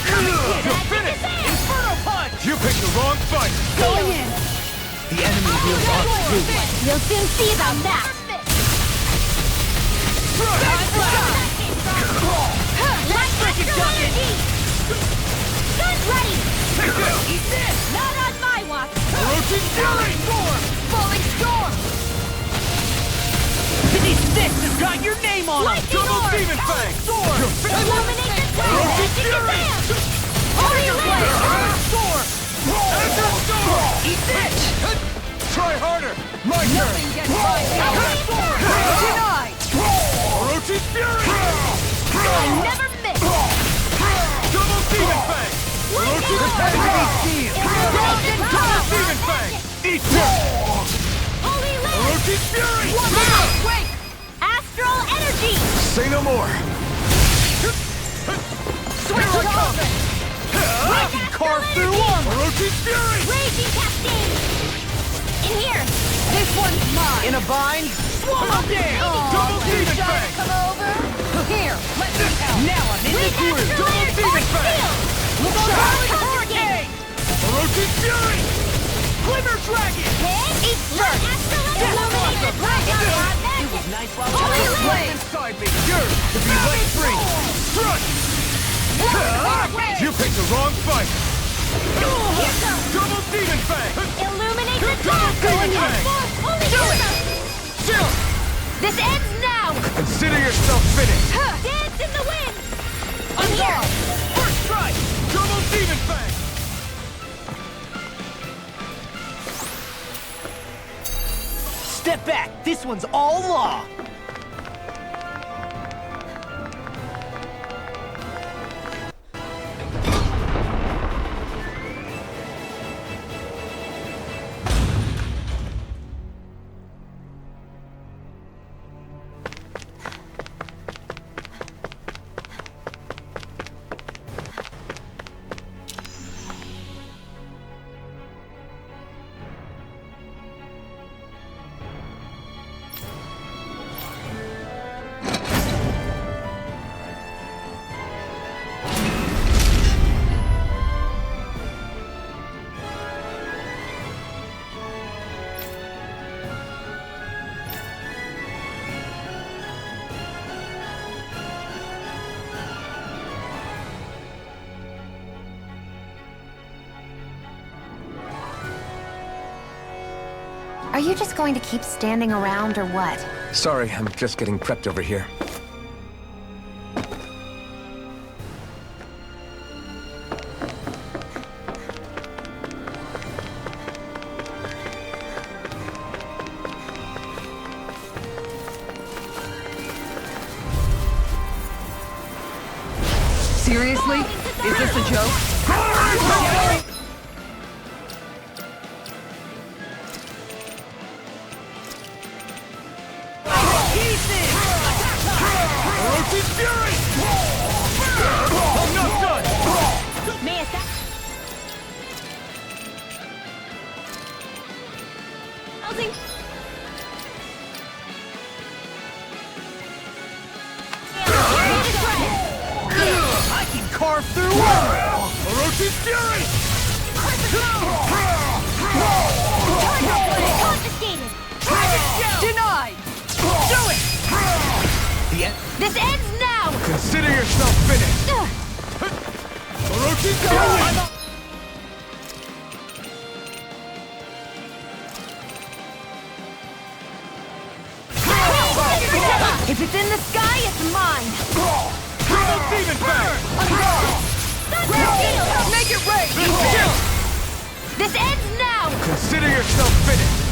You're finished! Inferno punch! You picked the wrong fight! Going in. The enemy wields our truth. You'll soon see about that. Electric energy. Gun ready. Eat this! Not on my watch. Orochi Fury! Falling storm. This has got your name on it! Lightning Double orb. Demon Fang! You're finished! Illuminate the tower. Orochi Magic Fury! Kazam. Holy Blade. Storm! Enter Storm! Eat this! Try harder! My turn! Nothing gets by me! Denied! Orochi Fury! I never miss. Double Demon Fang! Orochi Lightning orb. Double Demon Fang! Eat this! Holy Land. Orochi Fury! Now. Wait. Astral energy. Say no more! Switch to offense. I can carve through armor! Orochi Fury! Raging cascade. In here. This one's mine! In a bind? Swallow down! Double Demon Fang! Come over. Here, let me help! Now I'm in the With groove! astral energy. Demon Fang. Look Charge out! hurricane. Orochi Fury! Glimmer Dragon! Eat first. Illuminate the dragon. It was nice while Holy I was Land. playing. Inside me! Yours to be let free! Strike! You picked the wrong fight! Here goes. Double Demon Fang! Illuminate the Double dragon. Demon Fang! Holy Chill! This ends now. Consider yourself finished! Dance in the wind. I'm down! First strike! Double Demon Fang! Step back! This one's all law! Are you just going to keep standing around or what? Sorry, I'm just getting prepped over here. Seriously? Is this a joke? Orochi's Fury! I'm not done! May attack. Housing. I can carve through one! Orochi's Fury! Confiscated. Denied! Do it! This ends now. Consider yourself finished! Orochi's Fury! If it's in the sky, it's mine! Triple Demon Fang! Make it rain! This ends now. Consider yourself finished!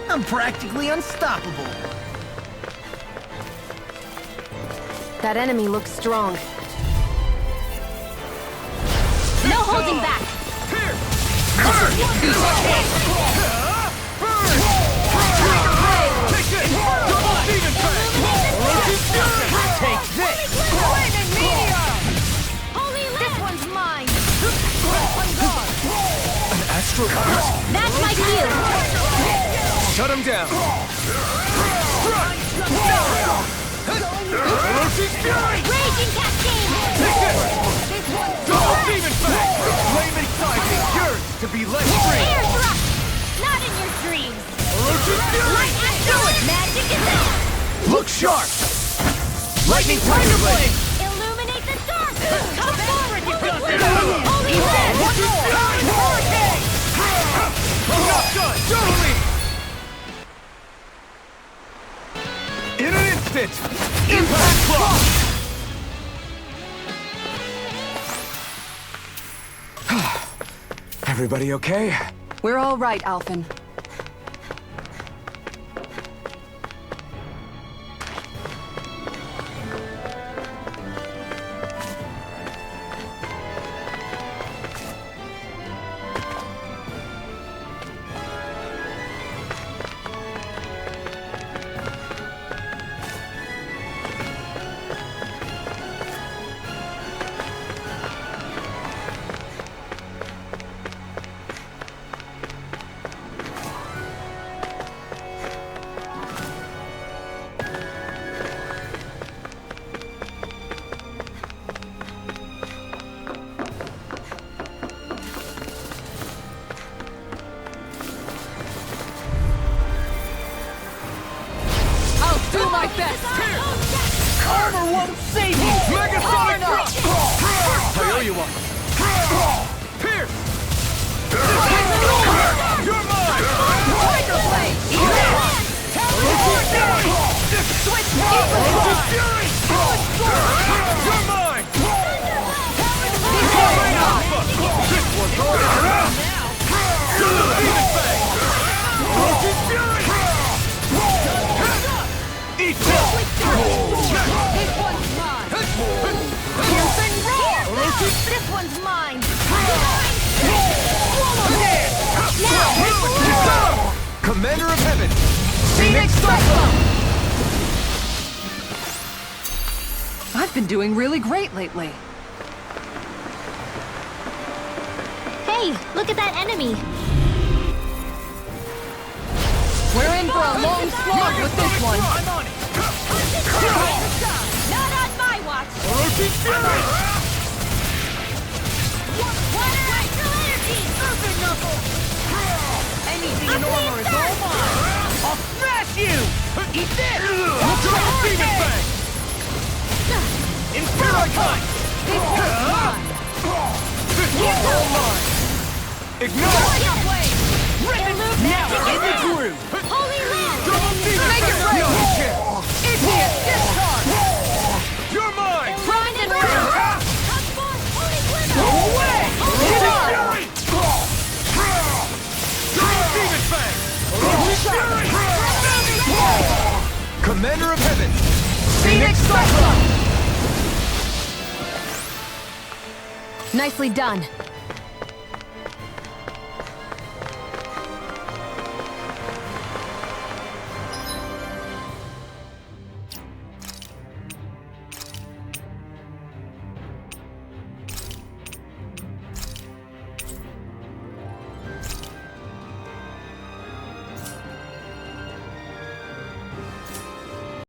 I'm practically unstoppable. That enemy looks strong. No holding back. Take this! This one's mine. An astral burst? That's my cue. Shut him down! Orochi's Fury! Raging cascade. Take this! Double Demon Fang! The flame inside is yours to be let free! Air thrust. Not in your dreams. Orochi's Fury! Do it. Magic is out. Look sharp! Lightning Tiger Blade! Illuminate the dark. Come forward, you filthy. Holy land. One more! Hurricane! I'm not done! Totally! In an instant! Impact Clock! Everybody okay? We're all right, Alphen. Do my best! Armor won't save you! Megasonic Thrust! I owe you one! Pierce! You're mine! Tiger Blade! Orochi's Fury! Switch! Orochi's Fury! You're mine! This one's already around! Double Demon Fang! Orochi's Fury! Eat this! This one's mine! Piercing roar! This one's mine. Commander of Heaven! Phoenix Cyclone! I've been doing really great lately. Hey, look at that enemy. We're in for a long slog with this one. I'm on it! Not on my watch. Orochi's Fury! Water astral energy. Super knuckle. Anything in armor is all mine! I'll smash you! Eat this! Double Demon Fang! Inferno Time! This one's mine! This one's all mine! Ignore! Now get the groove! Holy land! Double demon Make it fang! rain! No chance! Idiot, discard! You're mine! Grind and roll! Come forth, holy glitter! Go away! Get on! Fury! Double demon fang! Fury! Commander of Heaven! Phoenix Cyclone! Nicely done.